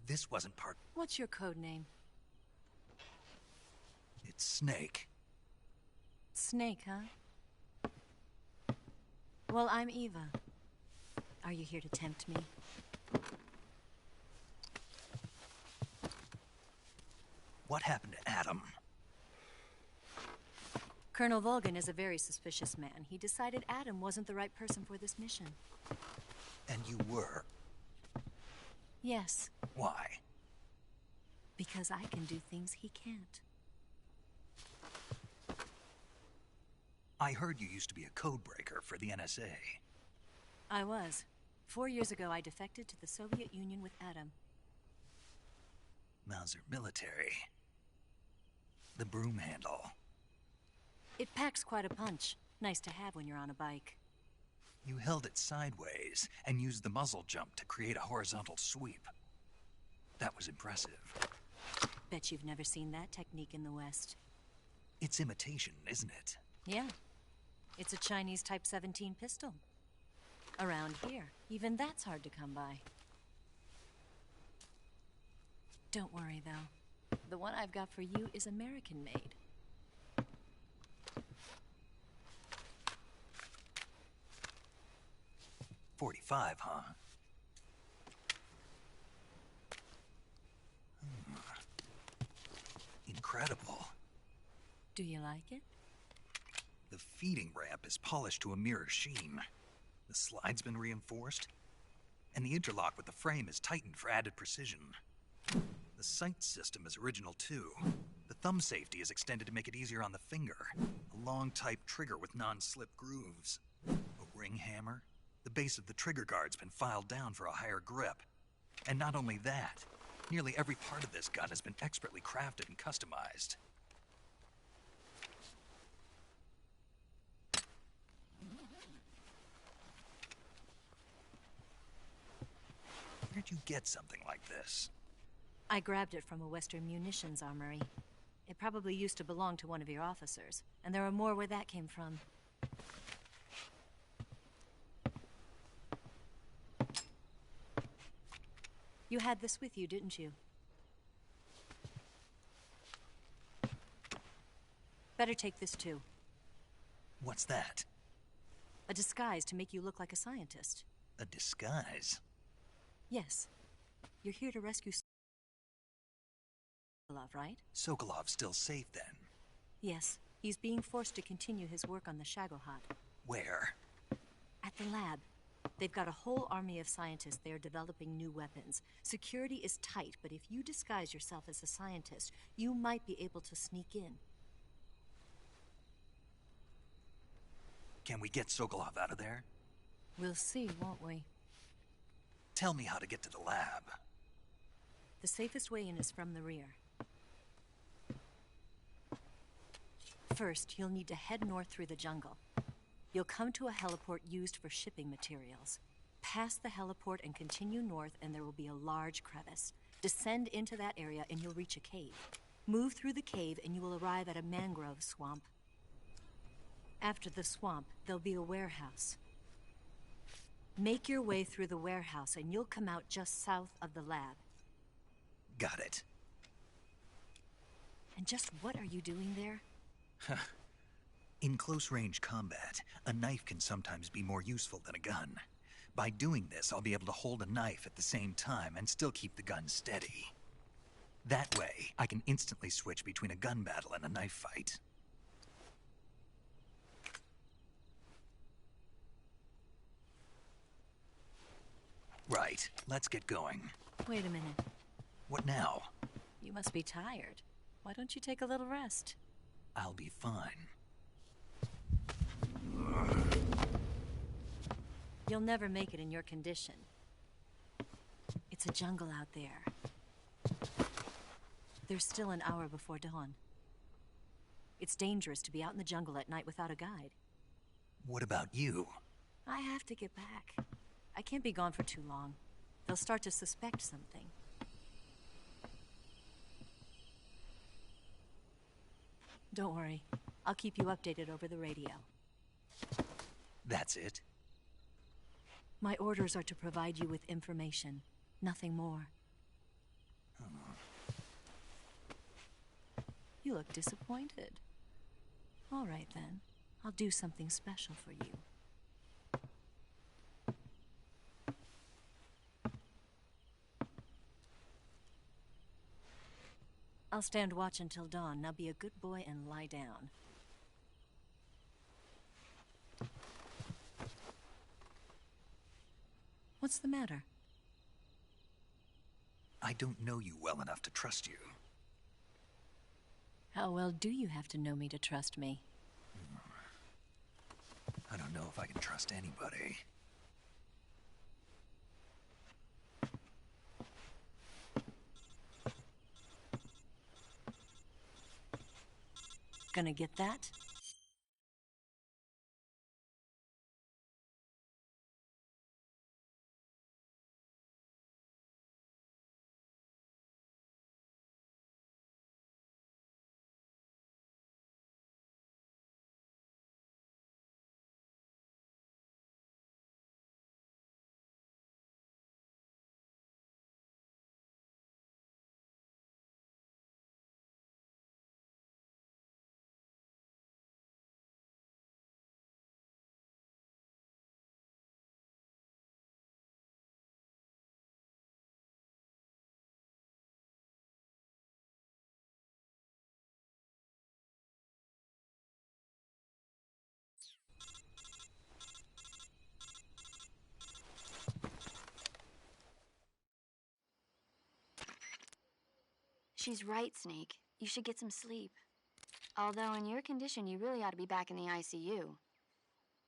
This wasn't part...
What's your code name?
It's Snake.
Snake, huh? Well, I'm Eva. Are you here to tempt me?
What happened to Adam?
Colonel Volgan is a very suspicious man. He decided Adam wasn't the right person for this mission.
And you were?
Yes.
Why?
Because I can do things he can't.
I heard you used to be a codebreaker for the NSA.
I was. 4 years ago, I defected to the Soviet Union with Adam.
Mauser military. The broom handle.
It packs quite a punch. Nice to have when you're on a bike.
You held it sideways and used the muzzle jump to create a horizontal sweep. That was impressive.
Bet you've never seen that technique in the West.
It's imitation, isn't it?
Yeah. It's a Chinese Type 17 pistol. Around here, even that's hard to come by. Don't worry, though. The one I've got for you is American-made.
.45, huh? Incredible.
Do you like it?
The feeding ramp is polished to a mirror sheen. The slide's been reinforced, and the interlock with the frame is tightened for added precision. The sight system is original too. The thumb safety is extended to make it easier on the finger. A long type trigger with non-slip grooves. A ring hammer. The base of the trigger guard's been filed down for a higher grip. And not only that, nearly every part of this gun has been expertly crafted and customized. Where'd you get something like this?
I grabbed it from a Western munitions armory. It probably used to belong to one of your officers, and there are more where that came from. You had this with you, didn't you? Better take this too.
What's that?
A disguise to make you look like a scientist.
A disguise?
Yes. You're here to rescue Sokolov, right?
Sokolov's still safe then?
Yes. He's being forced to continue his work on the Shagohod.
Where?
At the lab. They've got a whole army of scientists there developing new weapons. Security is tight, but if you disguise yourself as a scientist, you might be able to sneak in.
Can we get Sokolov out of there?
We'll see, won't we?
Tell me how to get to the lab.
The safest way in is from the rear. First, you'll need to head north through the jungle. You'll come to a heliport used for shipping materials. Pass the heliport and continue north, and there will be a large crevice. Descend into that area and you'll reach a cave. Move through the cave and you will arrive at a mangrove swamp. After the swamp, there'll be a warehouse. Make your way through the warehouse and you'll come out just south of the lab.
Got it.
And just what are you doing there?
In close-range combat, a knife can sometimes be more useful than a gun. By doing this, I'll be able to hold a knife at the same time and still keep the gun steady. That way, I can instantly switch between a gun battle and a knife fight. Right, let's get going.
Wait a minute.
What now?
You must be tired. Why don't you take a little rest?
I'll be fine.
You'll never make it in your condition. It's a jungle out there. There's still an hour before dawn. It's dangerous to be out in the jungle at night without a guide.
What about you?
I have to get back. I can't be gone for too long. They'll start to suspect something. Don't worry. I'll keep you updated over the radio.
That's it?
My orders are to provide you with information, nothing more. You look disappointed. All right, then. I'll do something special for you. I'll stand watch until dawn. Now be a good boy and lie down. What's the matter?
I don't know you well enough to trust you.
How well do you have to know me to trust me?
I don't know if I can trust anybody.
Gonna get that?
She's right, Snake. You should get some sleep. Although in your condition, you really ought to be back in the ICU.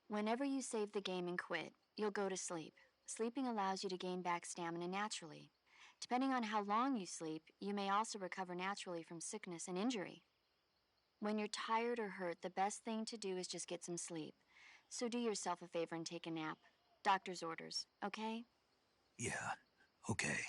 Whenever you save the game and quit, you'll go to sleep. Sleeping allows you to gain back stamina naturally. Depending on how long you sleep, you may also recover naturally from sickness and injury. When you're tired or hurt, the best thing to do is just get some sleep. So do yourself a favor and take a nap. Doctor's orders, okay?
Yeah, okay.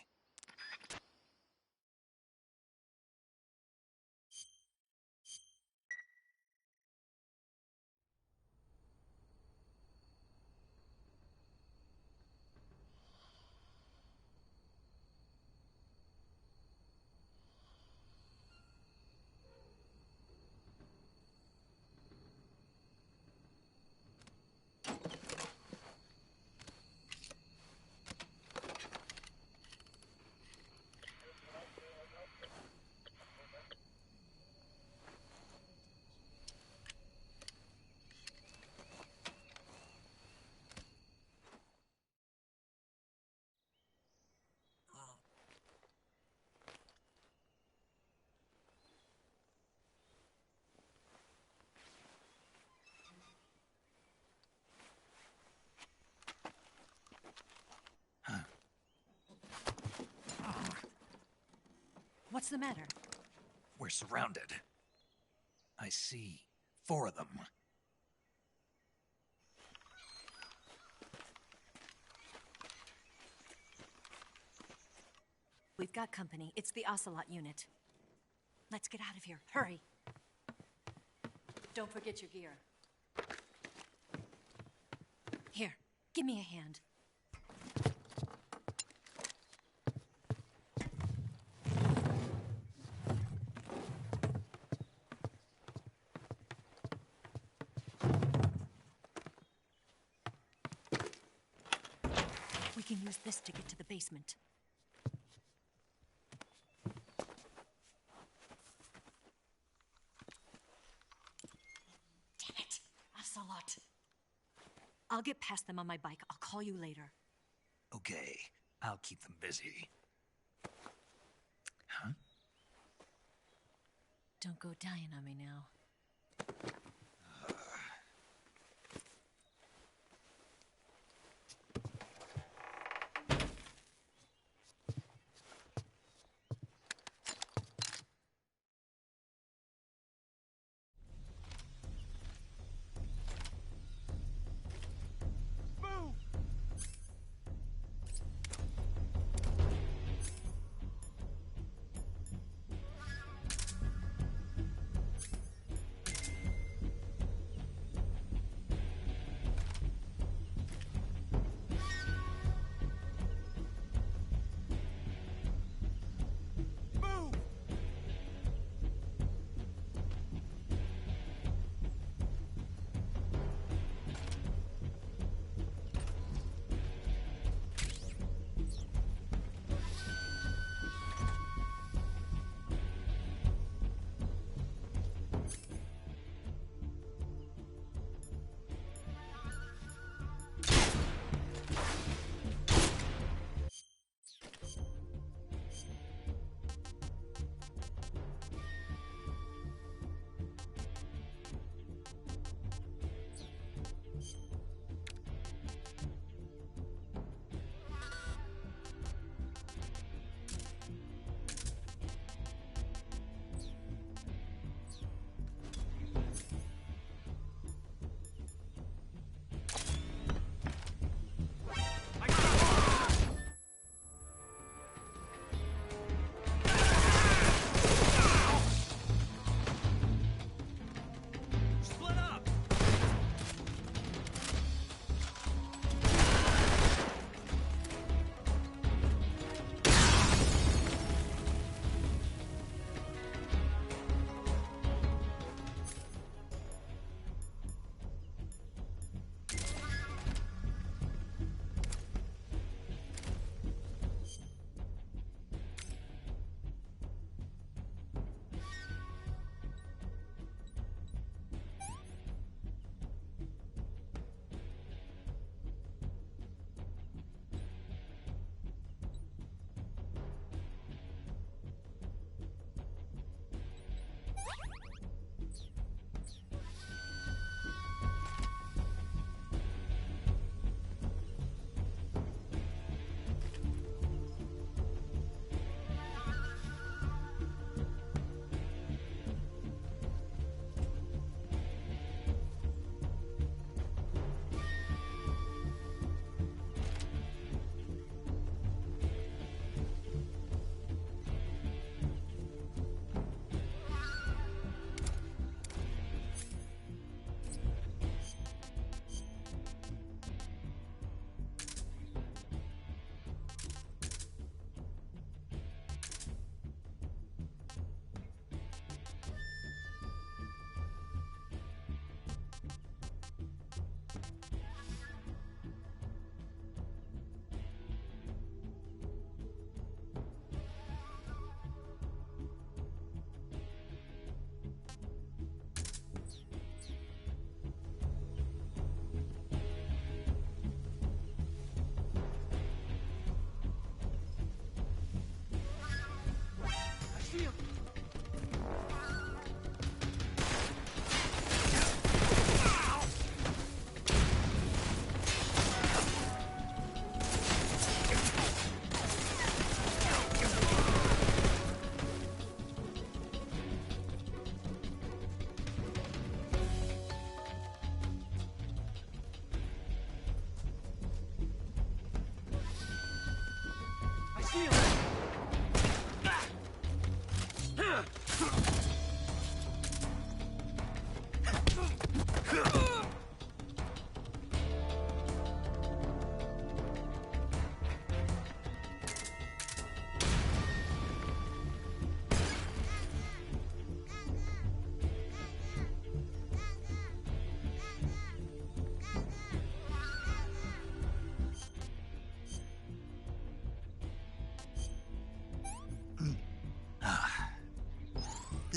What's the matter?
We're surrounded. I see 4 of them.
We've got company. It's the Ocelot unit. Let's get out of here. Hurry. Don't forget your gear. Here, give me a hand. We can use this to get to the basement. Damn it! Ocelot. I'll get past them on my bike. I'll call you later.
Okay, I'll keep them busy. Huh?
Don't go dying on me now.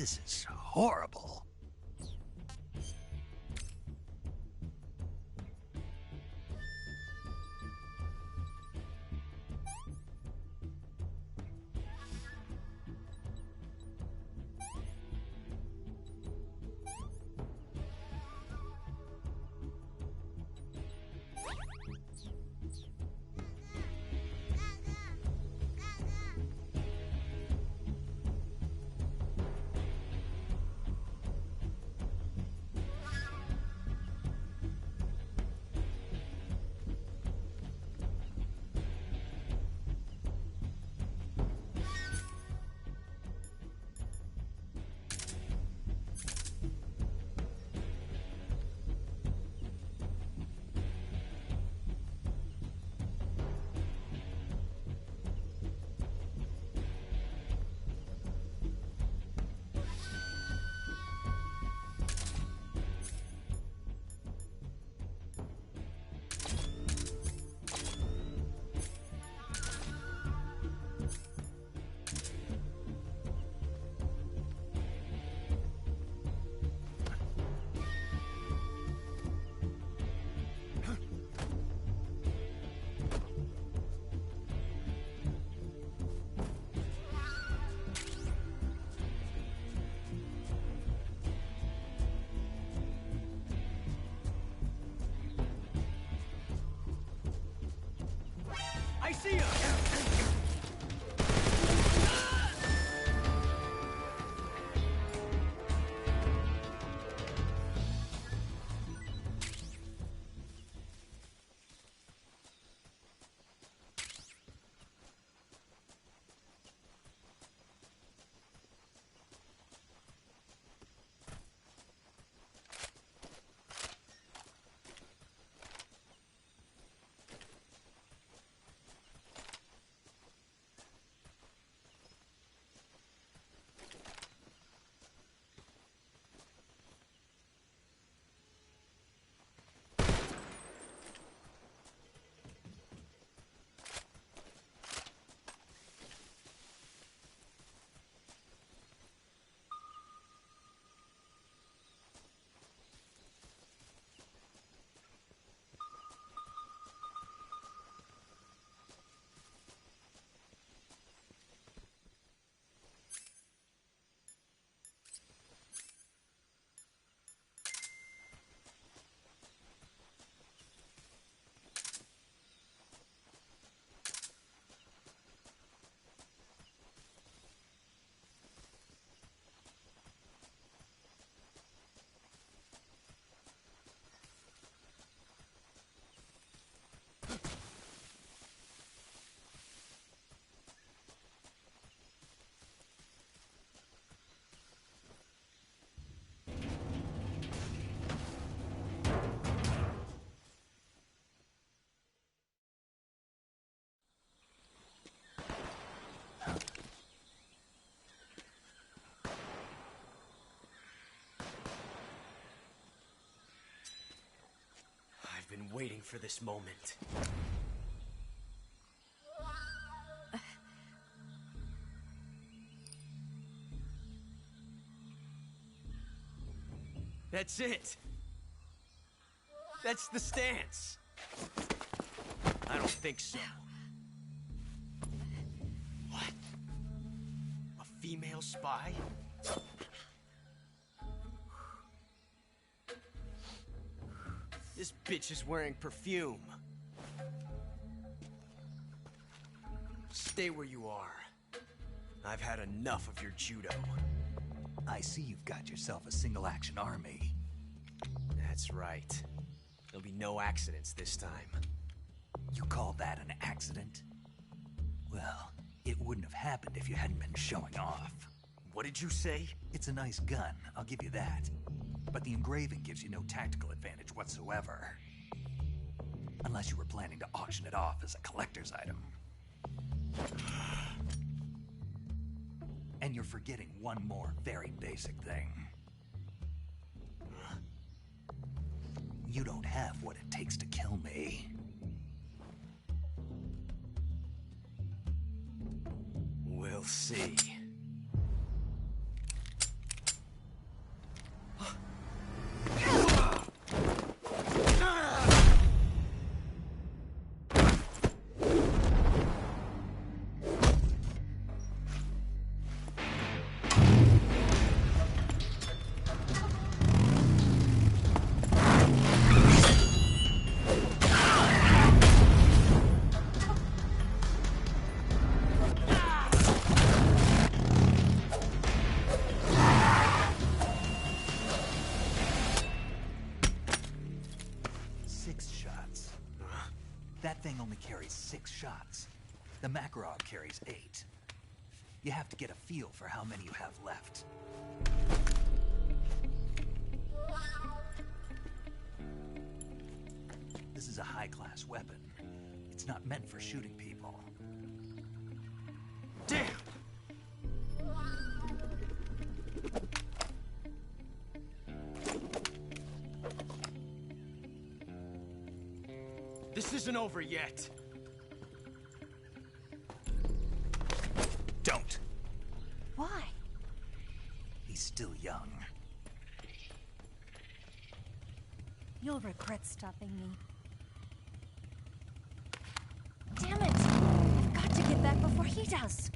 This is horrible.
I see him!
I've been waiting for this moment. That's it! That's the stance! I don't think so. What? A female spy? This bitch is wearing perfume. Stay where you are. I've had enough of your judo.
I see you've got yourself a single-action army.
That's right. There'll be no accidents this time.
You call that an accident? Well, it wouldn't have happened if you hadn't been showing off.
What did you say?
It's a nice gun, I'll give you that. But the engraving gives you no tactical advantage whatsoever. Unless you were planning to auction it off as a collector's item. And you're forgetting one more very basic thing. You don't have what it takes to kill me.
We'll see.
thing only carries 6 shots. The Makarov carries 8. You have to get a feel for how many you have left. This is a high-class weapon. It's not meant for shooting people.
Damn! This isn't over yet.
Don't.
Why?
He's still young.
You'll regret stopping me. Damn it! I've got to get back before he does.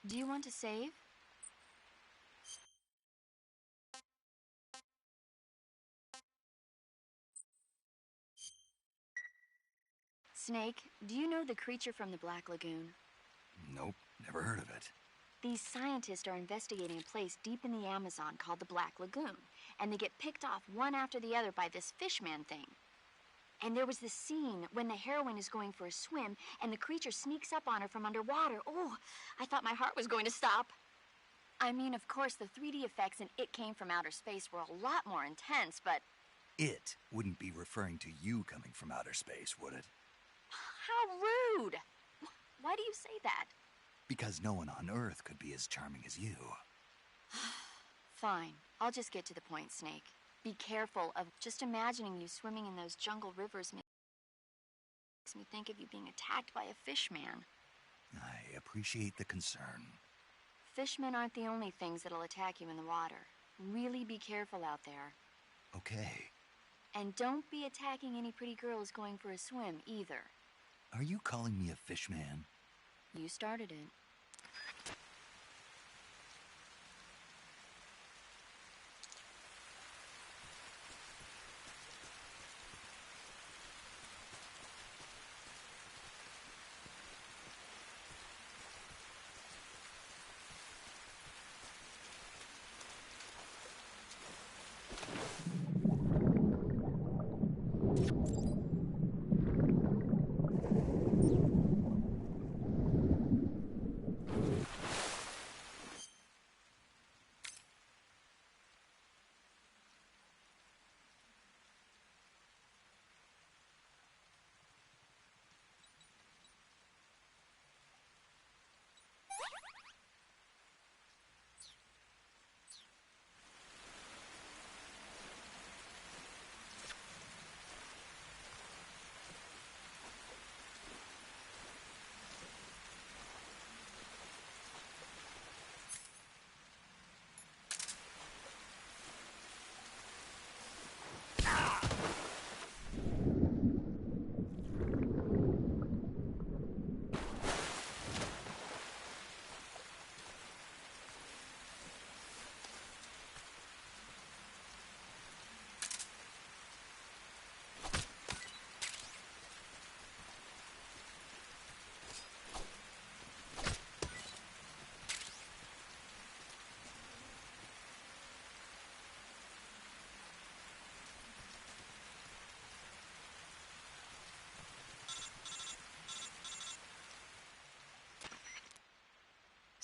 Do you want to save? Snake, do you know the creature from the Black Lagoon?
Nope, never heard of it.
These scientists are investigating a place deep in the Amazon called the Black Lagoon, and they get picked off one after the other by this fishman thing. And there was this scene when the heroine is going for a swim and the creature sneaks up on her from underwater. Oh, I thought my heart was going to stop. I mean, of course, the 3D effects in It Came from Outer Space were a lot more intense, but...
It wouldn't be referring to you coming from outer space, would it?
How rude! Why do you say that?
Because no one on Earth could be as charming as you.
Fine. I'll just get to the point, Snake. Be careful of just imagining you swimming in those jungle rivers makes me think of you being attacked by a fish man.
I appreciate the concern.
Fishmen aren't the only things that'll attack you in the water. Really be careful out there.
Okay.
And don't be attacking any pretty girls going for a swim, either.
Are you calling me a fish man?
You started it.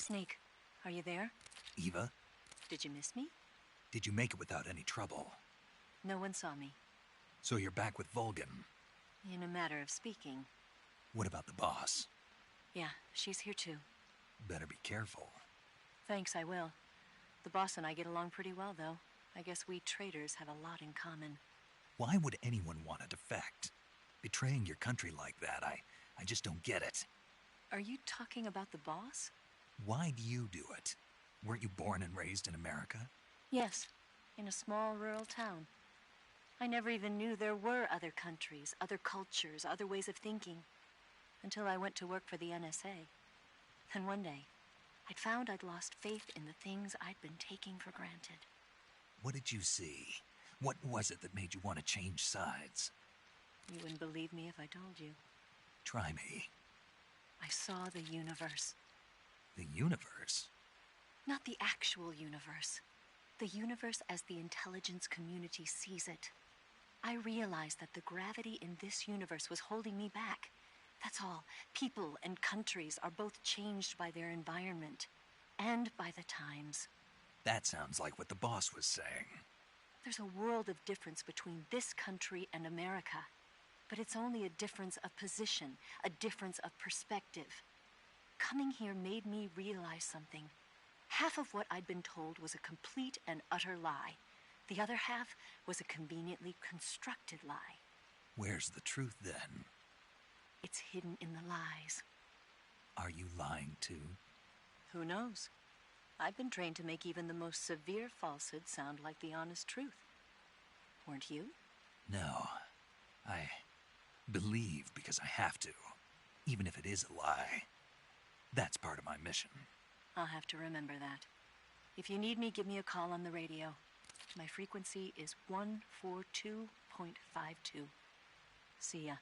Snake, are you there?
Eva?
Did you miss me?
Did you make it without any trouble?
No one saw me.
So you're back with Vulcan?
In a matter of speaking.
What about the boss?
Yeah, she's here too.
Better be careful.
Thanks, I will. The boss and I get along pretty well, though. I guess we traitors have a lot in common.
Why would anyone want to defect? Betraying your country like that, I just don't get it.
Are you talking about the boss?
Why do you do it? Weren't you born and raised in America?
Yes, in a small rural town. I never even knew there were other countries, other cultures, other ways of thinking, until I went to work for the NSA. Then one day, I'd found I'd lost faith in the things I'd been taking for granted.
What did you see? What was it that made you want to change sides?
You wouldn't believe me if I told you.
Try me.
I saw the universe.
The universe?
Not the actual universe. The universe as the intelligence community sees it. I realized that the gravity in this universe was holding me back. That's all. People and countries are both changed by their environment and by the times.
That sounds like what the boss was saying.
There's a world of difference between this country and America. But it's only a difference of position, a difference of perspective. Coming here made me realize something. Half of what I'd been told was a complete and utter lie. The other half was a conveniently constructed lie.
Where's the truth, then?
It's hidden in the lies.
Are you lying, too?
Who knows? I've been trained to make even the most severe falsehood sound like the honest truth. Weren't you?
No. I believe because I have to, even if it is a lie. That's part of my mission.
I'll have to remember that. If you need me, give me a call on the radio. My frequency is 142.52. See ya.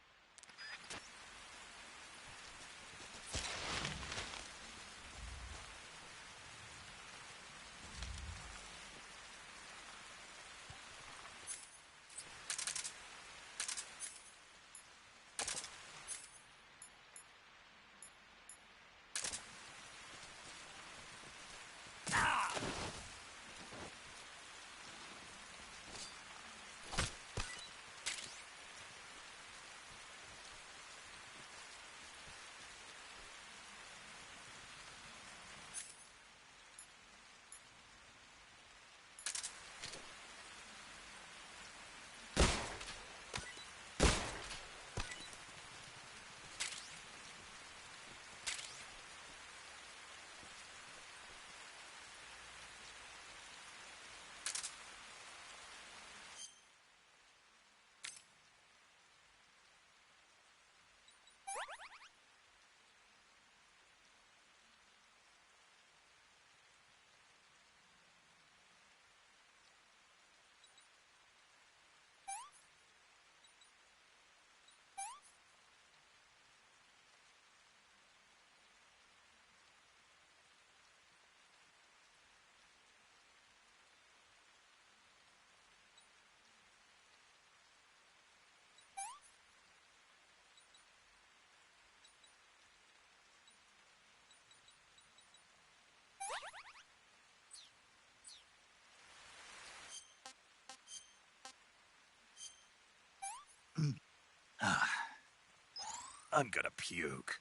I'm gonna puke.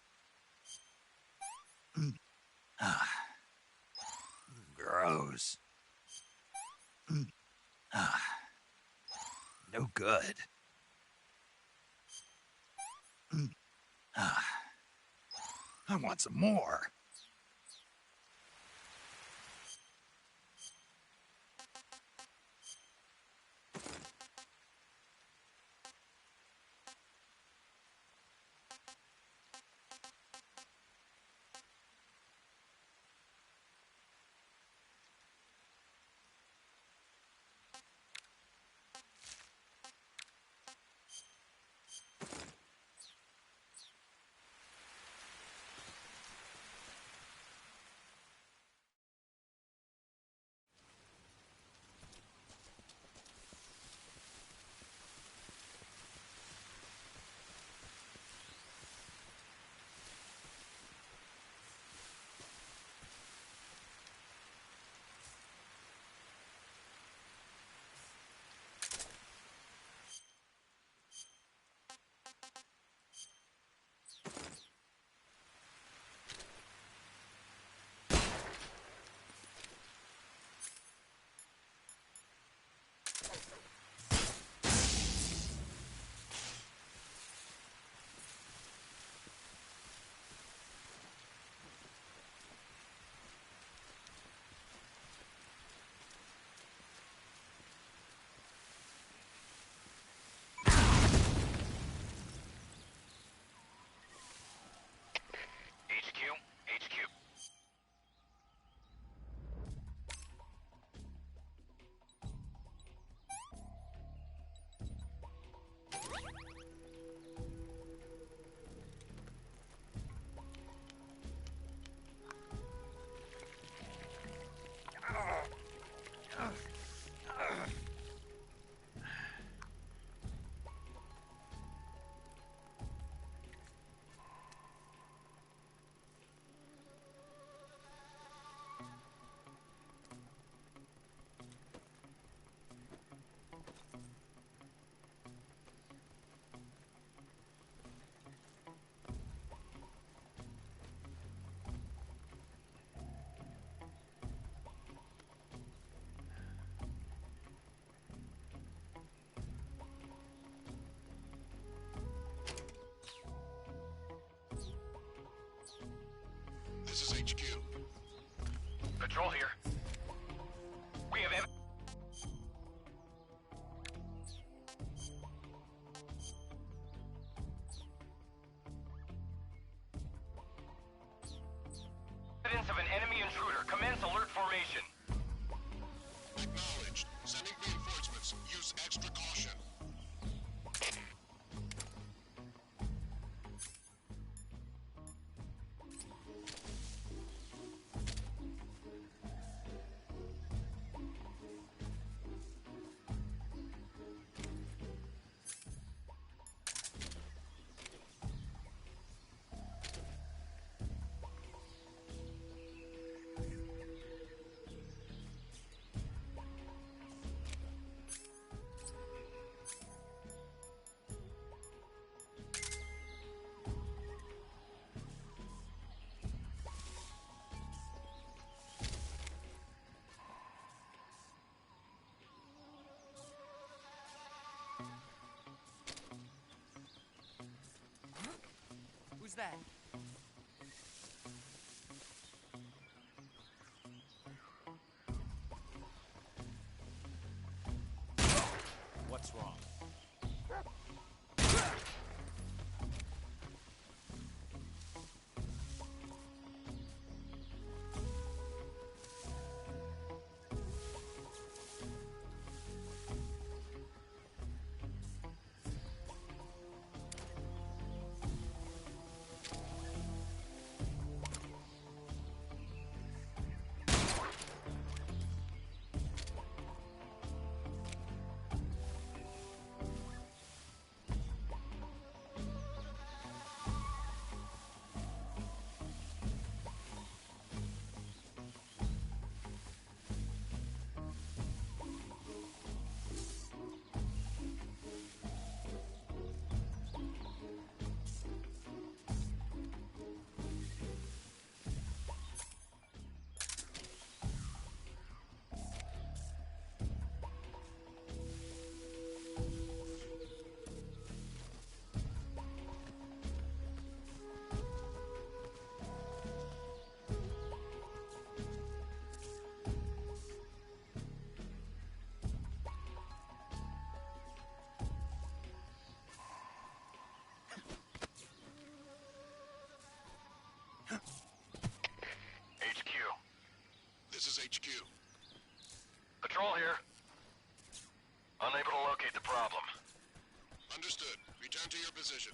Gross. No good. I want some more.
HQ.
This is HQ.
Patrol here. We have evidence of an enemy intruder. Commence alert formation.
Acknowledged. Sending reinforcements. Use extra caution.
Who's that?
What's wrong?
position.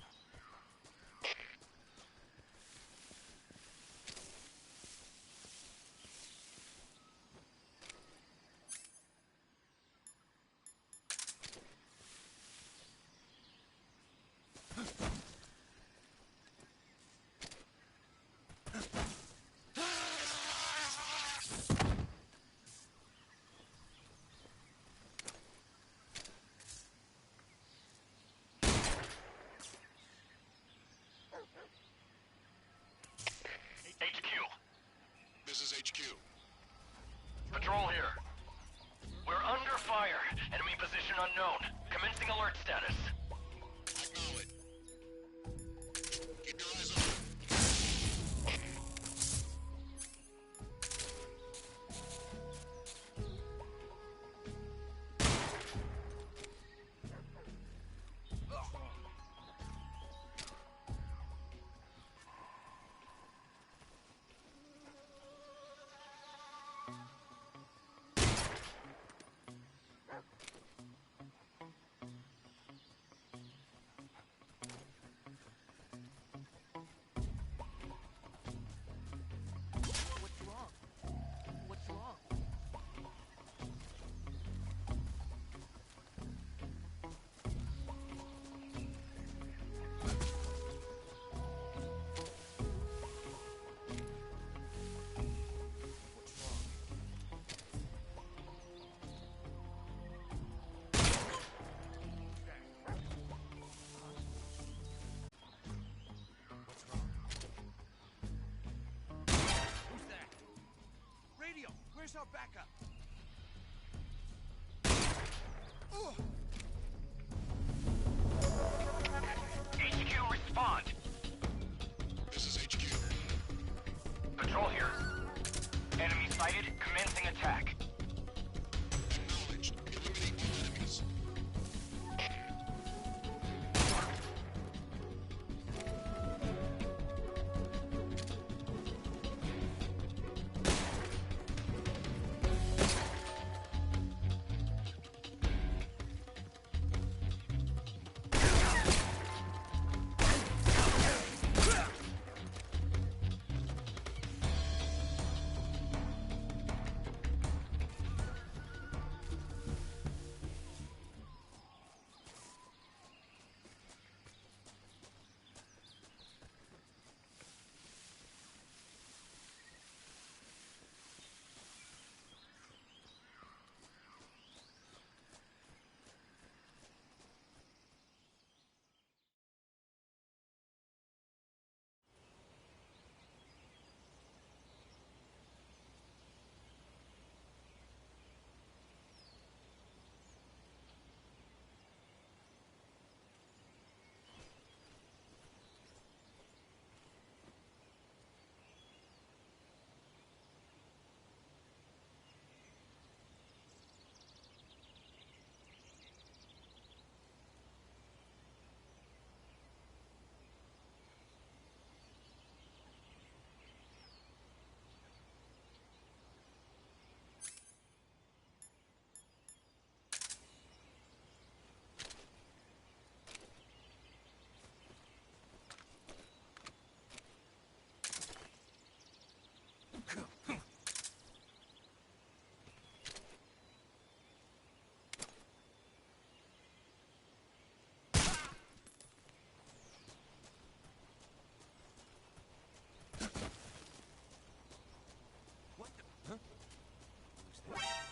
This is HQ.
Patrol here. We're under fire. Enemy position unknown. Commencing alert status.
Acknowledge. Keep your eyes open.
What's wrong? What's wrong? Who's that? Radio, where's our backup?
HQ, respond.
This is HQ.
Patrol here. Enemy sighted. Commencing attack.
Acknowledged. Eliminate all enemies.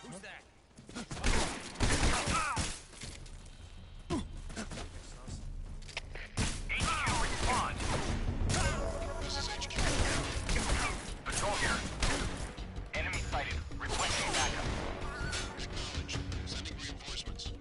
Who's that?
HQ, respond.
This is HQ.
Patrol here. Enemy sighted. Requesting backup.
Acknowledged. Sending reinforcements.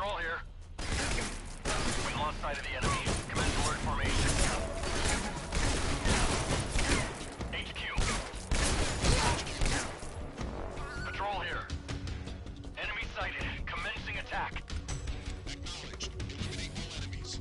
Patrol here. We lost sight of the enemy. Commence alert formation. HQ. Patrol here. Enemy sighted. Commencing attack.
Acknowledged. Eliminate all enemies.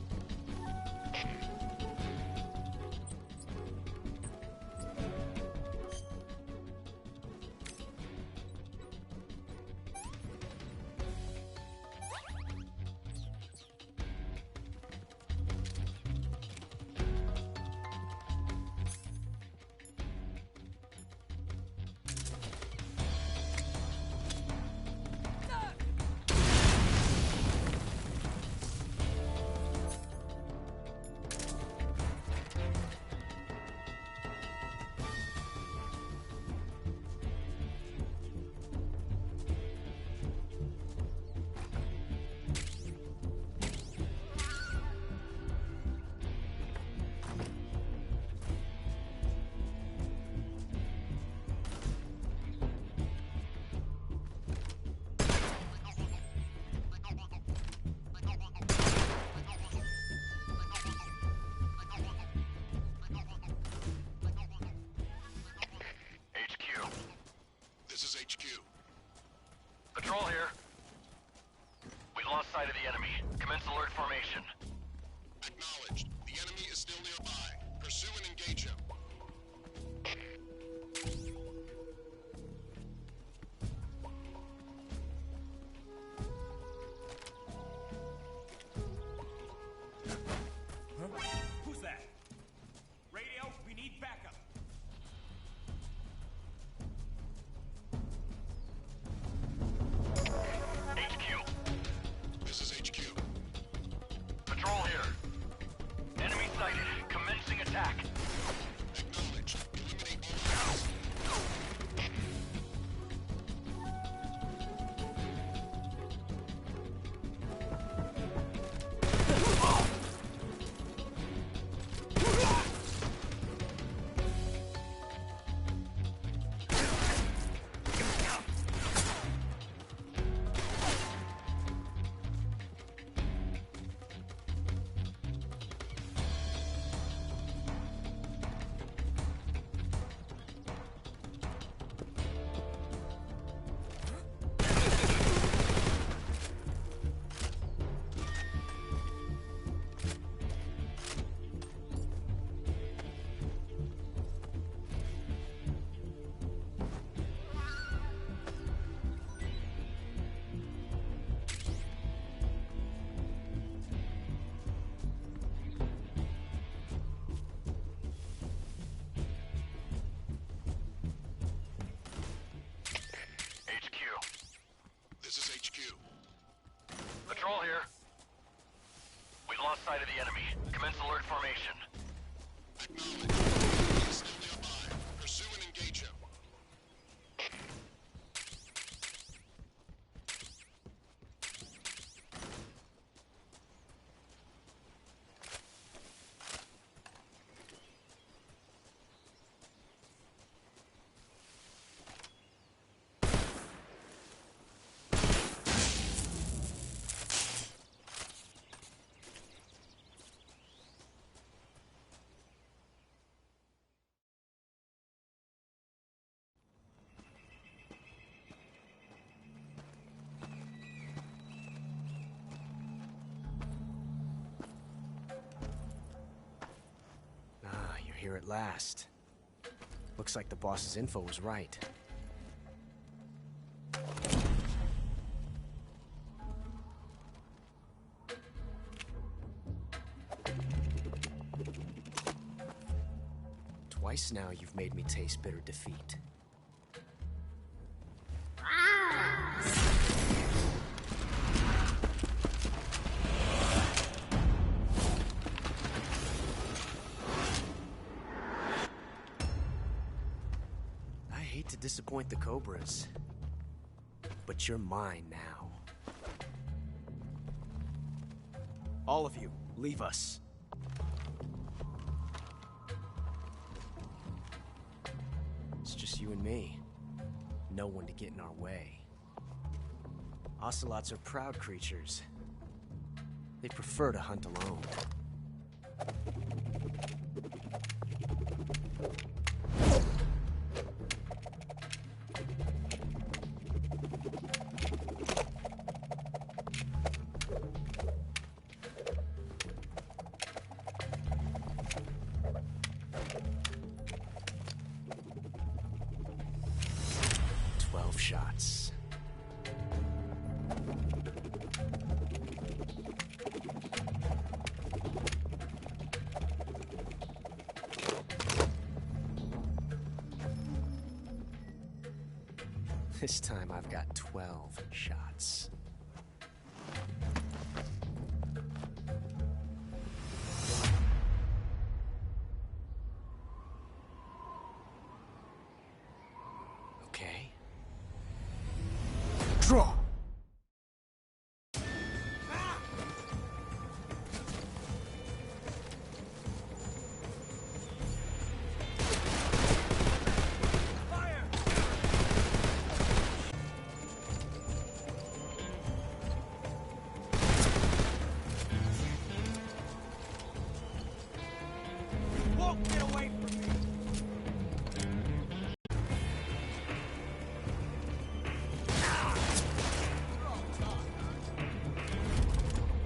This is HQ.
Patrol here. We lost sight of the enemy. Commence alert formation.
Acknowledged. The enemy is still nearby. Pursue and engage him.
Who's that? Radio, we need backup.
HQ.
This is HQ.
Patrol here. Enemy sighted. Commencing attack.
Acknowledged. Eliminate all enemies. This is HQ.
Patrol here. We lost sight of the enemy. Commence alert formation.
Acknowledged. The enemy is still nearby. Pursue and engage him.
You're here at last. Looks like the boss's info was right. Twice now you've made me taste bitter defeat. I hate to disappoint the Cobras, but you're mine now. All of you, leave us. It's just you and me. No one to get in our way. Ocelots are proud creatures. They prefer to hunt alone. Shots. This time I've got 12 shots. Okay. Draw!
Get away from me!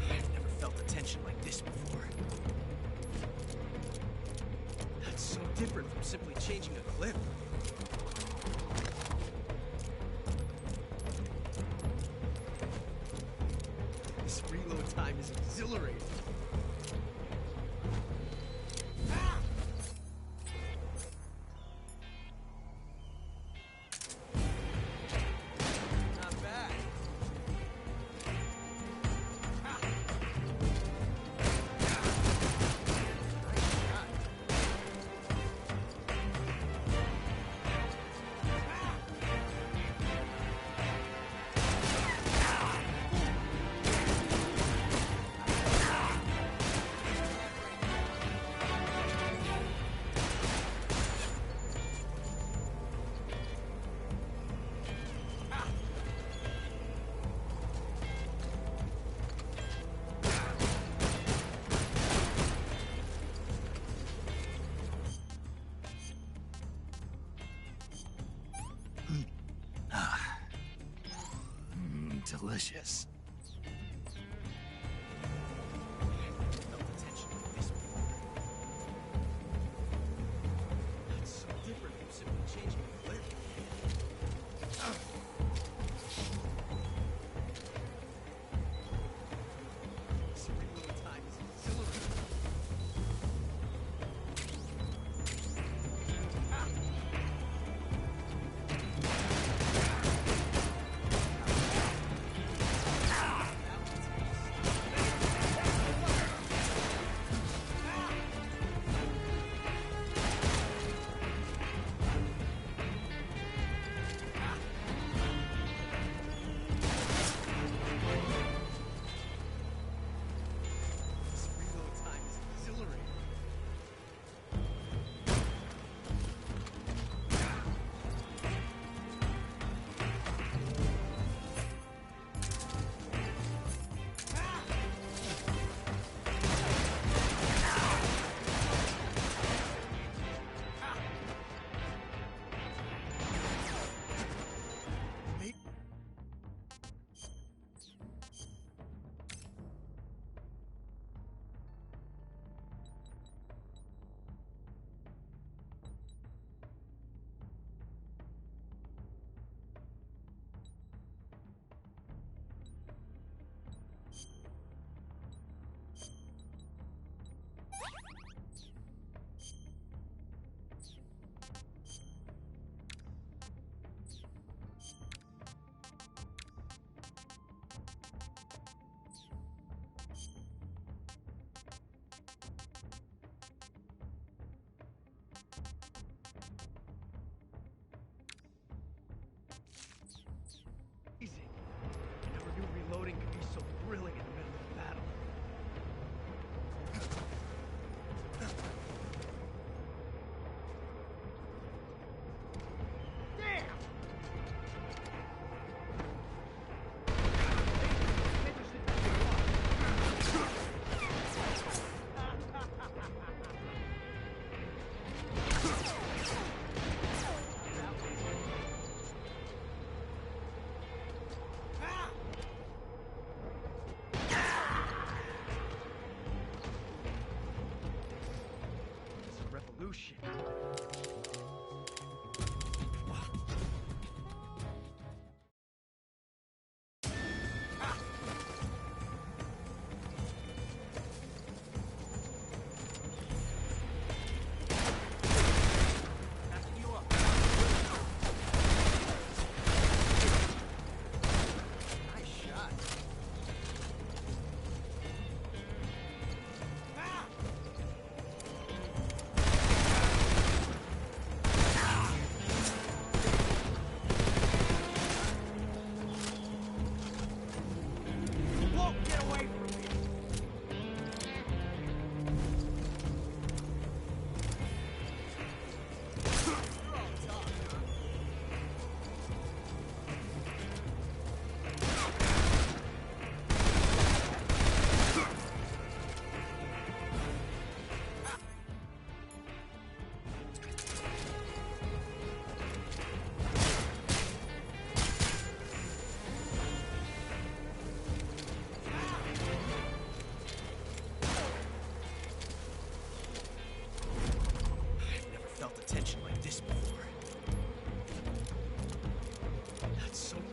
I've never felt a tension like this before. That's so different from simply changing a clip. This reload time is exhilarating.
Delicious.
That's so different from simply changing a clip. This reload time is exhilarating.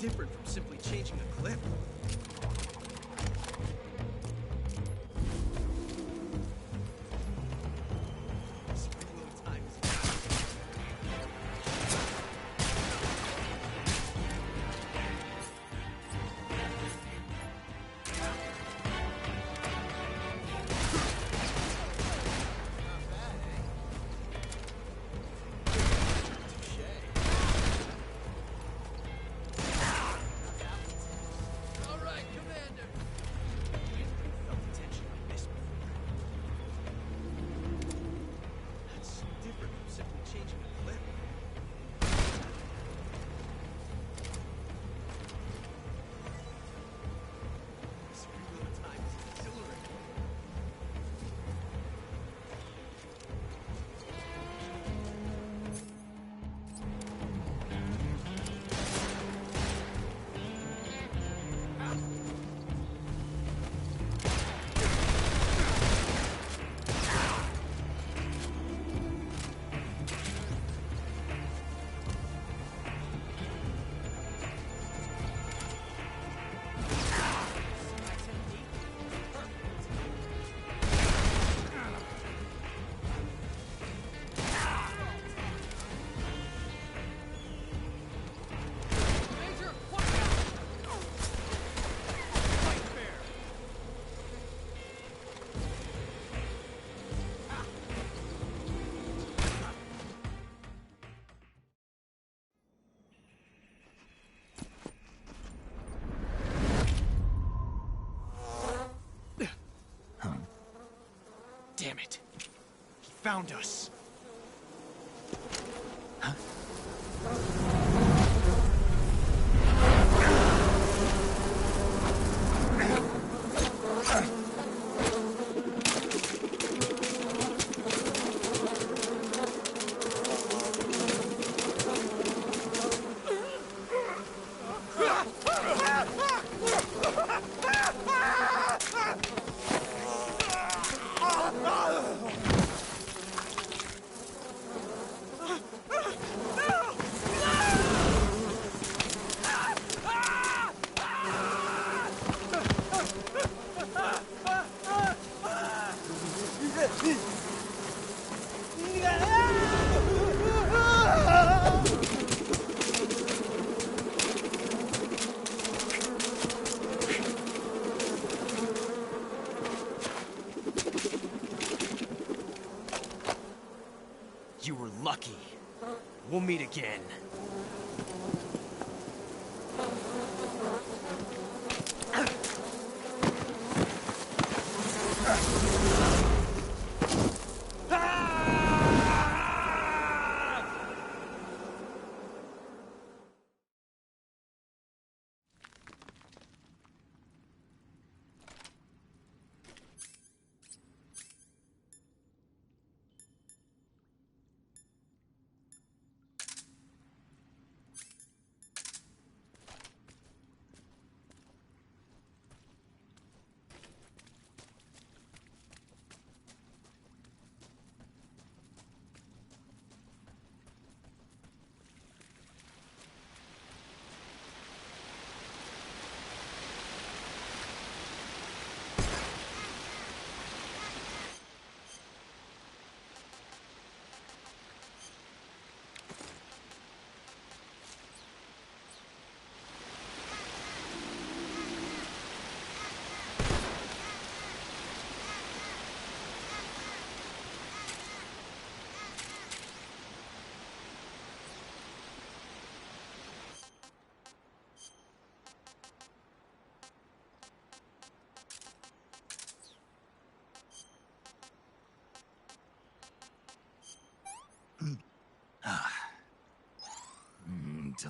different from simply changing a clip. Damn it. He found us. You were lucky. We'll meet again.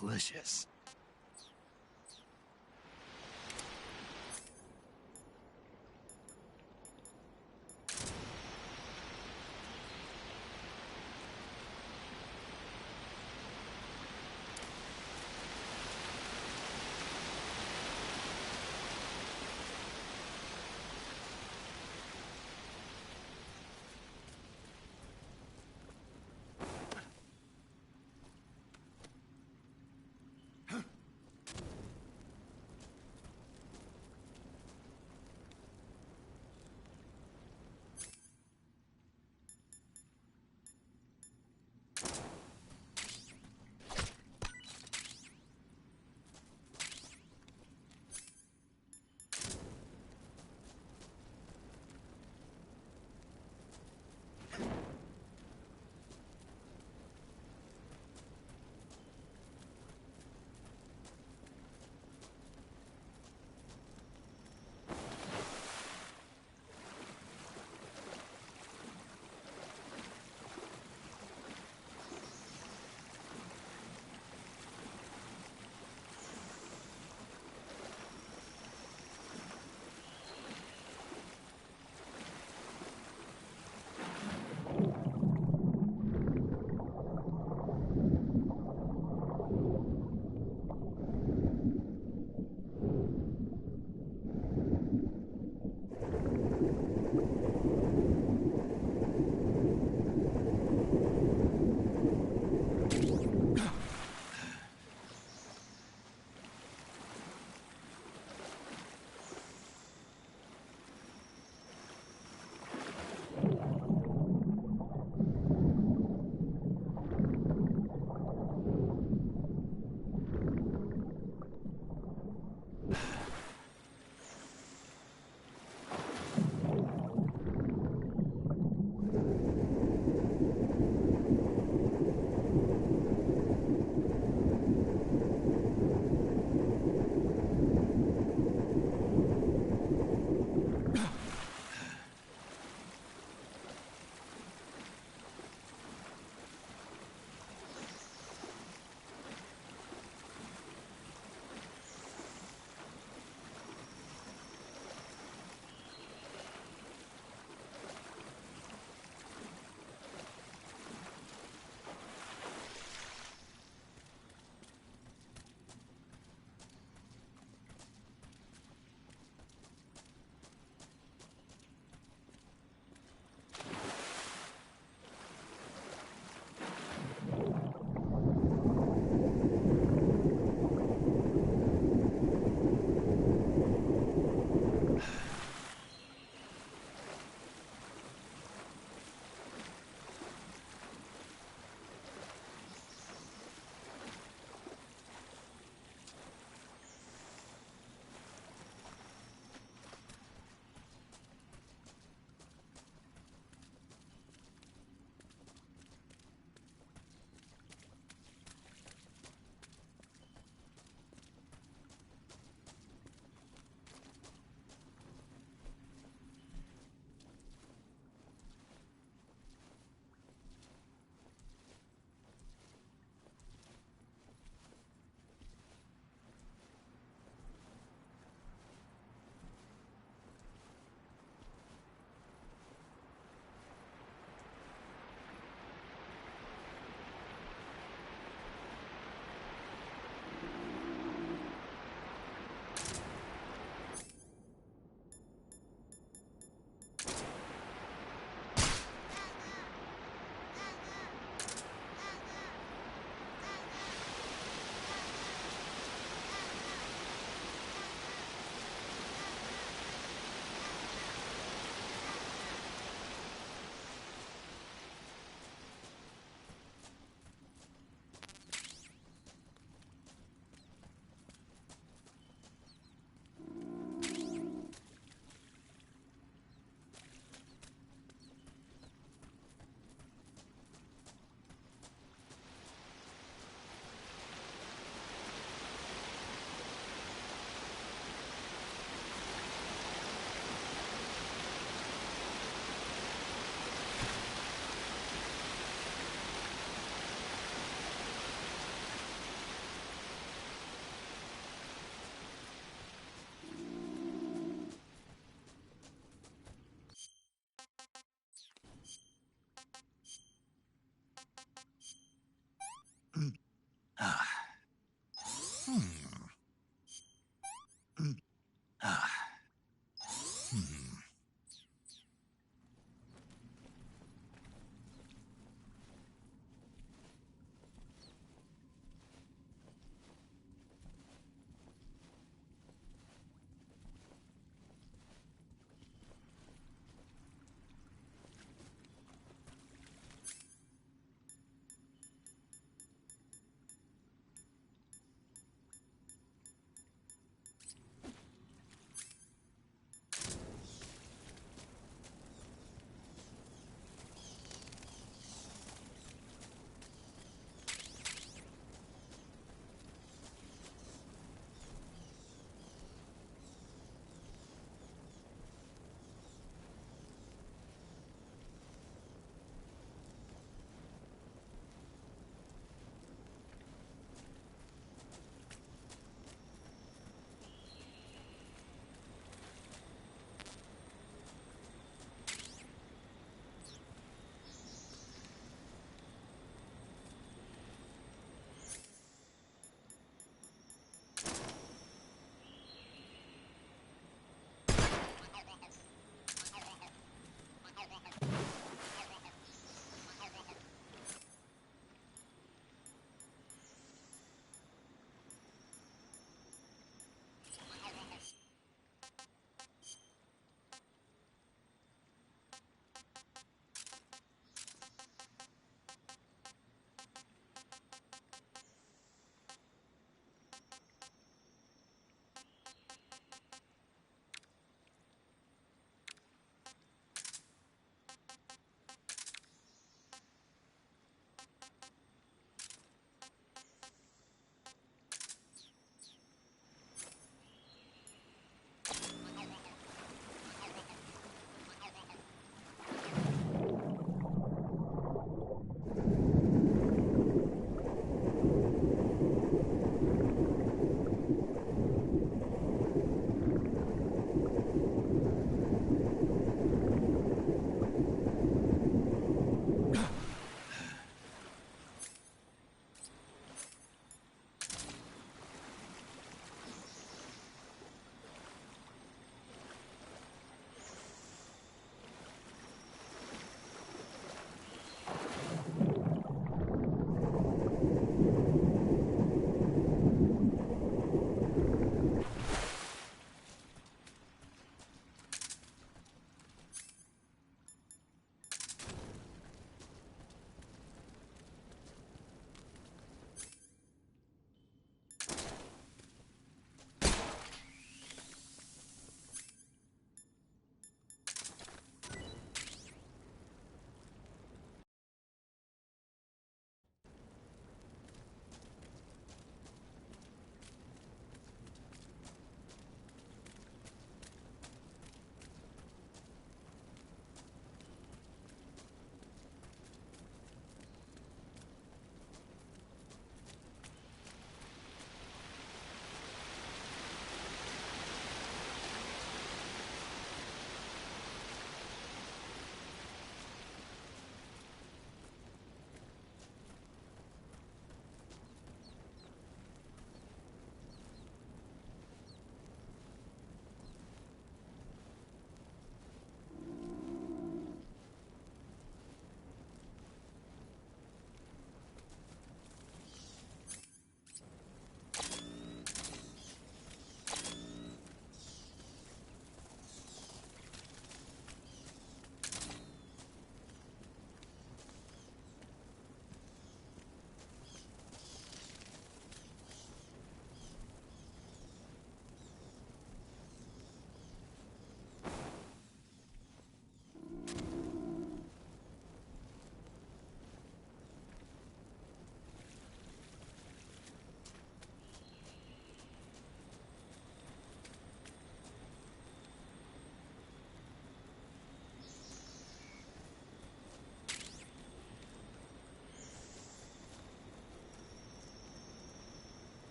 Delicious.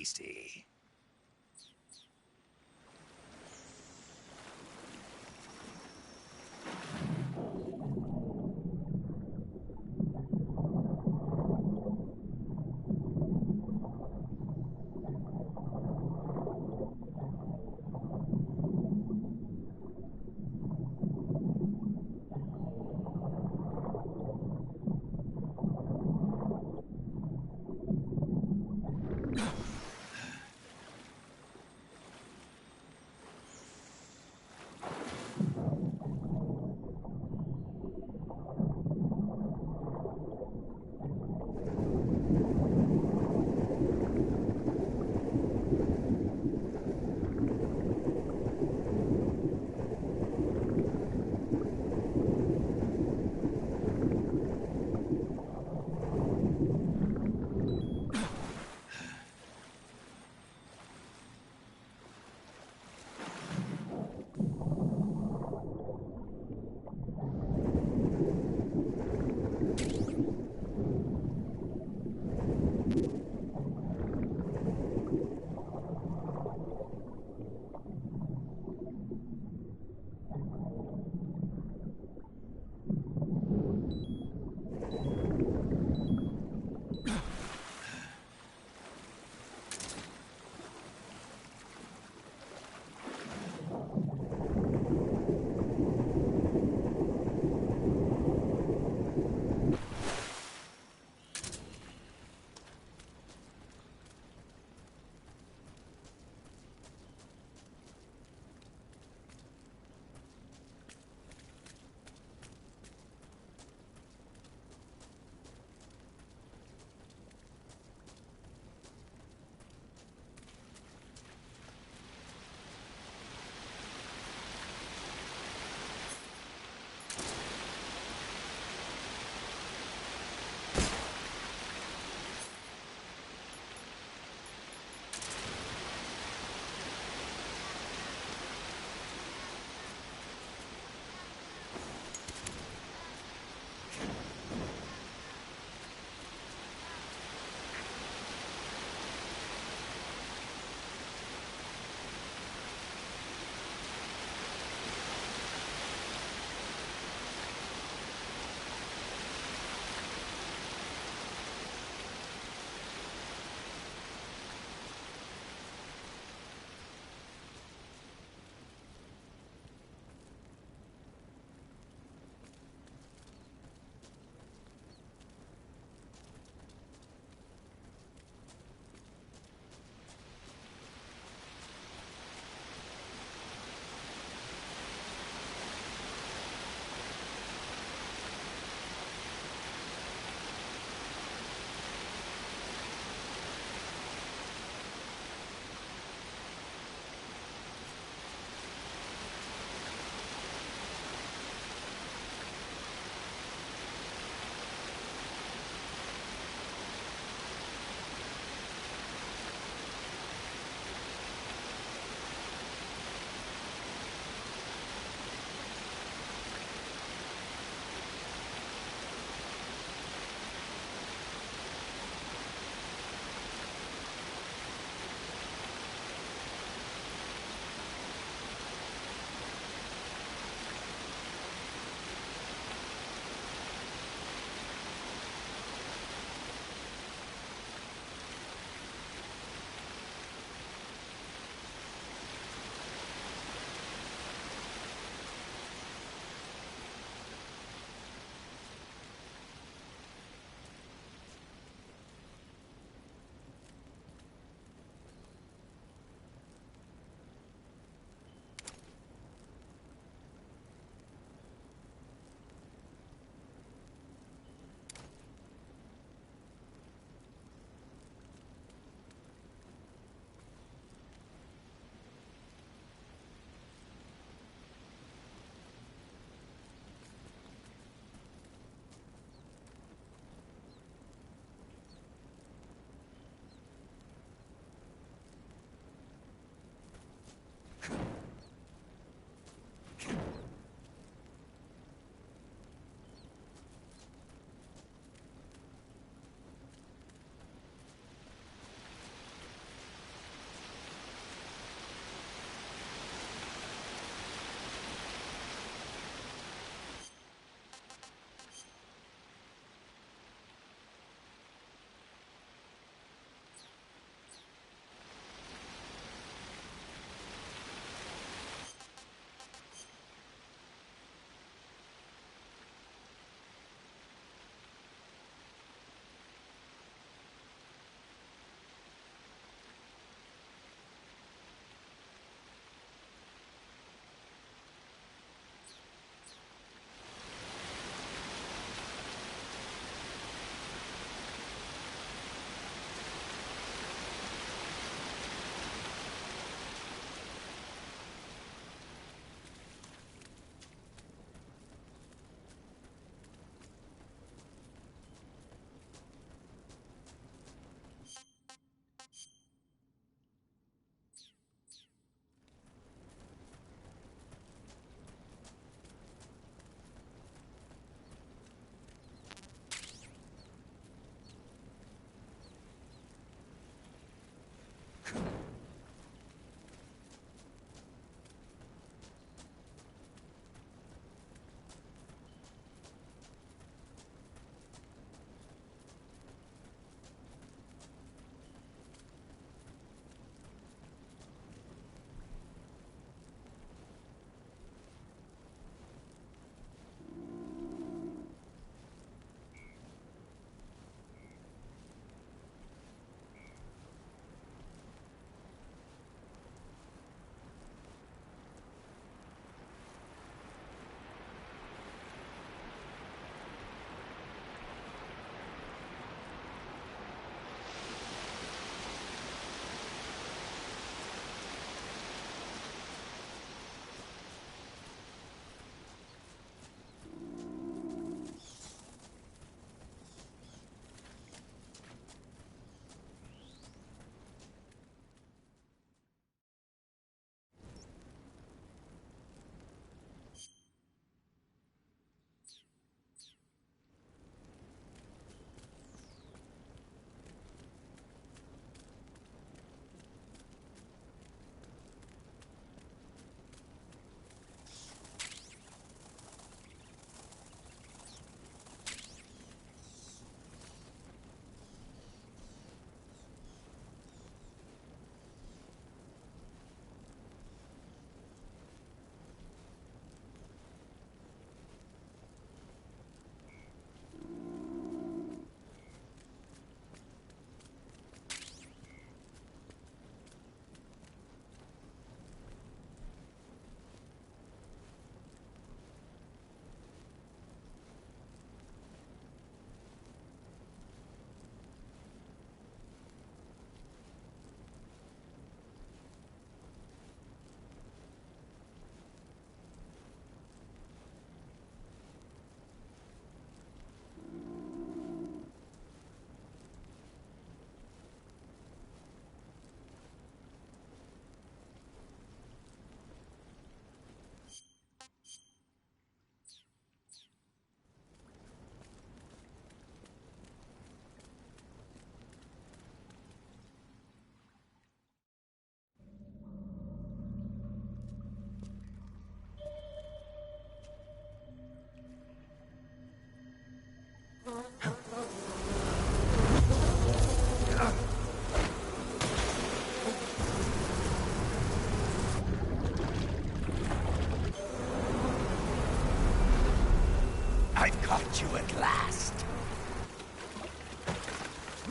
tasty.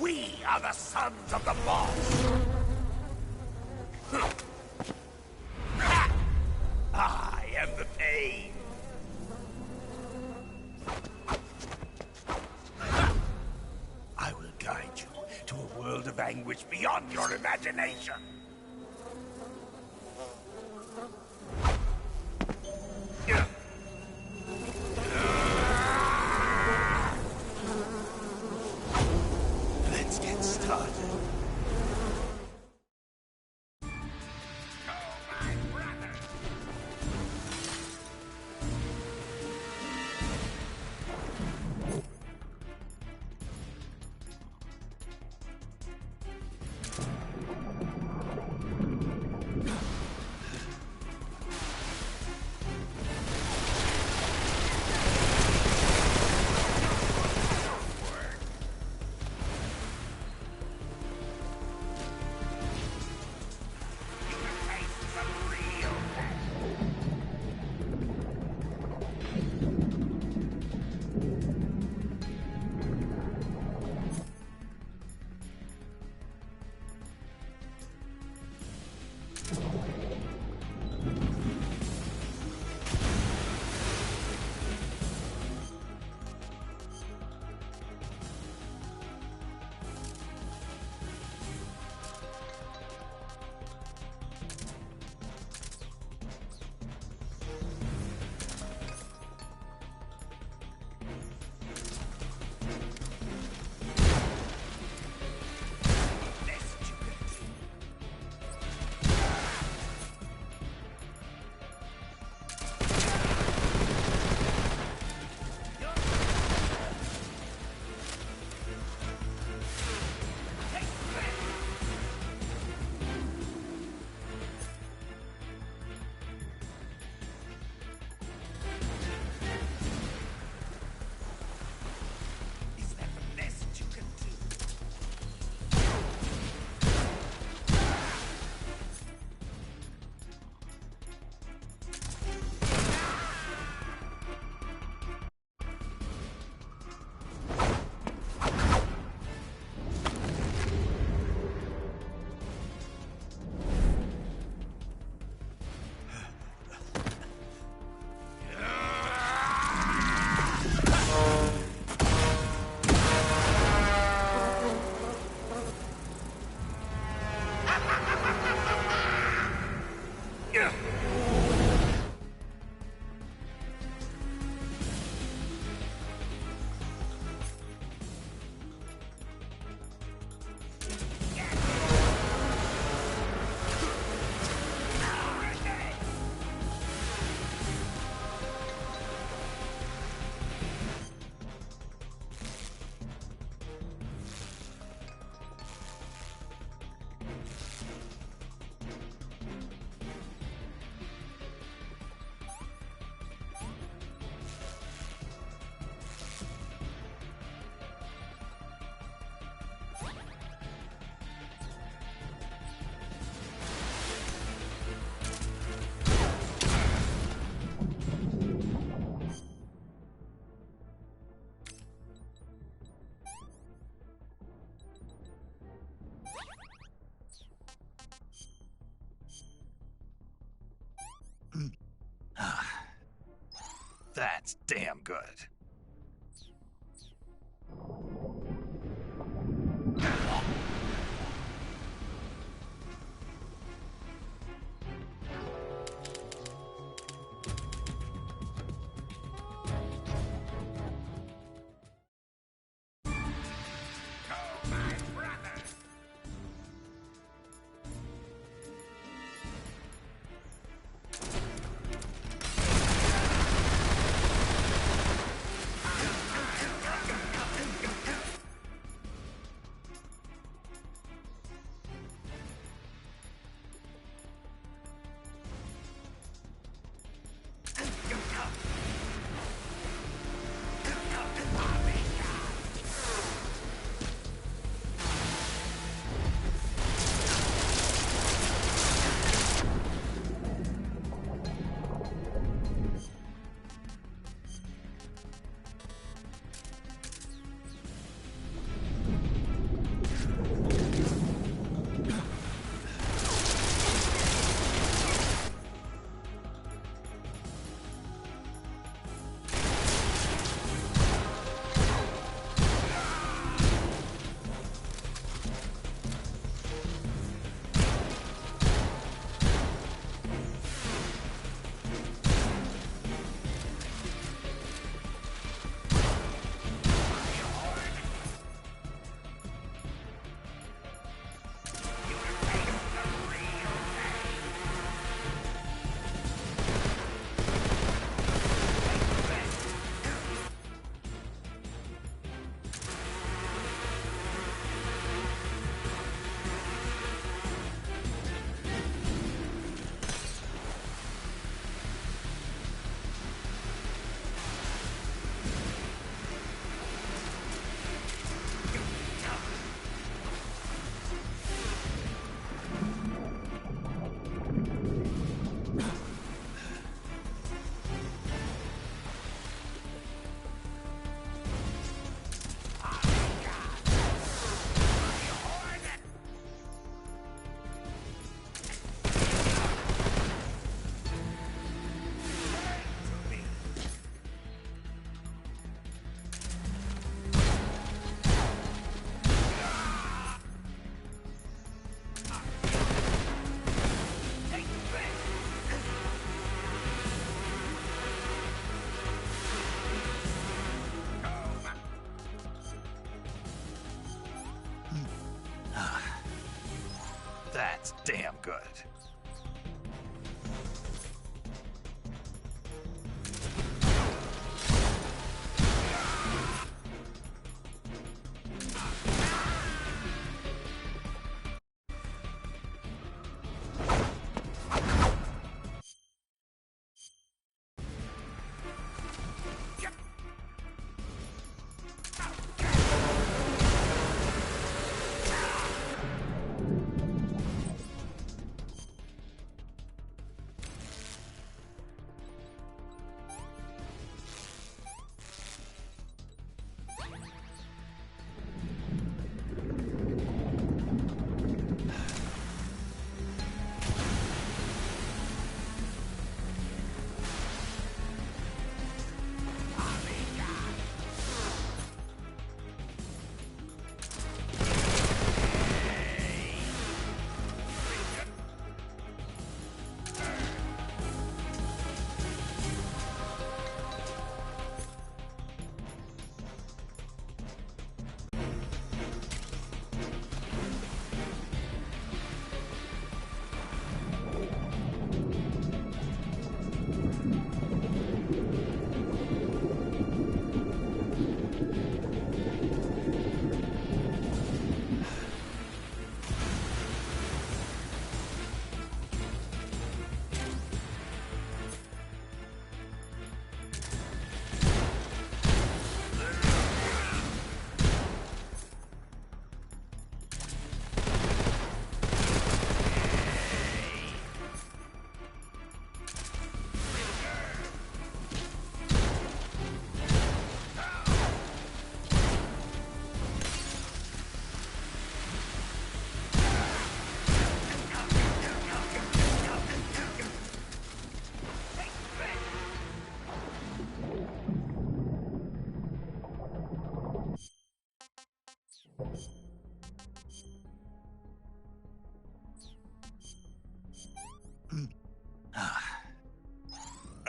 We are the sons of the boss! I am the pain! I will guide you to a world of anguish beyond your imagination! Let's get started.
That's damn good. That's damn good.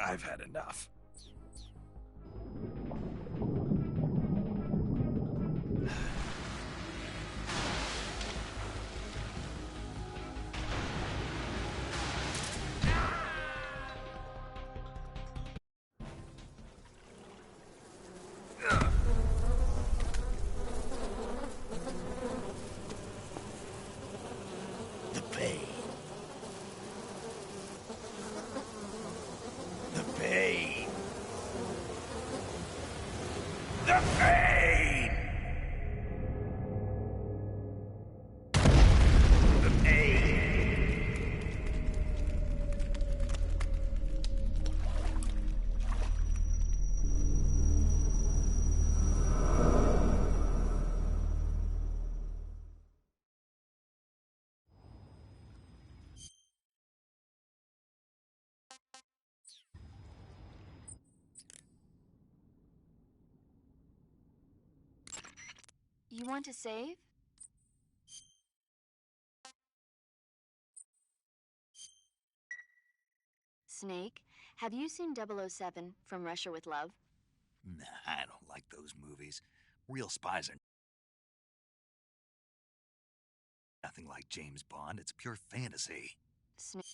I've had enough.
The pain. The pain. The pain. The pain.
You want to save? Snake, have you seen 007 From Russia with Love?
Nah, I don't like those movies. Real spies are nothing like James Bond. It's pure fantasy.
Snake.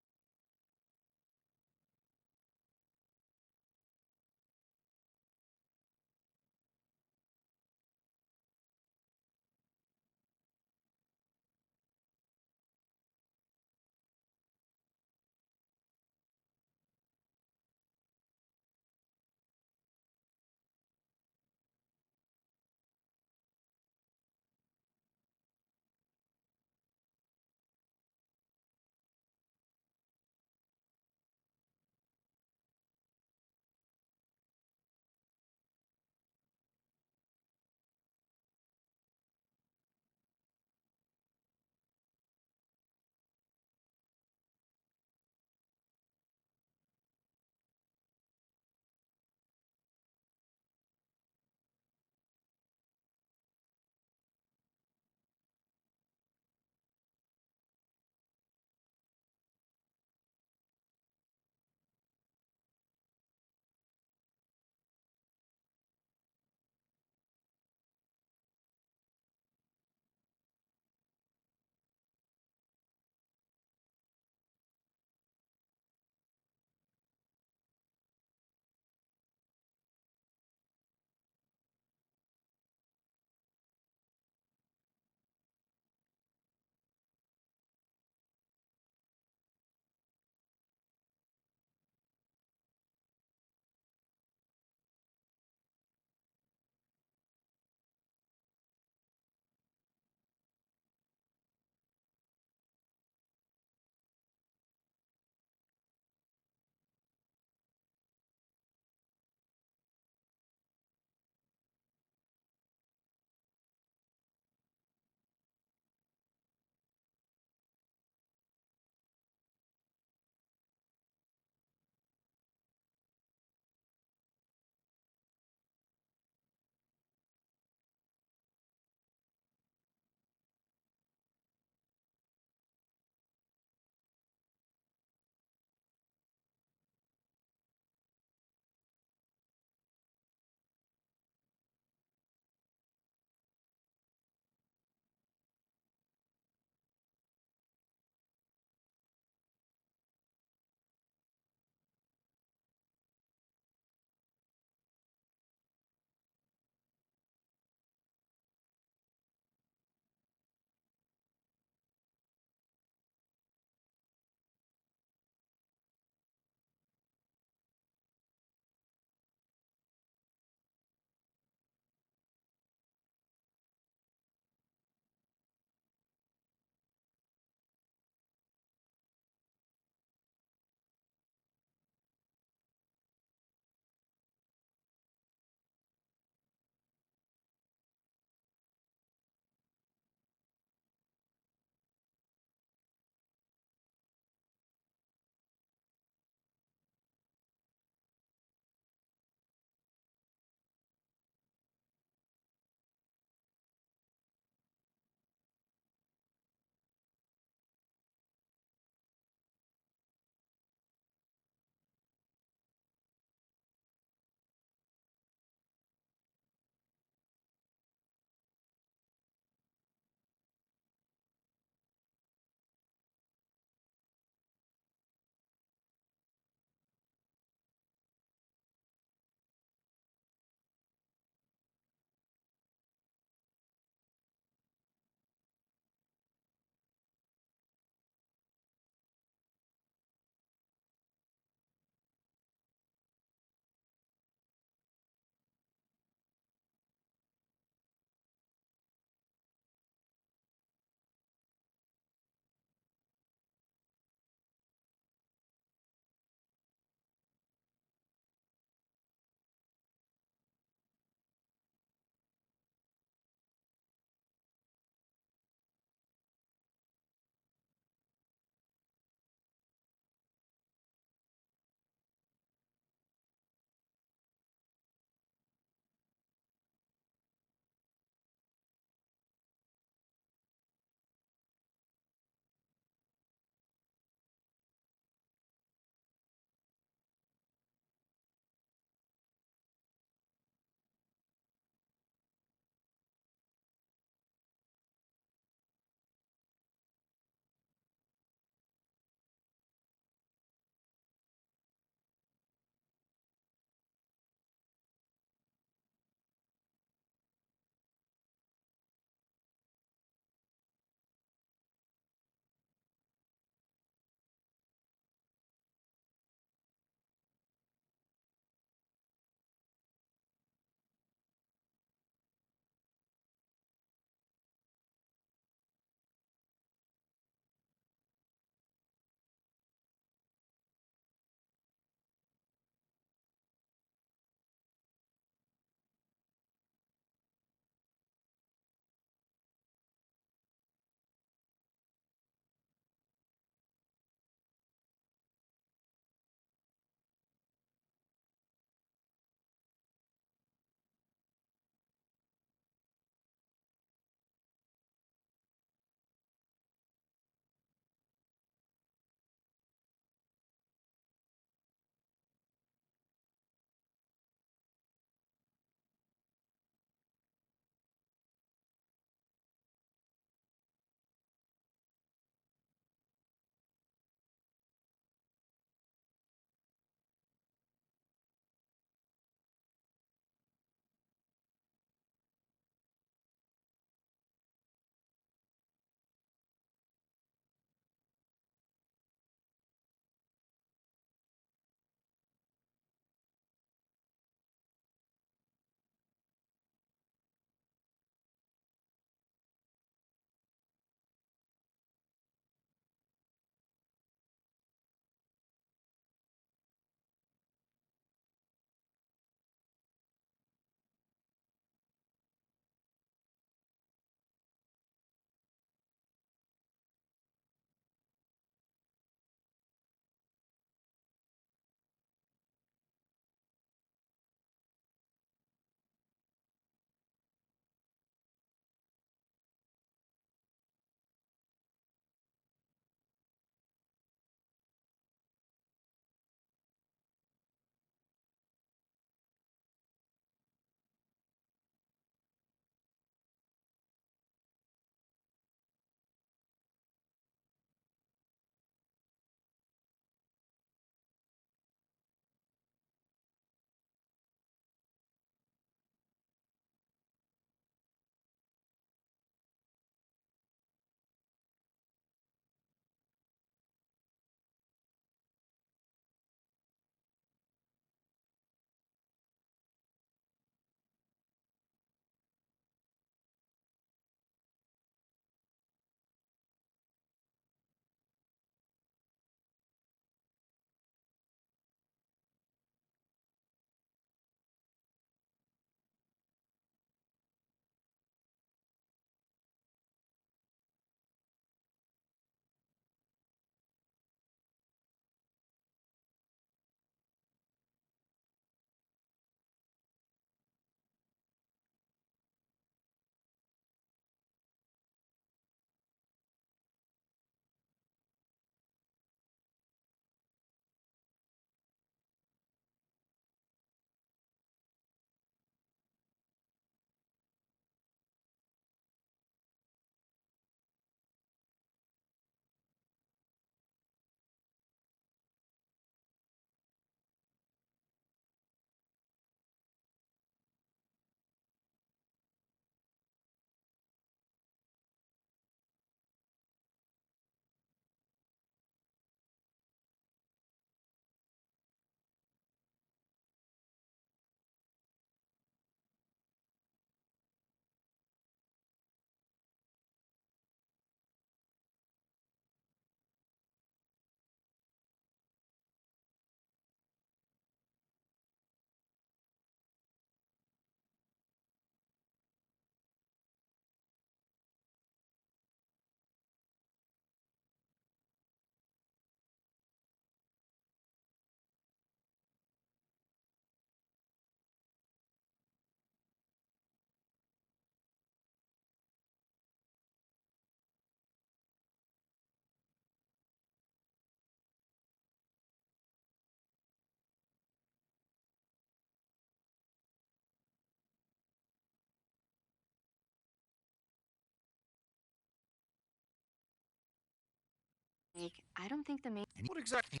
I don't think the main...
What exactly?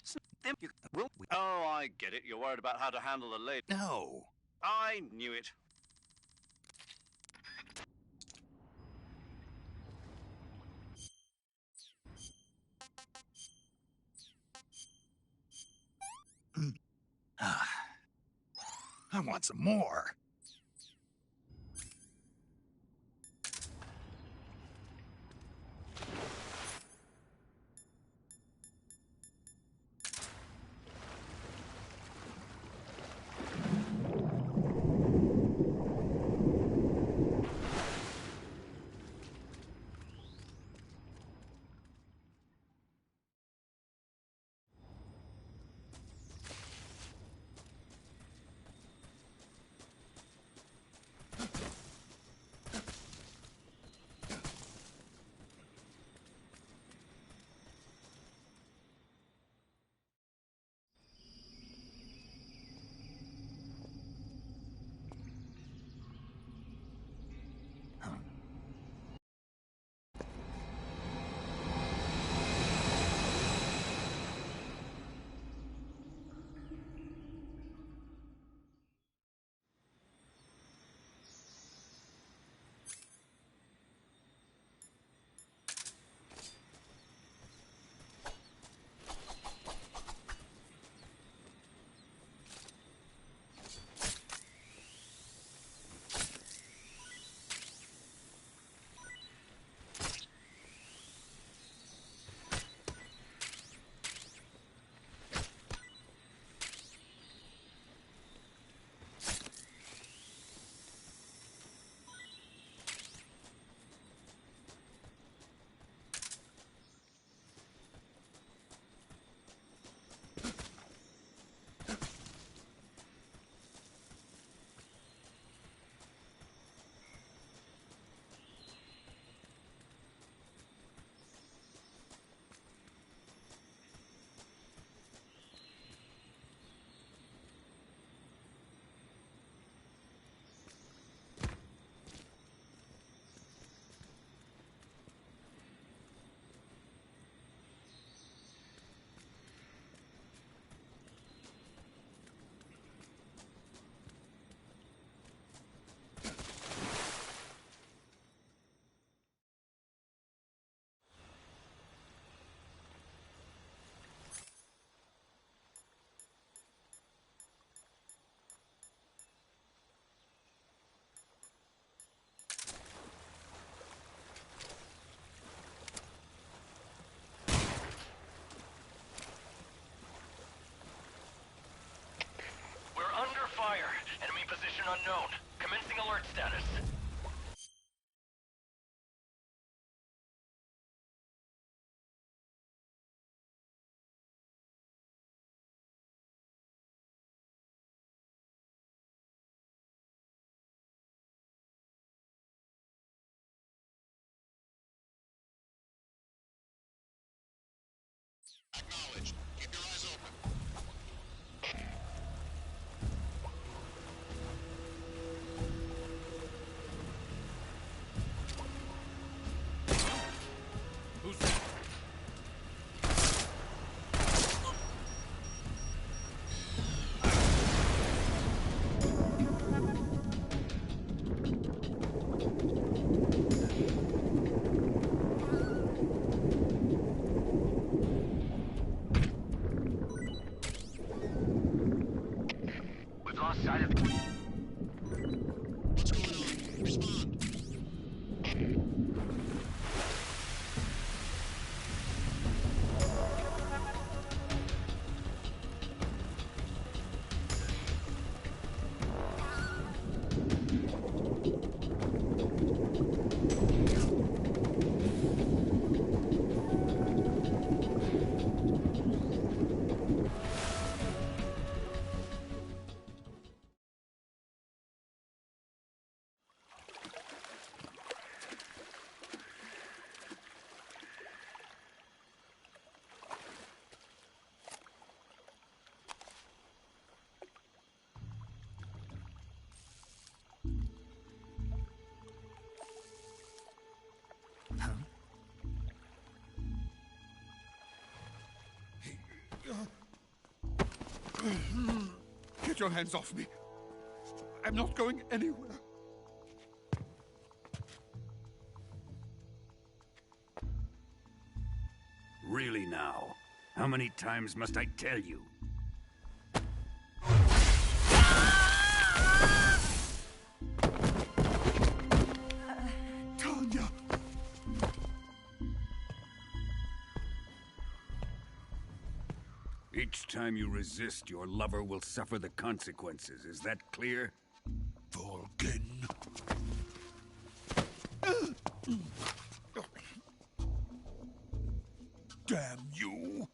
Oh, I get it. You're worried about how to handle the lady.
No.
I knew it.
I want some more.
Fire. Enemy position unknown. Commencing alert status.
Acknowledged. Keep your eyes open.
Who's that?
Get your hands off me. I'm not going anywhere.
Really now? How many times must I tell you?
Tanya!
Each time you resist, your lover will suffer the consequences. Is that clear?
Volgin. Damn you!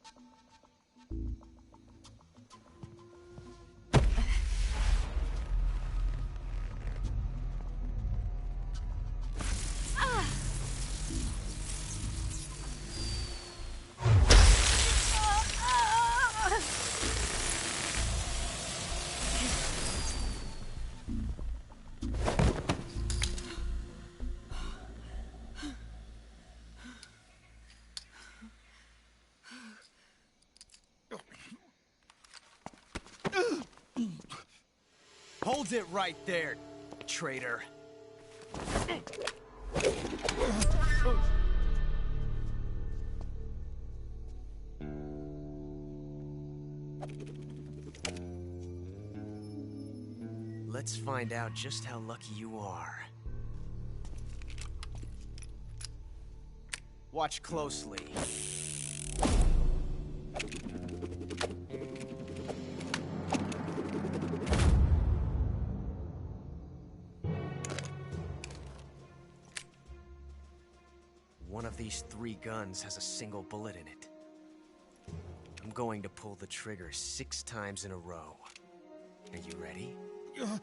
Hold it right there, traitor. Let's find out just how lucky you are. Watch closely. One of these 3 guns has a single bullet in it. I'm going to pull the trigger 6 times in a row. Are you ready? Huh.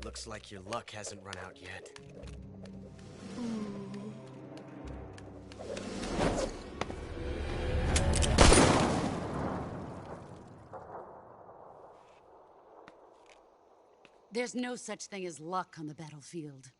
Looks like your luck hasn't run out yet.
There's no such thing as luck on the battlefield.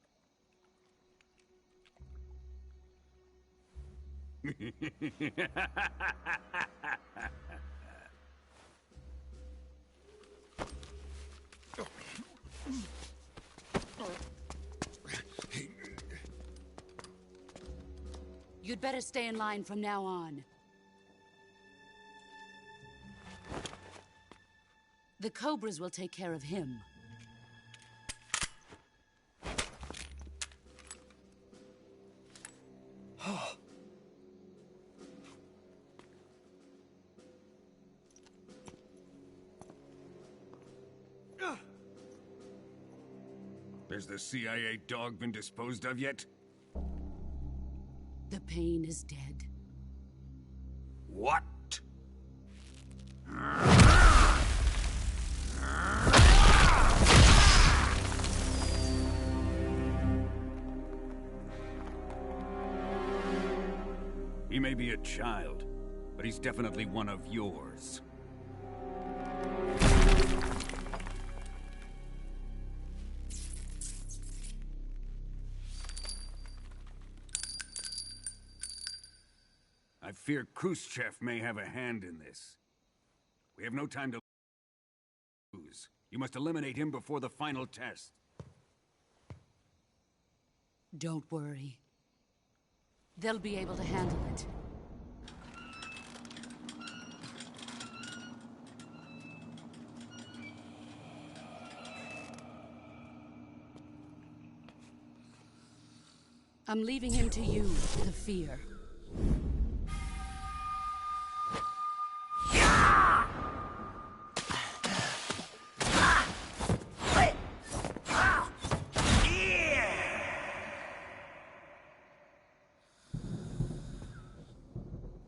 You'd better stay in line from now on. The Cobras will take care of him.
Has the CIA dog been disposed of yet?
The pain is dead.
What? He may be a child, but he's definitely one of yours. I fear Khrushchev may have a hand in this. We have no time to lose. You must eliminate him before the final test.
Don't worry. They'll be able to handle it. I'm leaving him to you, the fear.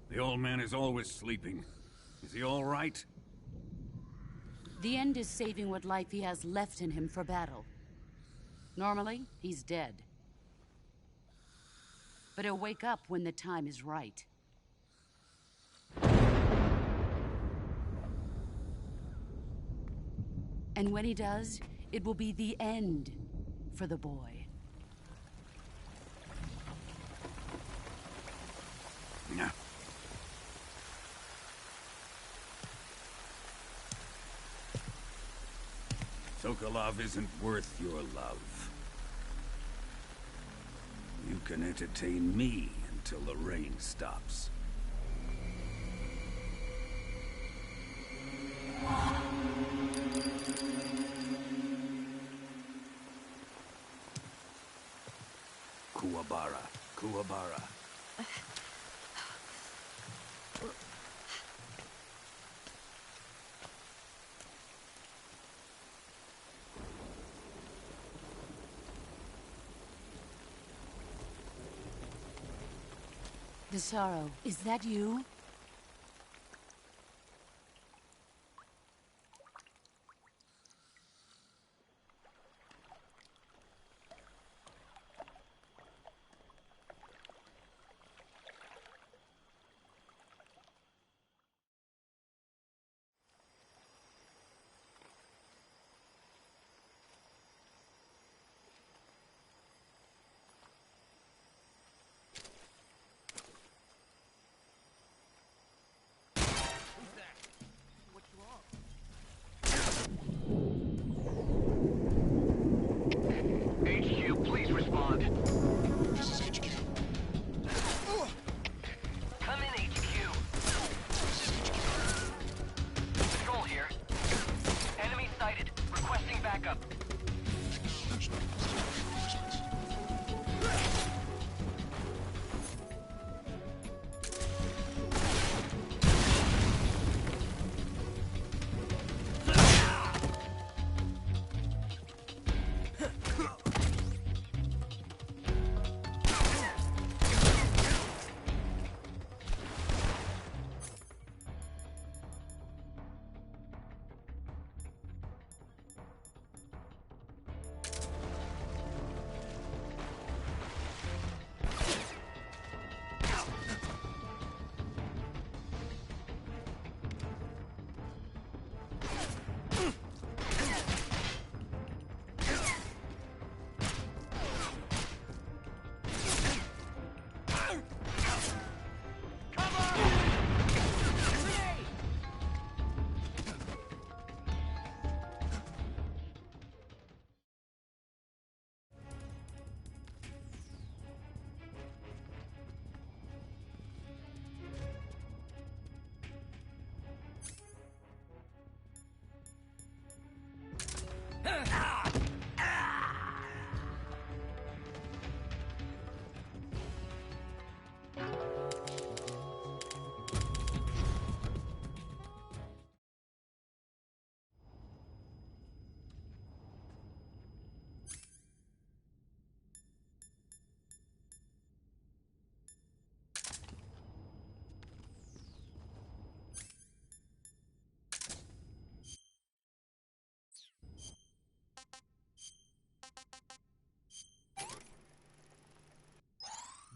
The old man is always sleeping. Is he all right? The end is saving what life he has left in him for battle. Normally, he's dead. But he'll wake up when the time is right. And when he does, it will be the end for the boy.
Yeah. Sokolov isn't worth your love. You can entertain me until the rain stops. Kuwabara, Kuwabara.
Visaro, is that you?
HQ, please respond.
This is HQ.
Come in, HQ. Patrol here. Enemy sighted. Requesting backup.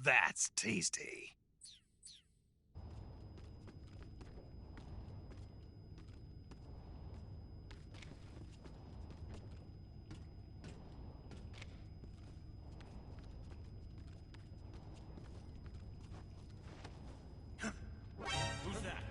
That's tasty.
Who's that?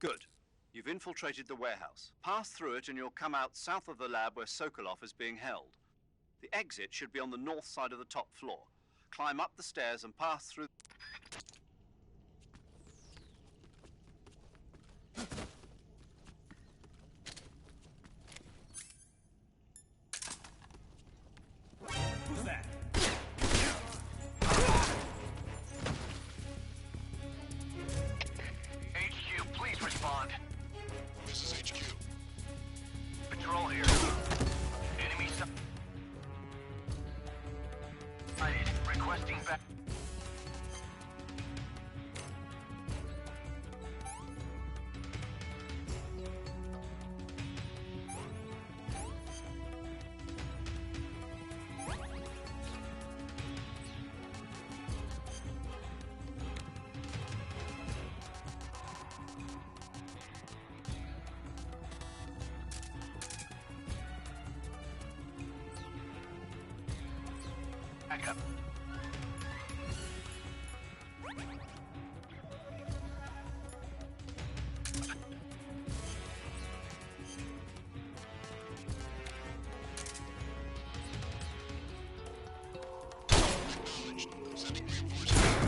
Good. You've infiltrated the warehouse. Pass through it and you'll come out south of the lab where Sokolov is being held. The exit should be on the north side of the top floor. Climb up the stairs and pass through...
Who's that?
HQ, please respond.
This is HQ.
Patrol here. Enemy sighted. Requesting back. Back up.
Acknowledged. Sending reinforcements.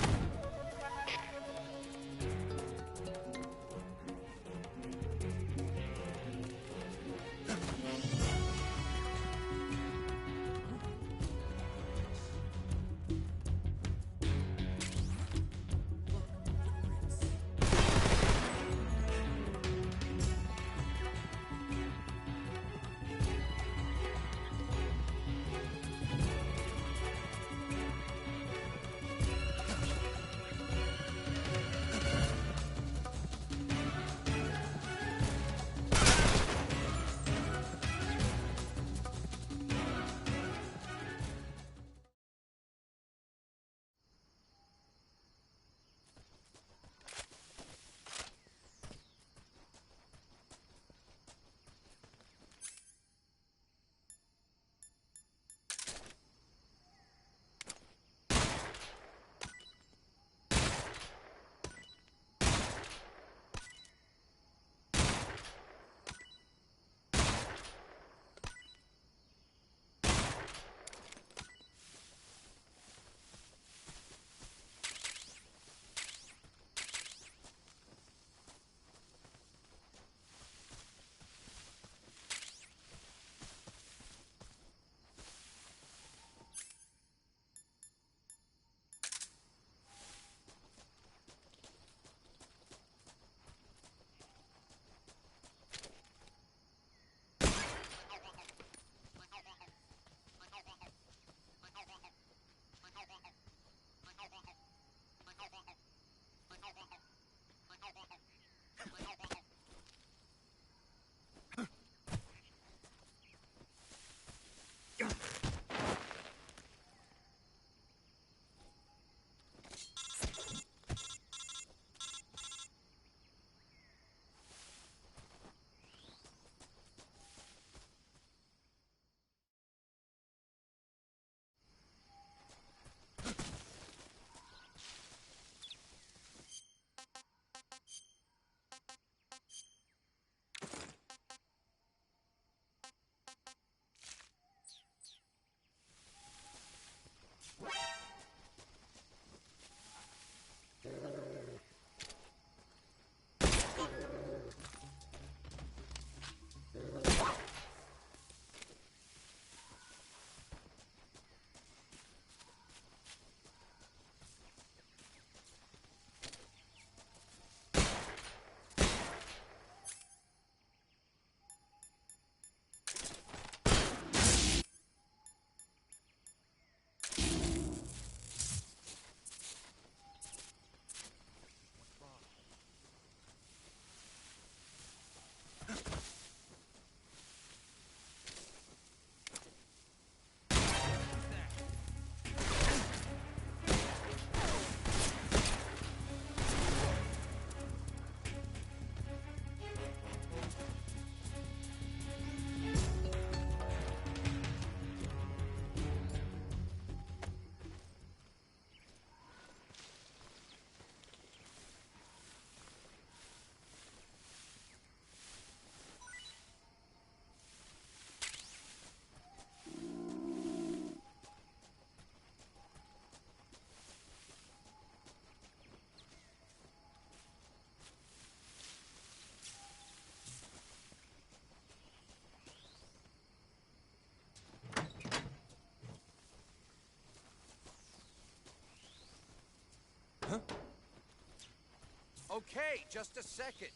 Okay, just a second.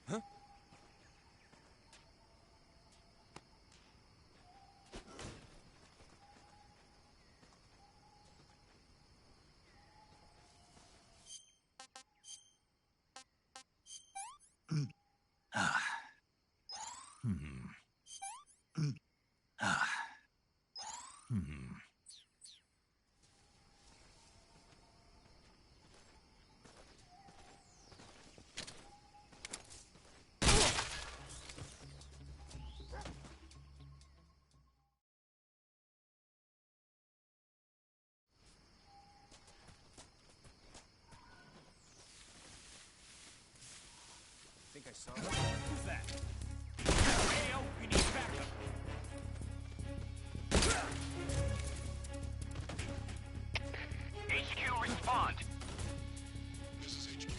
Huh? I think I saw that.
Who's that? Radio, we need backup.
HQ, respond.
This is HQ.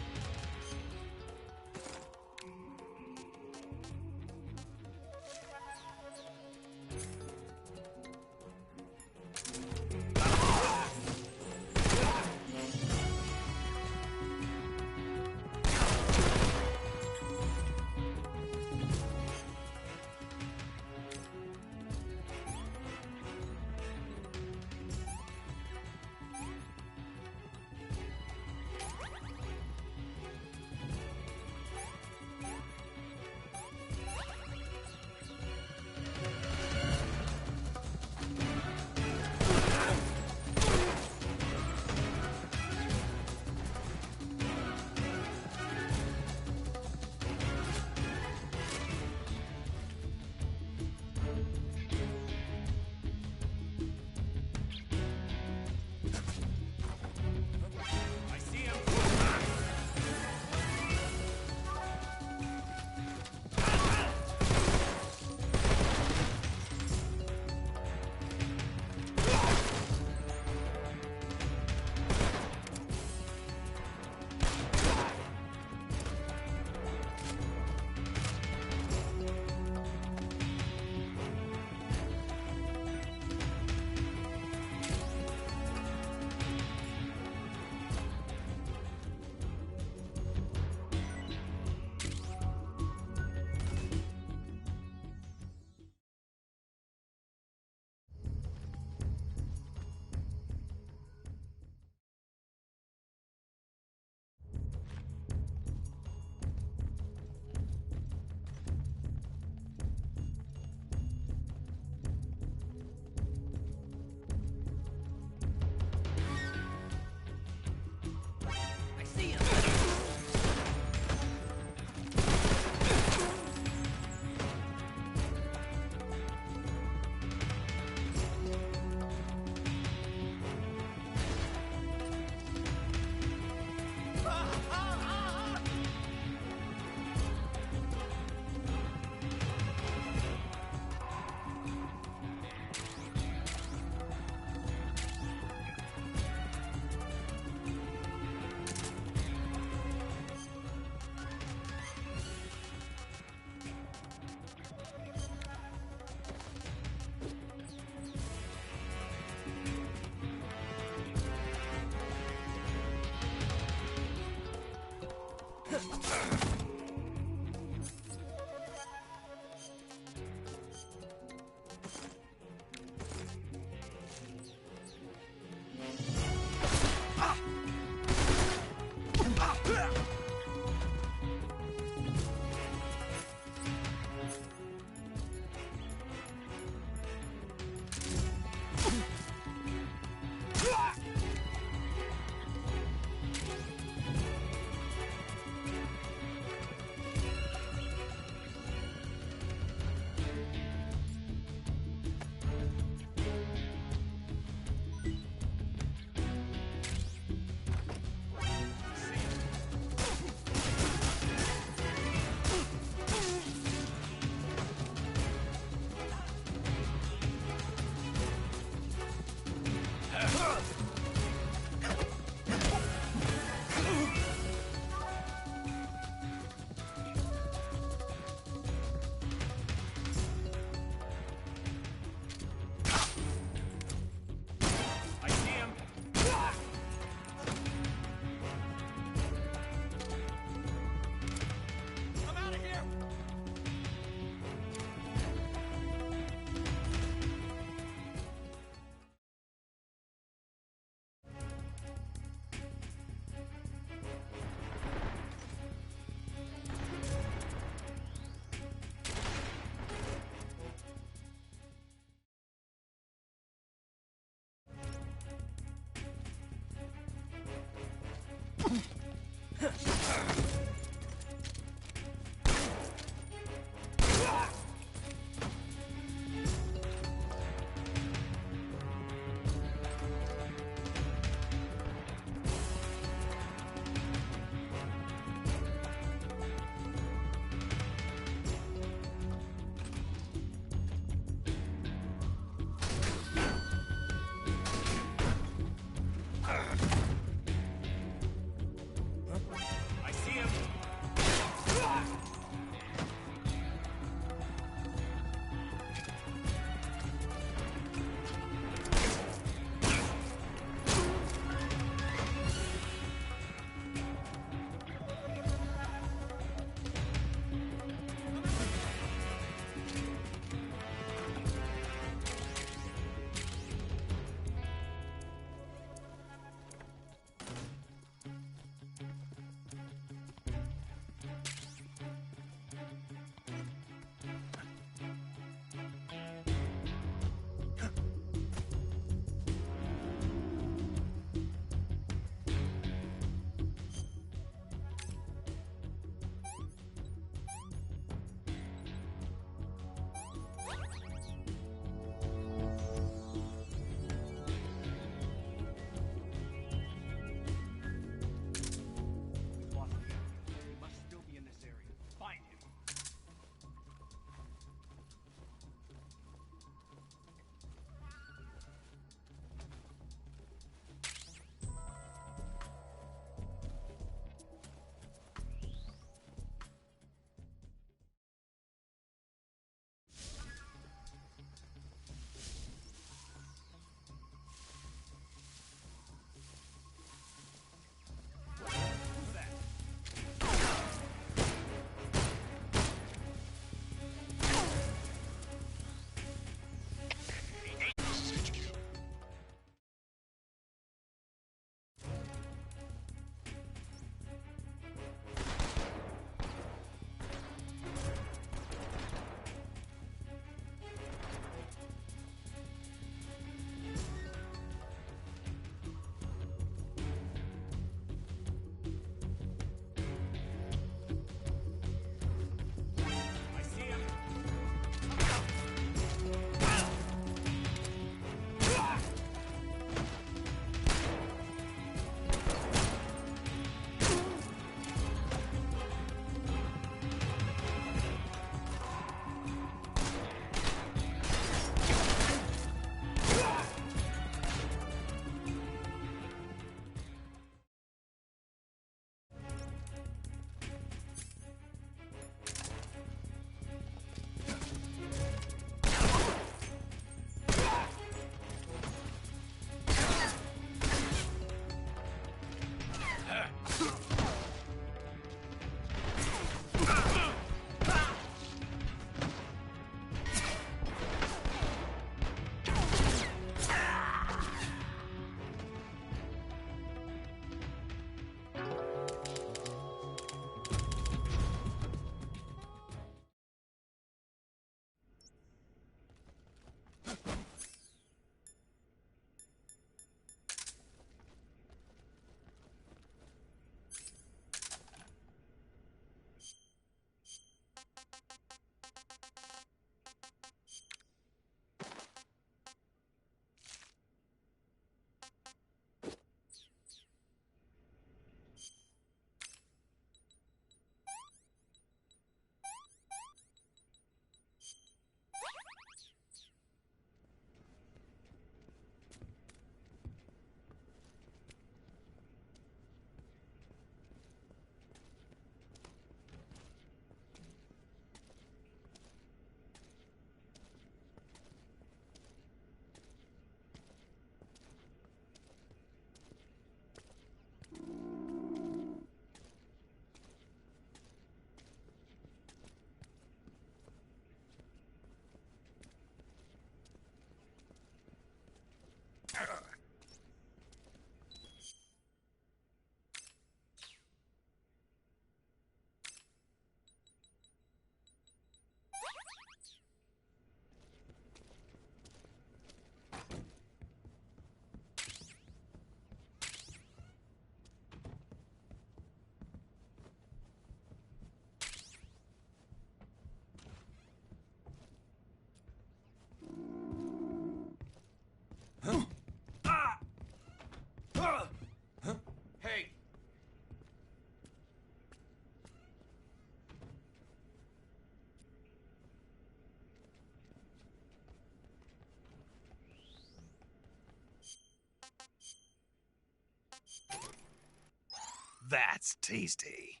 That's tasty.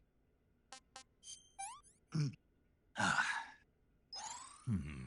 Ah. Hmm.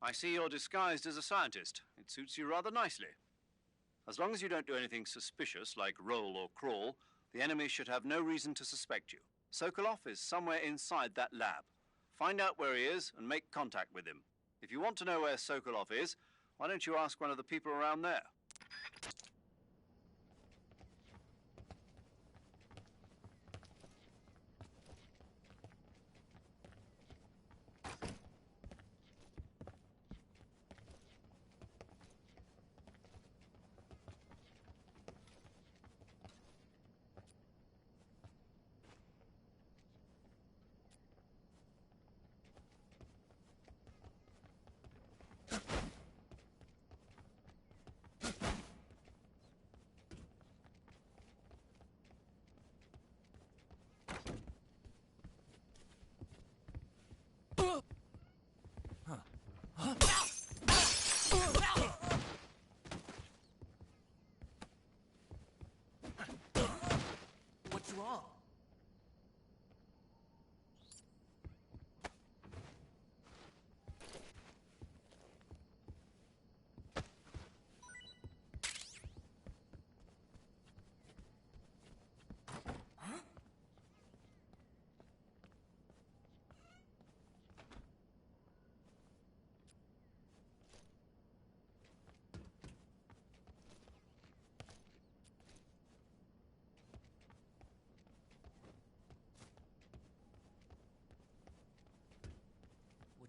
I see you're disguised as a scientist. It suits you rather nicely. As long as you don't do anything suspicious, like roll or crawl, the enemy should have no reason to suspect you. Sokolov is somewhere inside that lab. Find out where he is and make contact with him. If you want to know where Sokolov is, why don't you ask one of the people around there?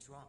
What's wrong?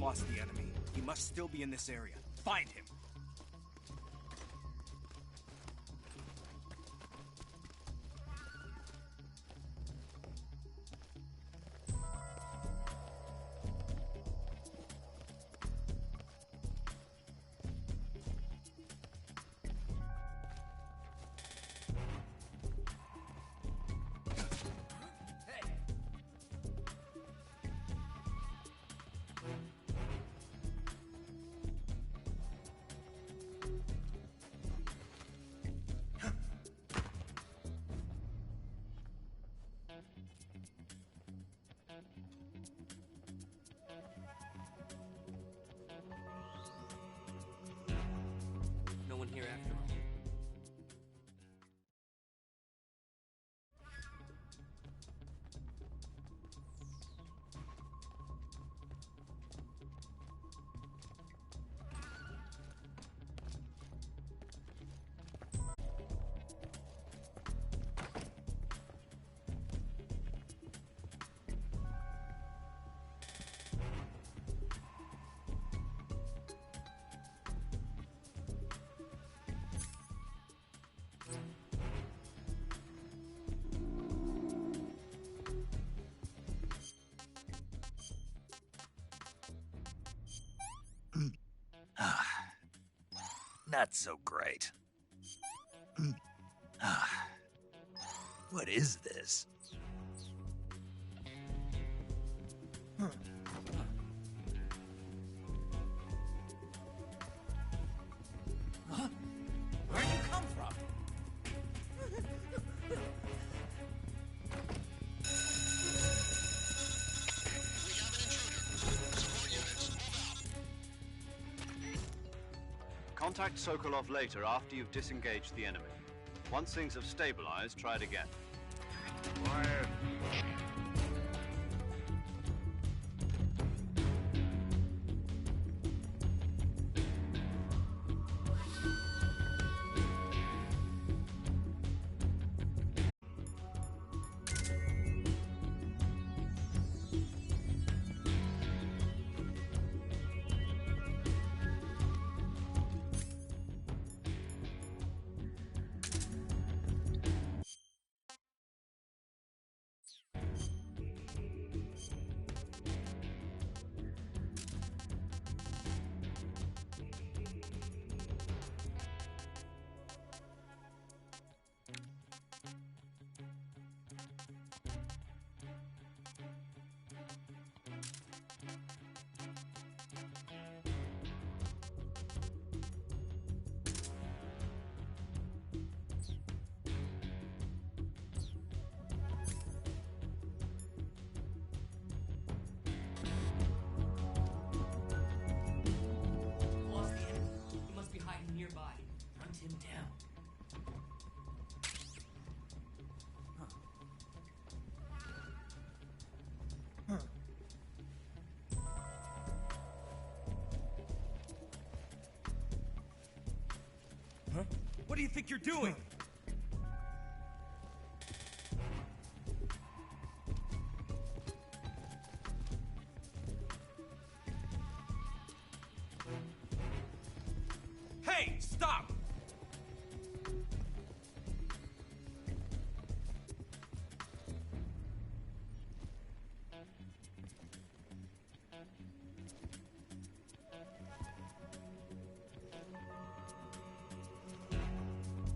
lost the enemy. He must still be in this area. Find him.
No one here after all.
Not so great. What is this?
Huh? Where'd you come from?
Contact Sokolov later after you've disengaged the enemy. Once things have stabilized, try it again.
Quiet.
What do you think you're doing? Hey, stop!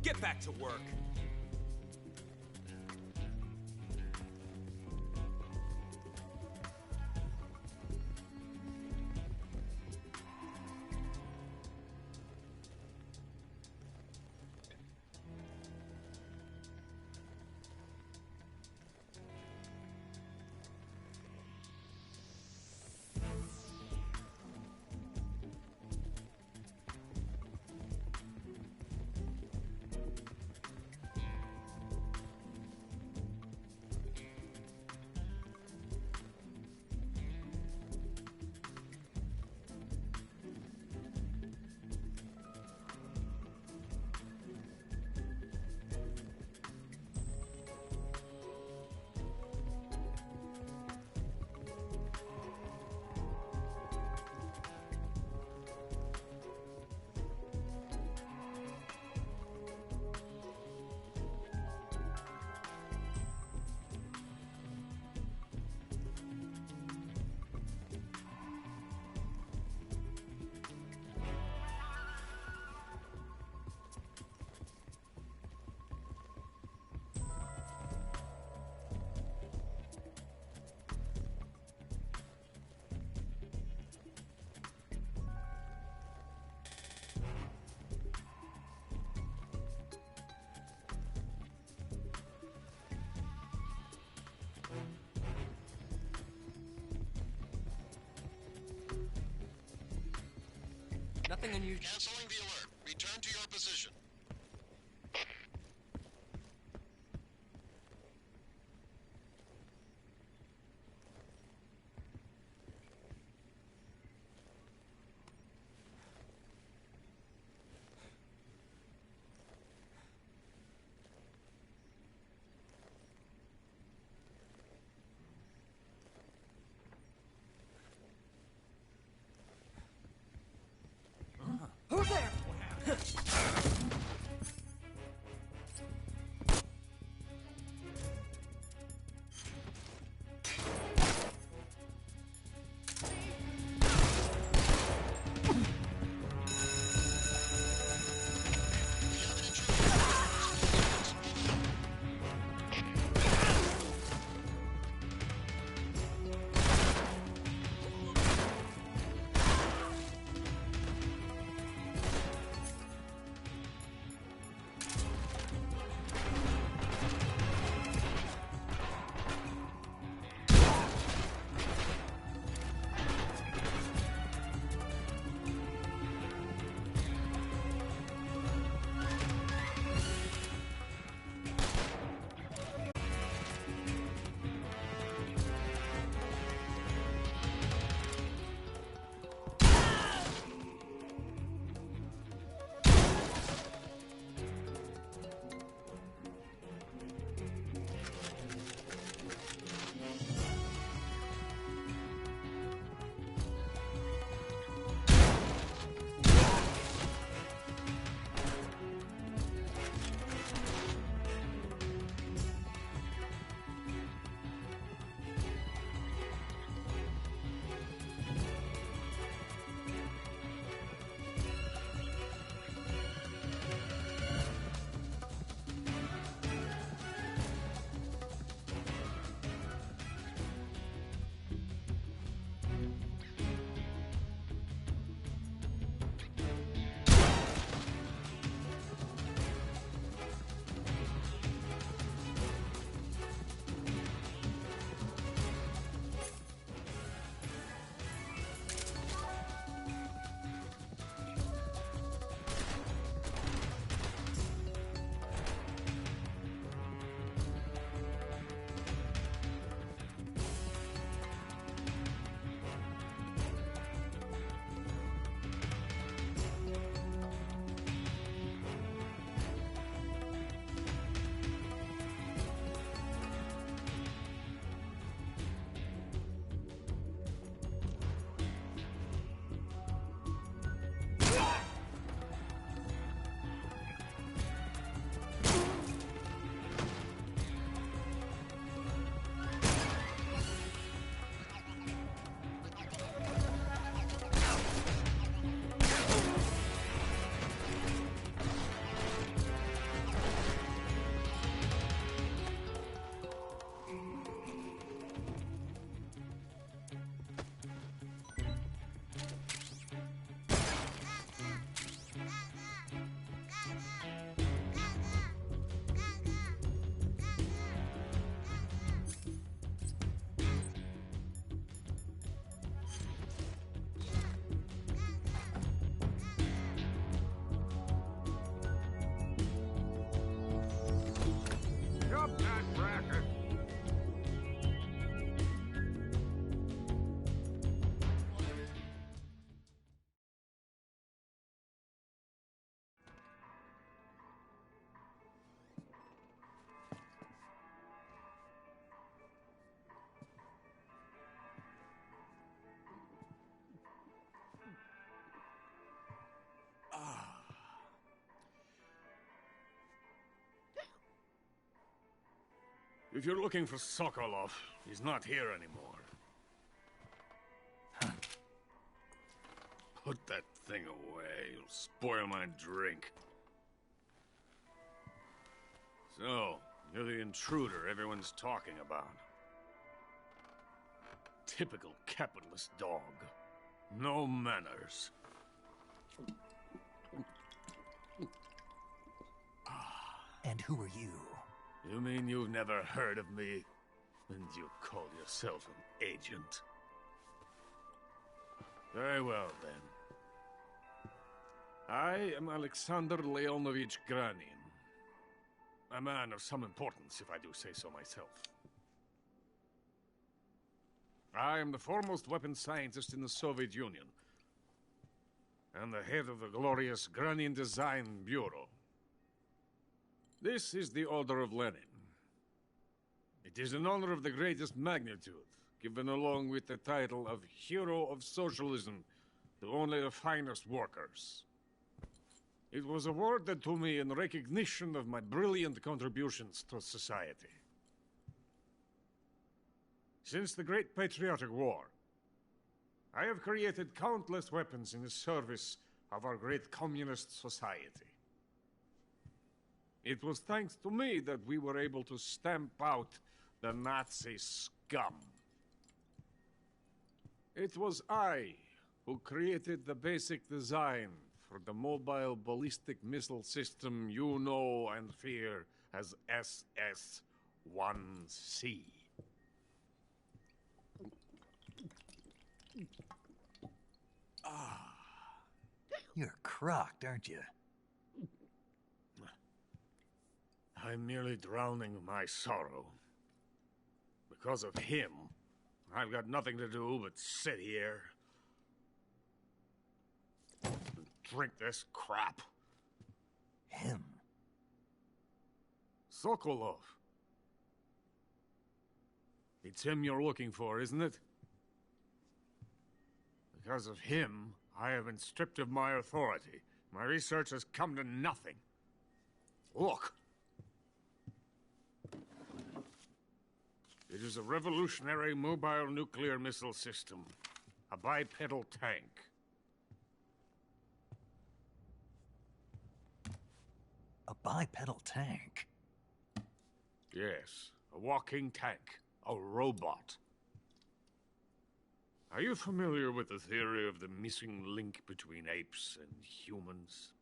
Get back to work.
Nothing unusual.
Canceling the alert. Return to your position.
Who's there?
If you're looking for Sokolov, he's not here anymore. Put that thing away. You'll spoil my drink. So, you're the intruder everyone's talking about. Typical capitalist dog. No manners.
And who are you?
You mean you've never heard of me? And you call yourself an agent? Very well, then.
I am Alexander Leonovich Granin. A man of some importance, if I do say so myself. I am the foremost weapons scientist in the Soviet Union, and the head of the glorious Granin Design Bureau. This is the Order of Lenin. It is an honor of the greatest magnitude, given along with the title of Hero of Socialism to only the finest workers. It was awarded to me in recognition of my brilliant contributions to society. Since the Great Patriotic War, I have created countless weapons in the service of our great communist society. It was thanks to me that we were able to stamp out the Nazi scum. It was I who created the basic design for the mobile ballistic missile system you know and fear as SS-1C.
You're crocked, aren't you?
I'm merely drowning my sorrow. Because of him, I've got nothing to do but sit here and drink this crap.
Him?
Sokolov. It's him you're looking for, isn't it? Because of him, I have been stripped of my authority. My research has come to nothing. Look. It is a revolutionary mobile nuclear missile system. A bipedal tank.
A bipedal tank?
Yes, a walking tank. A robot. Are you familiar with the theory of the missing link between apes and humans?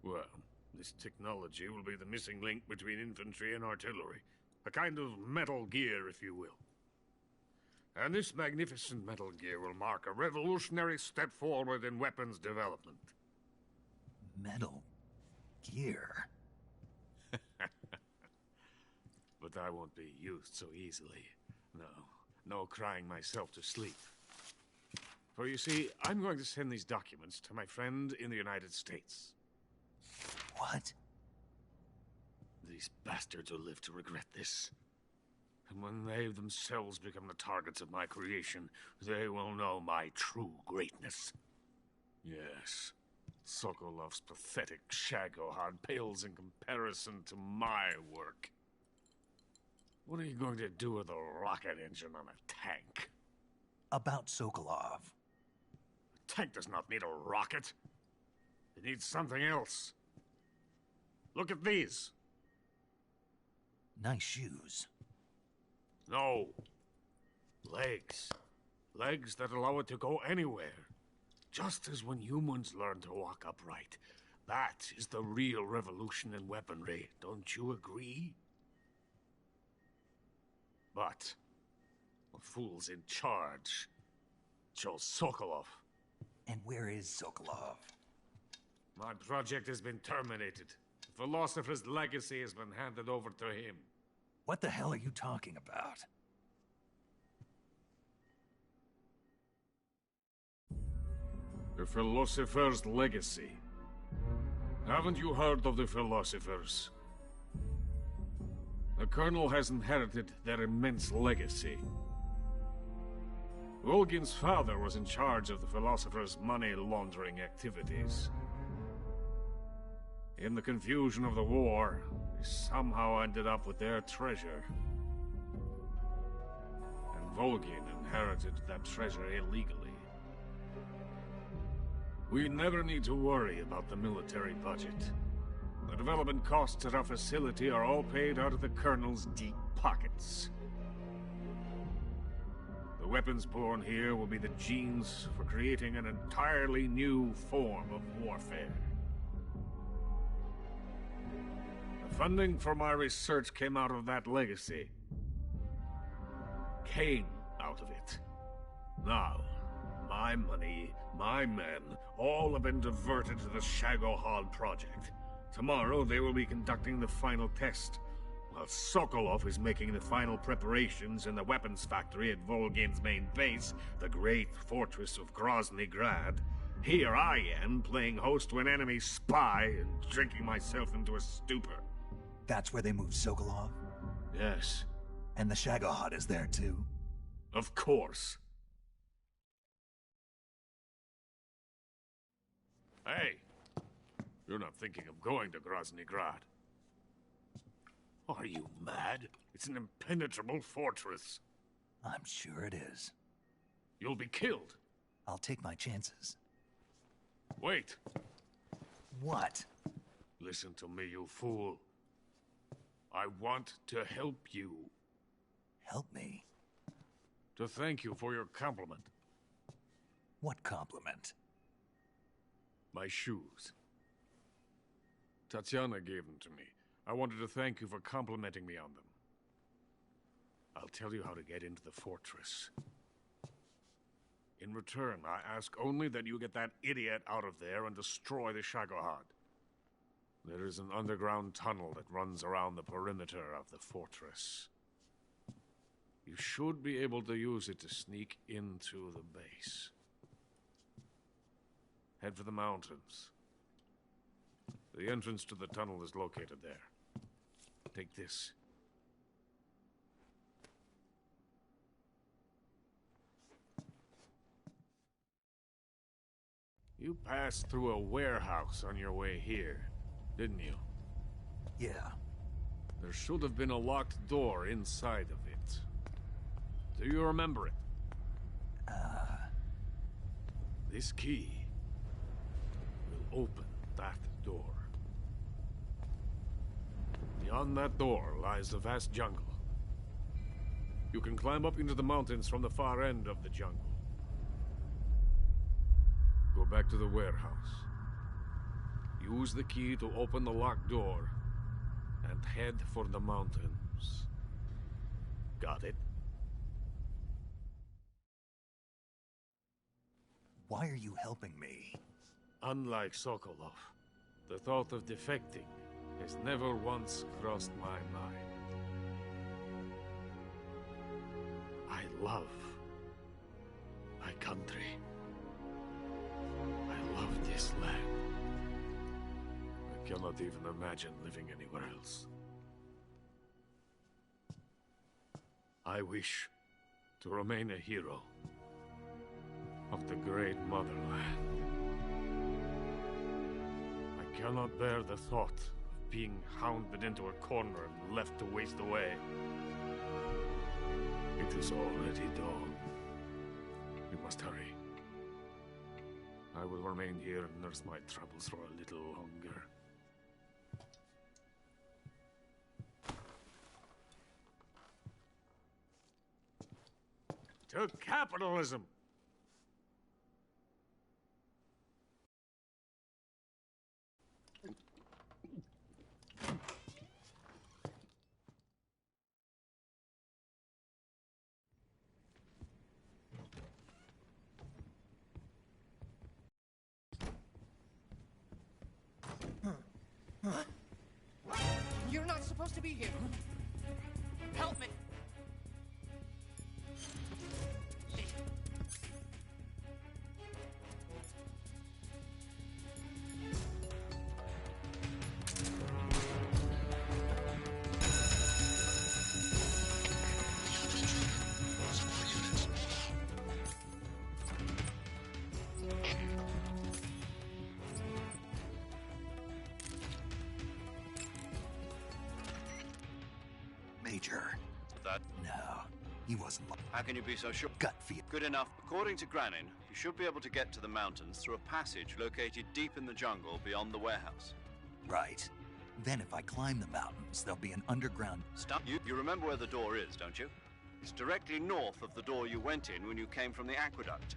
Well, this technology will be the missing link between infantry and artillery. A kind of Metal Gear, if you will. And this magnificent Metal Gear will mark a revolutionary step forward in weapons development.
Metal Gear?
But I won't be used so easily. No crying myself to sleep. For you see, I'm going to send these documents to my friend in the United States.
What?
These bastards will live to regret this. And when they themselves become the targets of my creation, they will know my true greatness. Yes, Sokolov's pathetic Shagohod pales in comparison to my work. What are you going to do with a rocket engine on a tank?
About Sokolov.
A tank does not need a rocket. It needs something else. Look at these.
Nice shoes.
No. Legs. Legs that allow it to go anywhere. Just as when humans learn to walk upright. That is the real revolution in weaponry. Don't you agree? But the fool's in charge. Joe Sokolov.
And where is Sokolov?
My project has been terminated. The philosopher's legacy has been handed over to him.
What the hell are you talking about?
The philosopher's legacy. Haven't you heard of the philosophers? The Colonel has inherited their immense legacy. Volgin's father was in charge of the philosophers' money laundering activities. In the confusion of the war, they somehow ended up with their treasure. And Volgin inherited that treasure illegally. We never need to worry about the military budget. The development costs at our facility are all paid out of the Colonel's deep pockets. The weapons born here will be the genes for creating an entirely new form of warfare. The funding for my research came out of that legacy. Came out of it. Now, My money, my men, all have been diverted to the Shagohod project. Tomorrow they will be conducting the final test, while Sokolov is making the final preparations in the weapons factory at Volgin's main base, the great fortress of Grozny Grad. Here I am, playing host to an enemy spy and drinking myself into a stupor.
That's where they moved Sokolov?
Yes.
And the Shagohod is there too?
Of course. Hey, you're not thinking of going to Grozny Grad. Are you mad? It's an impenetrable fortress.
I'm sure it is.
You'll be killed.
I'll take my chances.
Wait.
What?
Listen to me, you fool. I want to help you.
Help me?
To thank you for your compliment.
What compliment?
My shoes. Tatiana gave them to me. I wanted to thank you for complimenting me on them. I'll tell you how to get into the fortress. In return, I ask only that you get that idiot out of there and destroy the Shagohod. There is an underground tunnel that runs around the perimeter of the fortress. You should be able to use it to sneak into the base. Head for the mountains. The entrance to the tunnel is located there. Take this. You passed through a warehouse on your way here, didn't you?
Yeah.
There should have been a locked door inside of it. Do you remember it? This key will open that door. Beyond that door lies a vast jungle. You can climb up into the mountains from the far end of the jungle. Go back to the warehouse. Use the key to open the locked door and head for the mountains. Got it?
Why are you helping me?
Unlike Sokolov, the thought of defecting has never once crossed my mind. I love my country. I love this land. I cannot even imagine living anywhere else. I wish to remain a hero of the great motherland. I cannot bear the thought of being hounded into a corner and left to waste away. It is already dawn. We must hurry. I will remain here and nurse my troubles for a little longer. To capitalism!
You're not supposed to be here. Help me.
Major.
That?
No, he wasn't.
How can you be so sure?
Gut feel.
Good enough. According to Granin, you should be able to get to the mountains through a passage located deep in the jungle beyond the warehouse.
Right. Then if I climb the mountains, there'll be an underground...
Stop. You remember where the door is, don't you? It's directly north of the door you went in when you came from the aqueduct.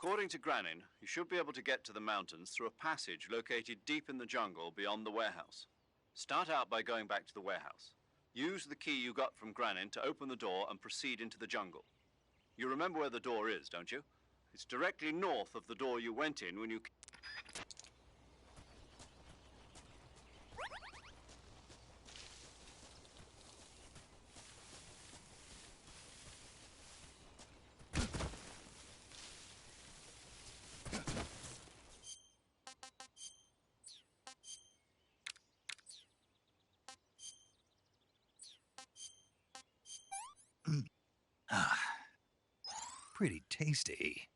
According to Granin, you should be able to get to the mountains through a passage located deep in the jungle beyond the warehouse. Start out by going back to the warehouse. Use the key you got from Granin to open the door and proceed into the jungle. You remember where the door is, don't you? It's directly north of the door you went in when you...
Ah, pretty tasty.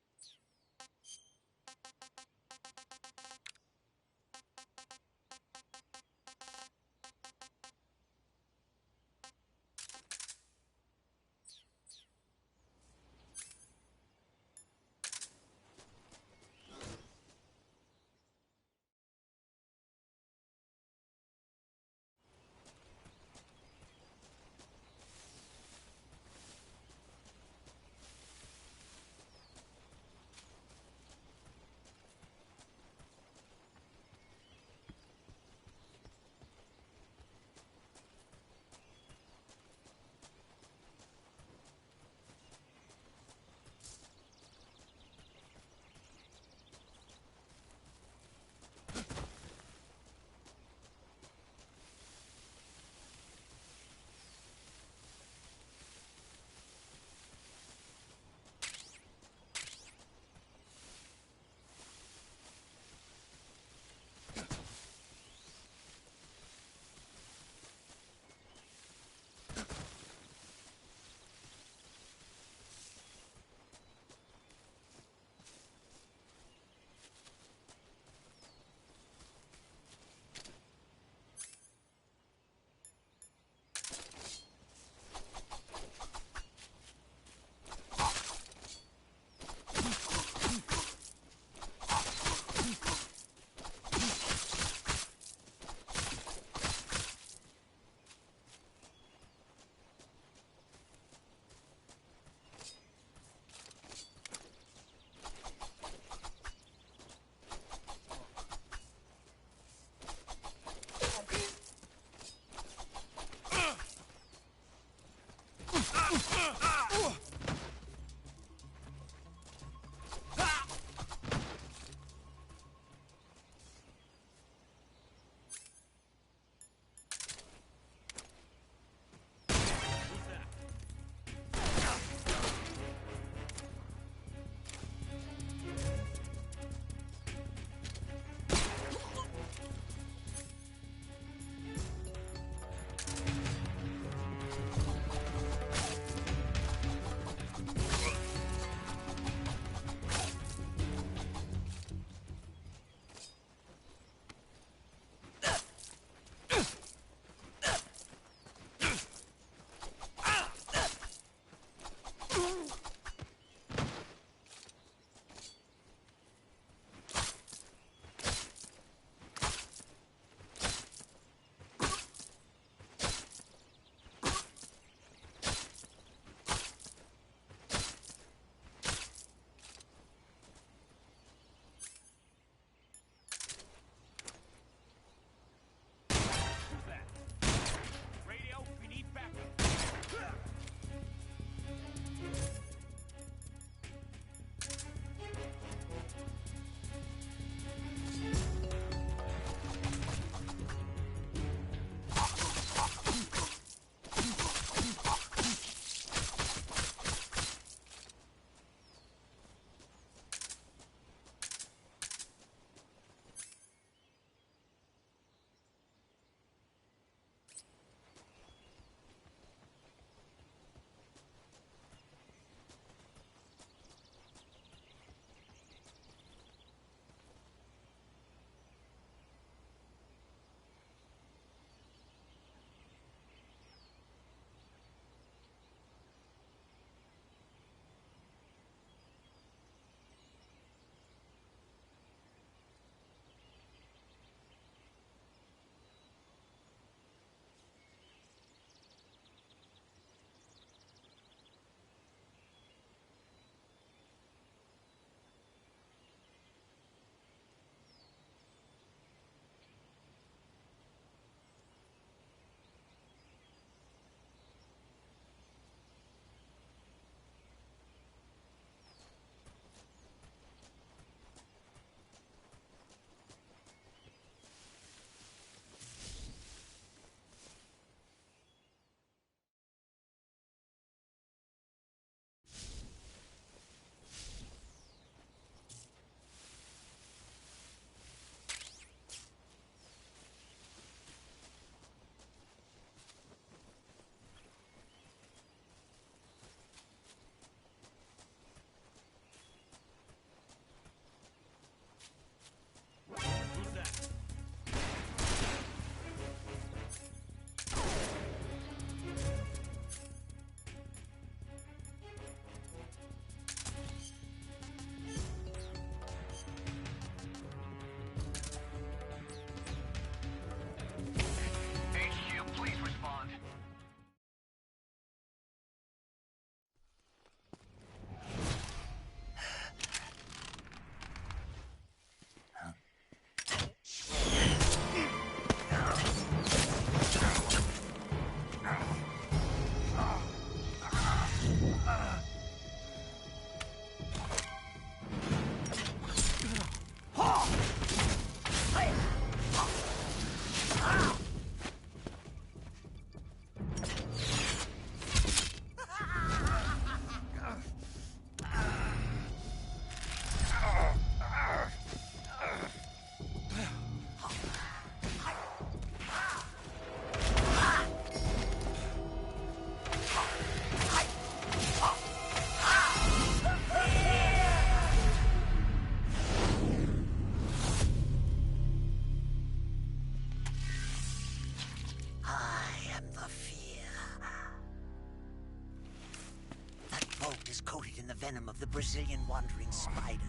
zillion wandering spiders.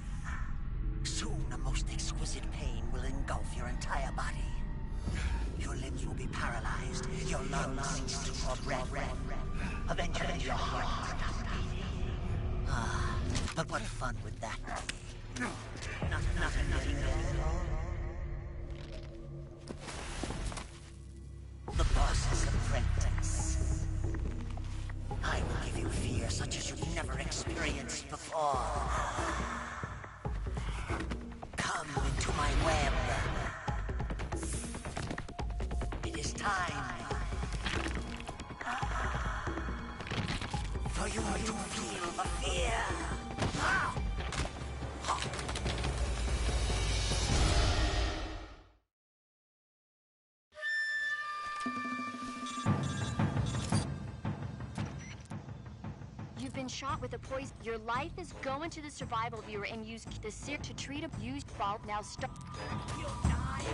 Soon, a most exquisite pain will engulf your entire body. Your limbs will be paralyzed, your lungs cease to draw breath. Eventually, your heart will stop beating. Ah, but what fun would that be? Not a million at all. The boss's apprentice. I will give you fear such as you've never experienced before. Come into my web. It is time for you to feel the fear.
You've been shot with a poison. Your life is go into the survival viewer and use the sear to treat a used ball. Now stop.
You'll die.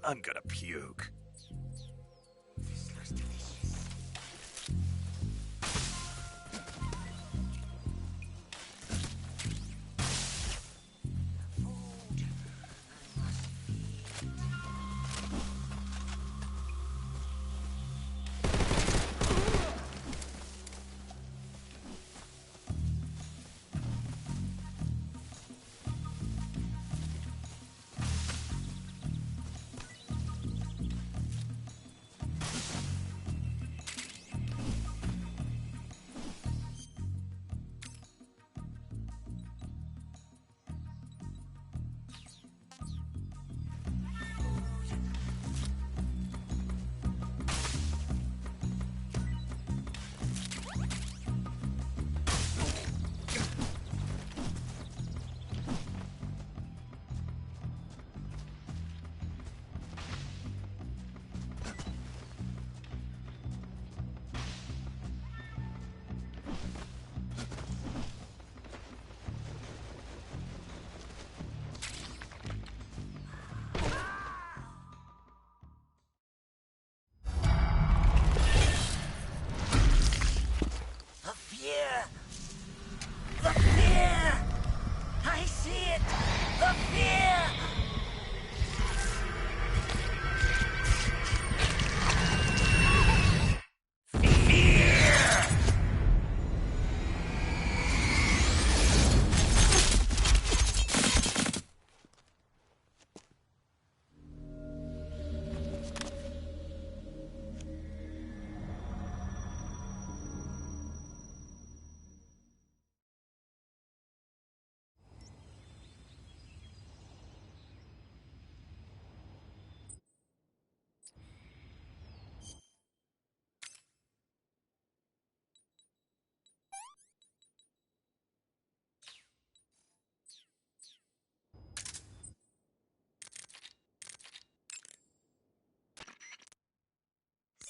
I'm gonna puke.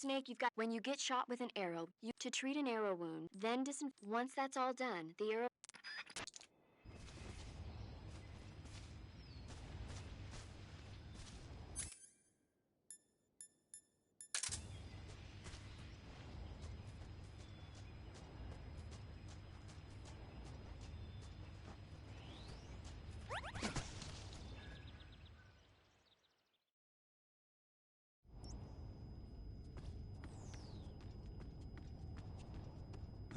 Snake, you've got... When you get shot with an arrow, to treat an arrow wound, then once that's all done, the arrow...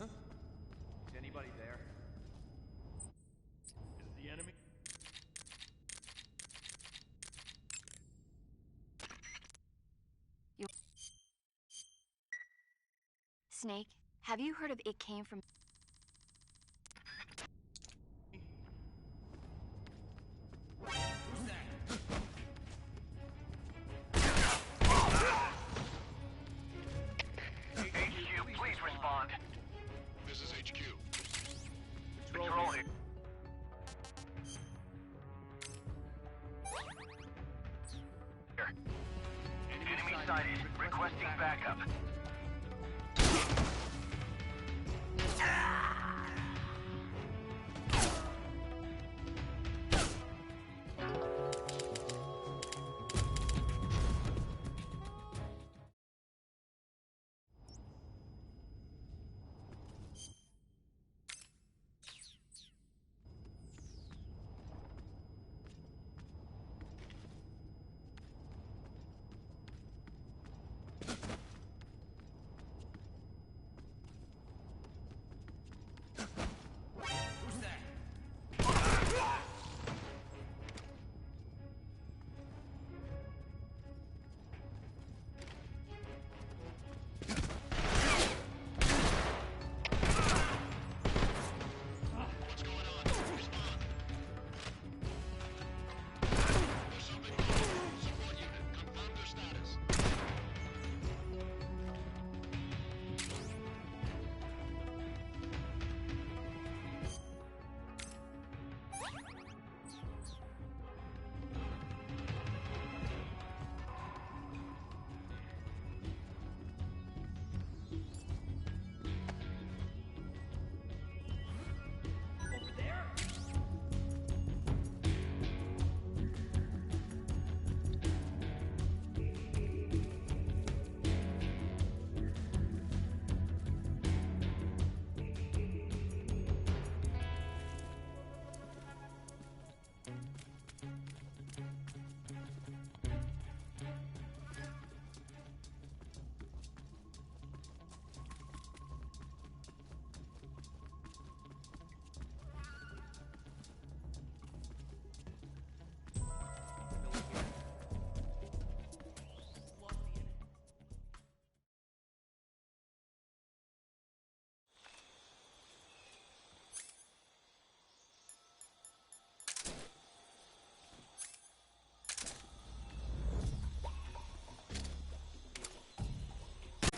Is anybody there?
Is the enemy?
Snake, have you heard of It Came From...
HQ, please respond.
This is HQ.
Patrol here. Enemy sighted. Requesting backup.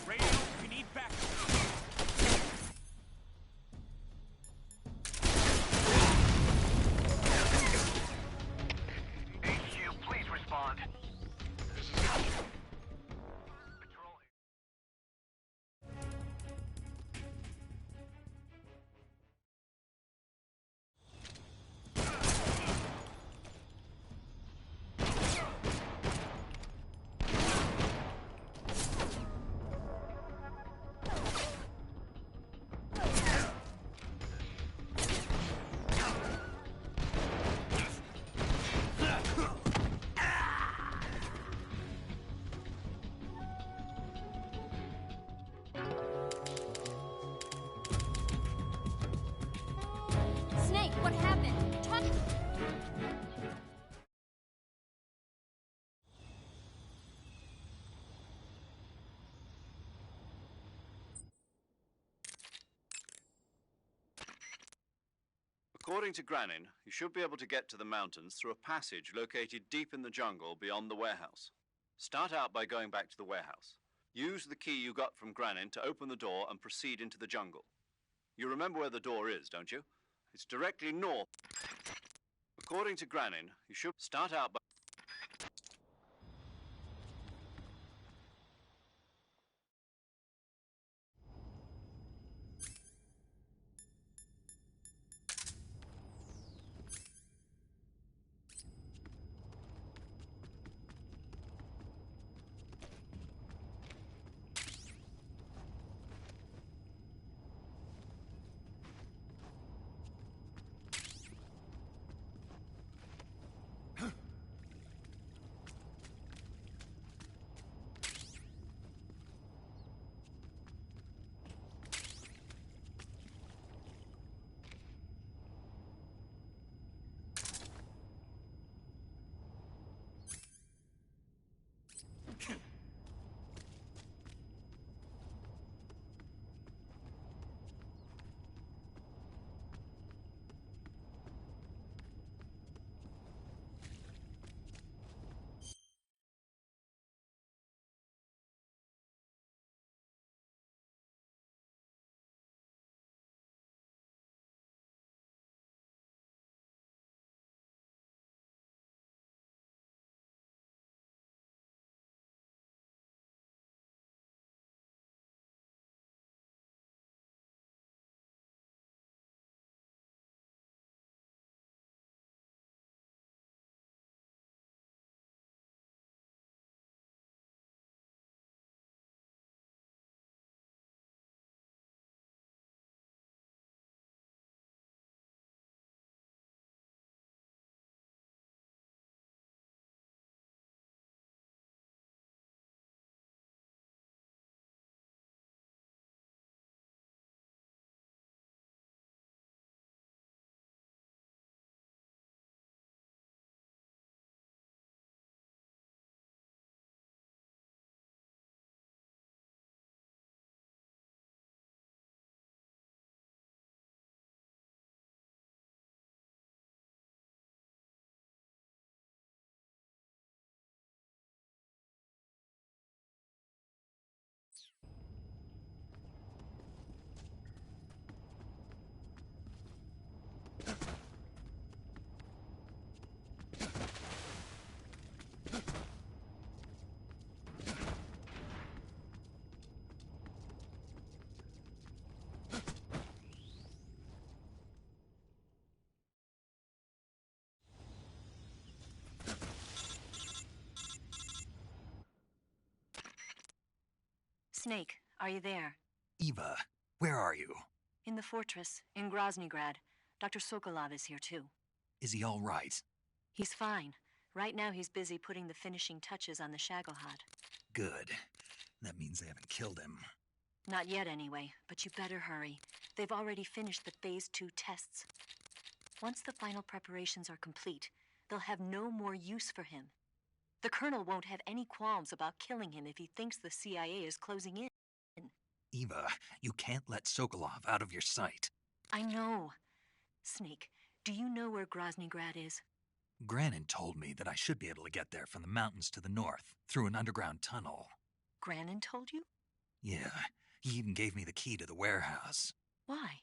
Radio, we need backup.
HQ, please respond. This is HQ. Patrol here.
Snake, what happened? Talk...
According to Granin, you should be able to get to the mountains through a passage located deep in the jungle beyond the warehouse. Start out by going back to the warehouse. Use the key you got from Granin to open the door and proceed into the jungle. You remember where the door is, don't you? It's directly north. According to Granin, you should start out by...
Snake, are you there?
Eva, where are you?
In the fortress, in Groznygrad. Dr. Sokolov is here too.
Is he all right?
He's fine. Right now he's busy putting the finishing touches on the Shagohod.
Good. That means they haven't killed him.
Not yet anyway, but you better hurry. They've already finished the Phase 2 tests. Once the final preparations are complete, they'll have no more use for him. The Colonel won't have any qualms about killing him if he thinks the CIA is closing in.
Eva, you can't let Sokolov out of your sight.
I know. Snake, do you know where Groznygrad is?
Granin told me that I should be able to get there from the mountains to the north, through an underground tunnel.
Granin told you?
Yeah, he even gave me the key to the warehouse.
Why?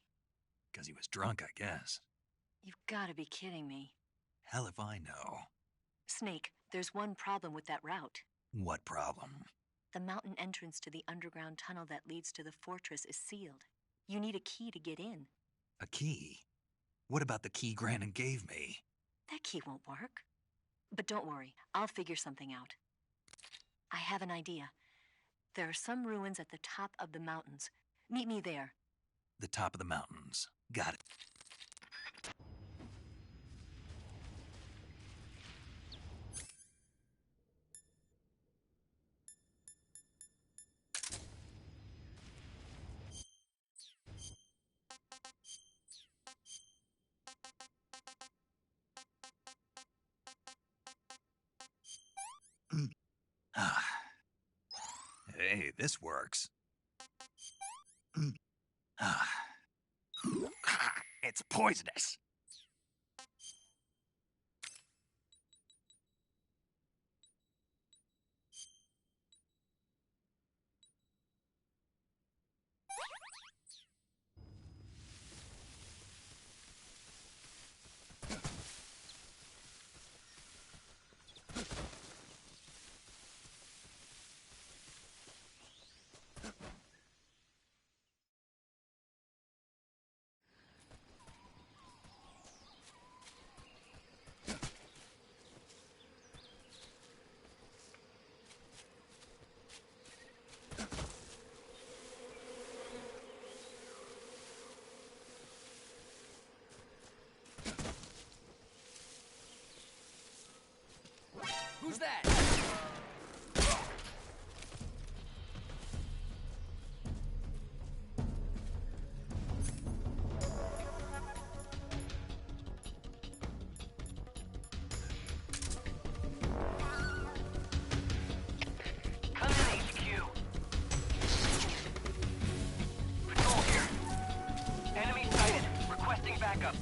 Because he was drunk, I guess.
You've got to be kidding me.
Hell if I know.
Snake, there's one problem with that route.
What problem?
The mountain entrance to the underground tunnel that leads to the fortress is sealed. You need a key to get in.
A key? What about the key Granin gave me?
That key won't work. But don't worry, I'll figure something out. I have an idea. There are some ruins at the top of the mountains. Meet me there.
The top of the mountains. Got it. Hey, this works. It's poisonous.
Who's that?
Come in, HQ. Patrol here. Enemy sighted. Requesting backup.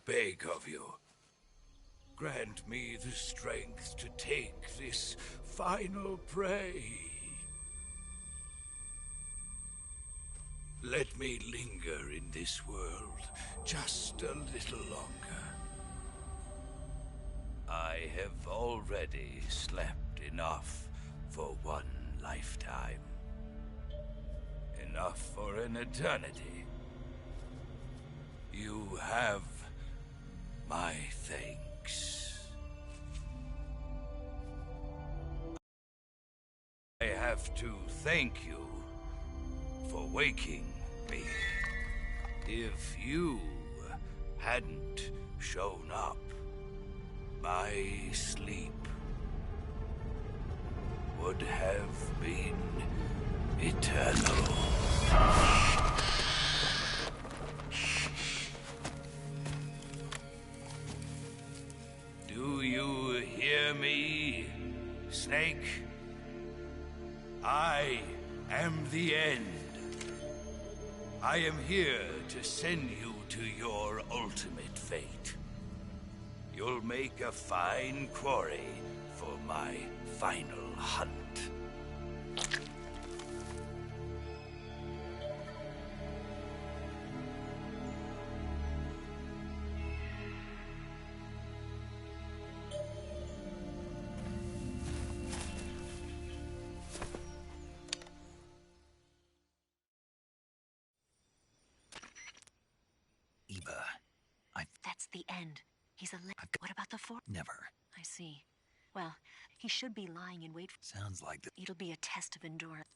beg of you. Grant me the strength to take this final prey. Let me linger in this world just a little longer. I have already slept enough for one lifetime. Enough for an eternity. You have my thanks. I have to thank you for waking me. If you hadn't shown up, my sleep would have been eternal. Do you hear me, Snake? I am the end. I am here to send you to your ultimate fate. You'll make a fine quarry for my final hunt.
Eva,
That's the end. He's a What about the fort?
Never.
I see. Well, he should be lying in wait for...
Sounds like
It'll be a test of endurance.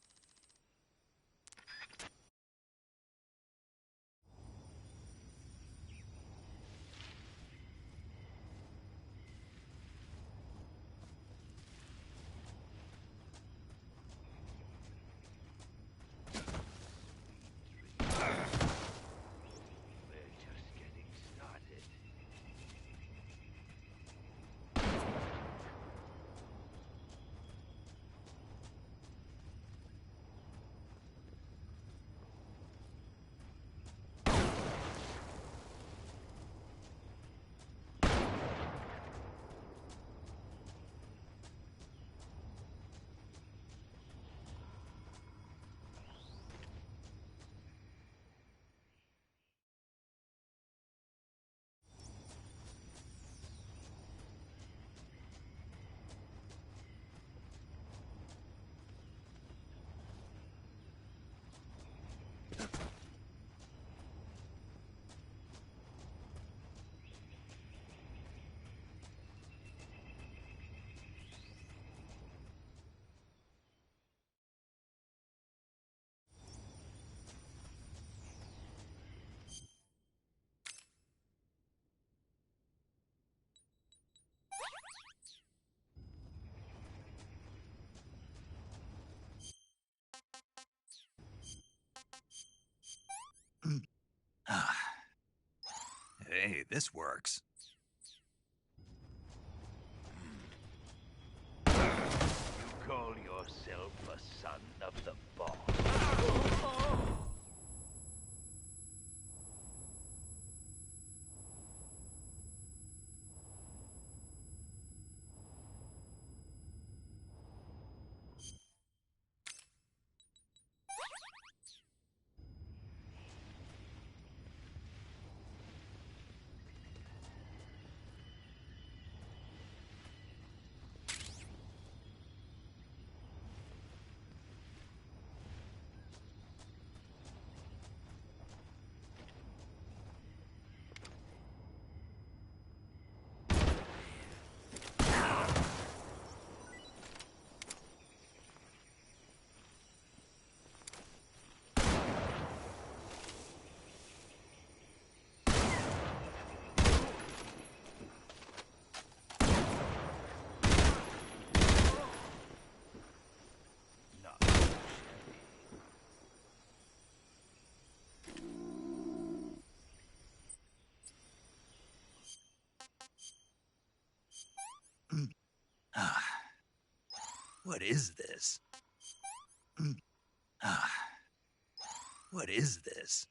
Hey, this works.
You call yourself a son of the boss?
What is this? What is this?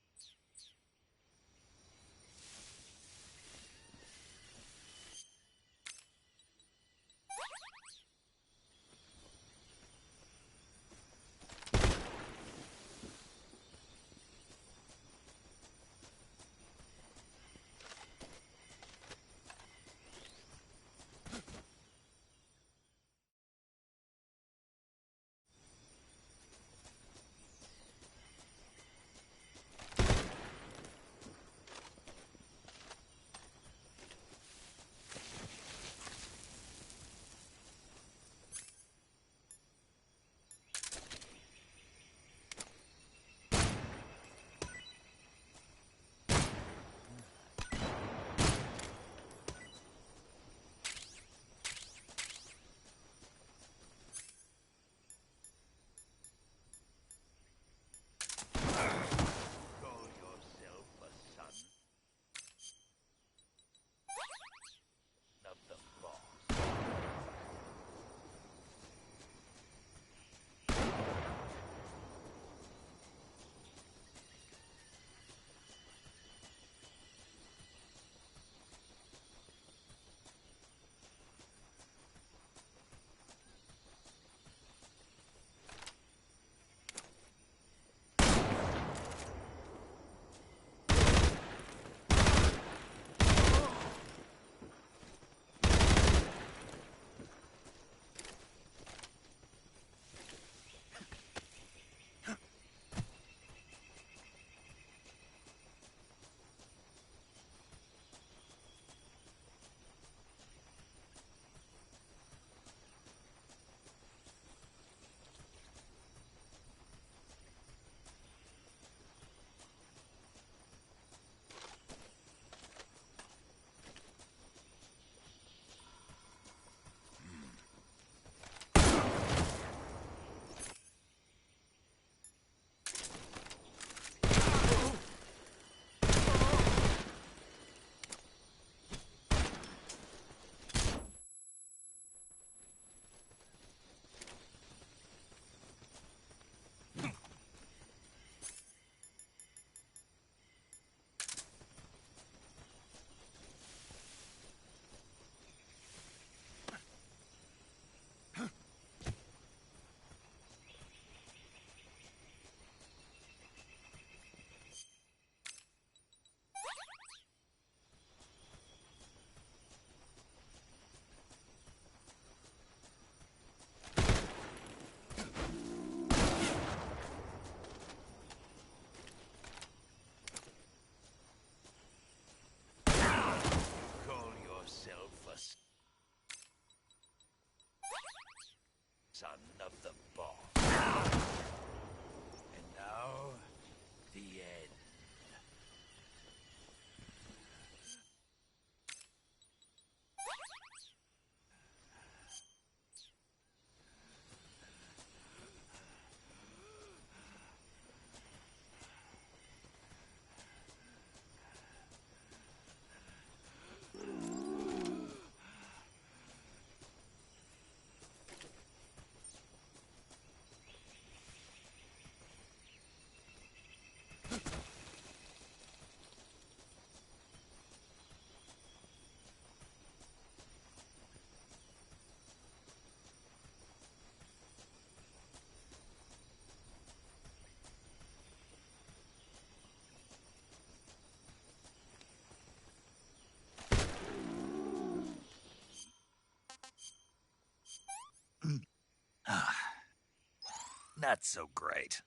Not so great.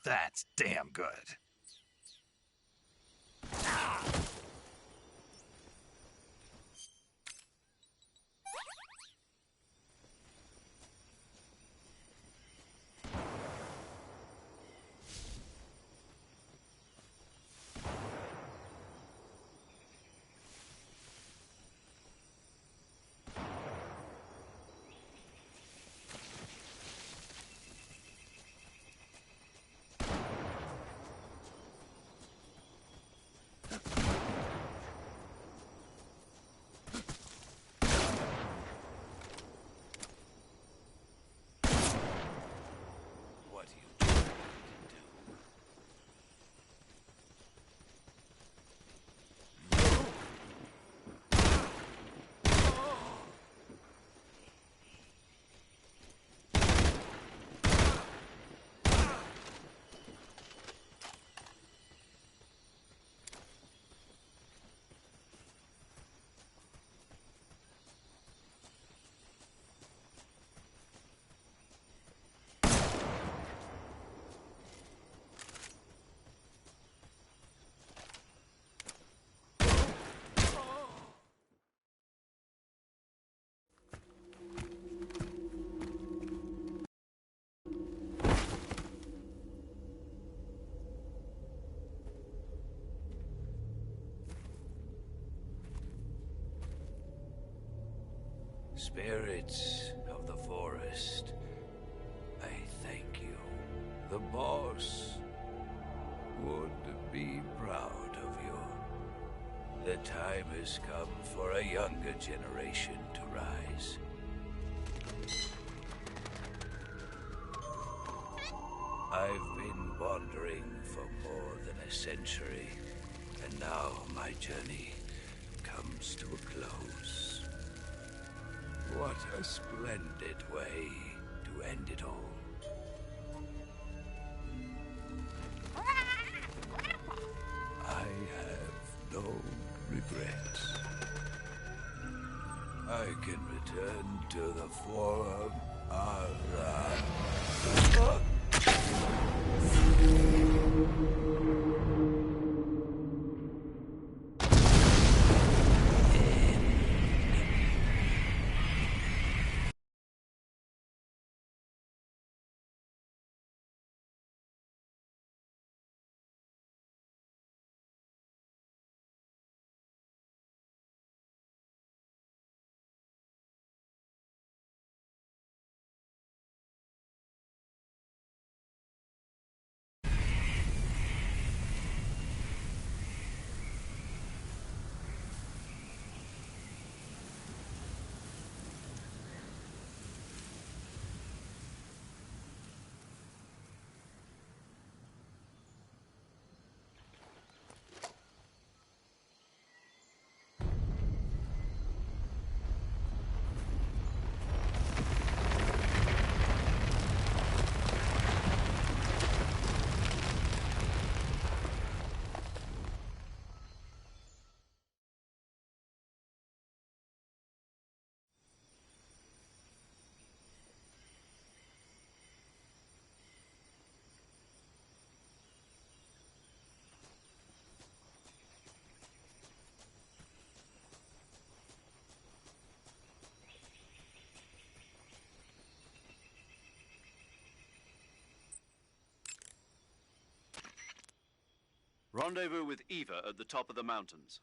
That's damn good.
Spirits of the forest, I thank you. The boss would be proud of you. The time has come for a younger generation to rise. I've been wandering for more than a century, and now my journey comes to a close. What a splendid way to end it all. I have no regrets. I can return to the Forum
Rendezvous with Eva at the top of the mountains.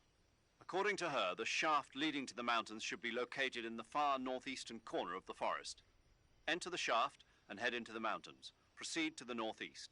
According to her, the shaft leading to the mountains should be located in the far northeastern corner of the forest. Enter the shaft and head into the mountains. Proceed to the northeast.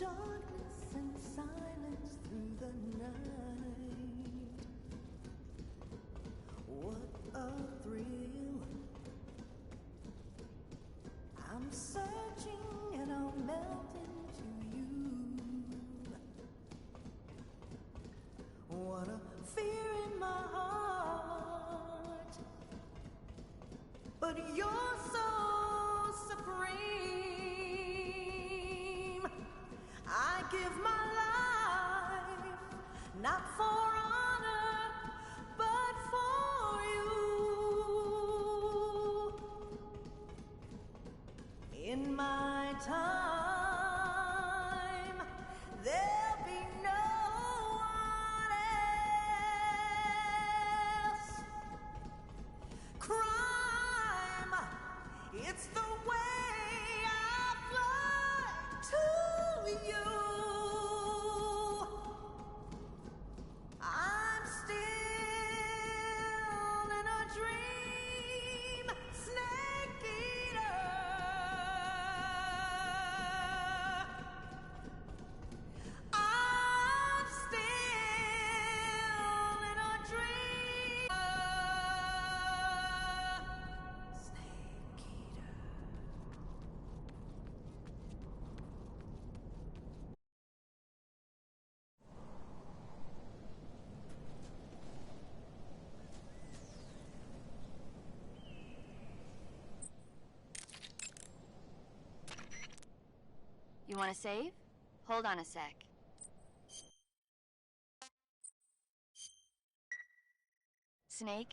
darkness and silence through the night. What a thrill. I'm searching and I'll melt into you. What a fear in my heart. But you're so supreme. I give my life, not for honor, but for you. In my time, there'll be no one else. Crime, it's the way I fly to you. I'm still in a dream, snake eater. I'm still in a dream. Snake eater.
You want to save? Hold on a sec. Snake,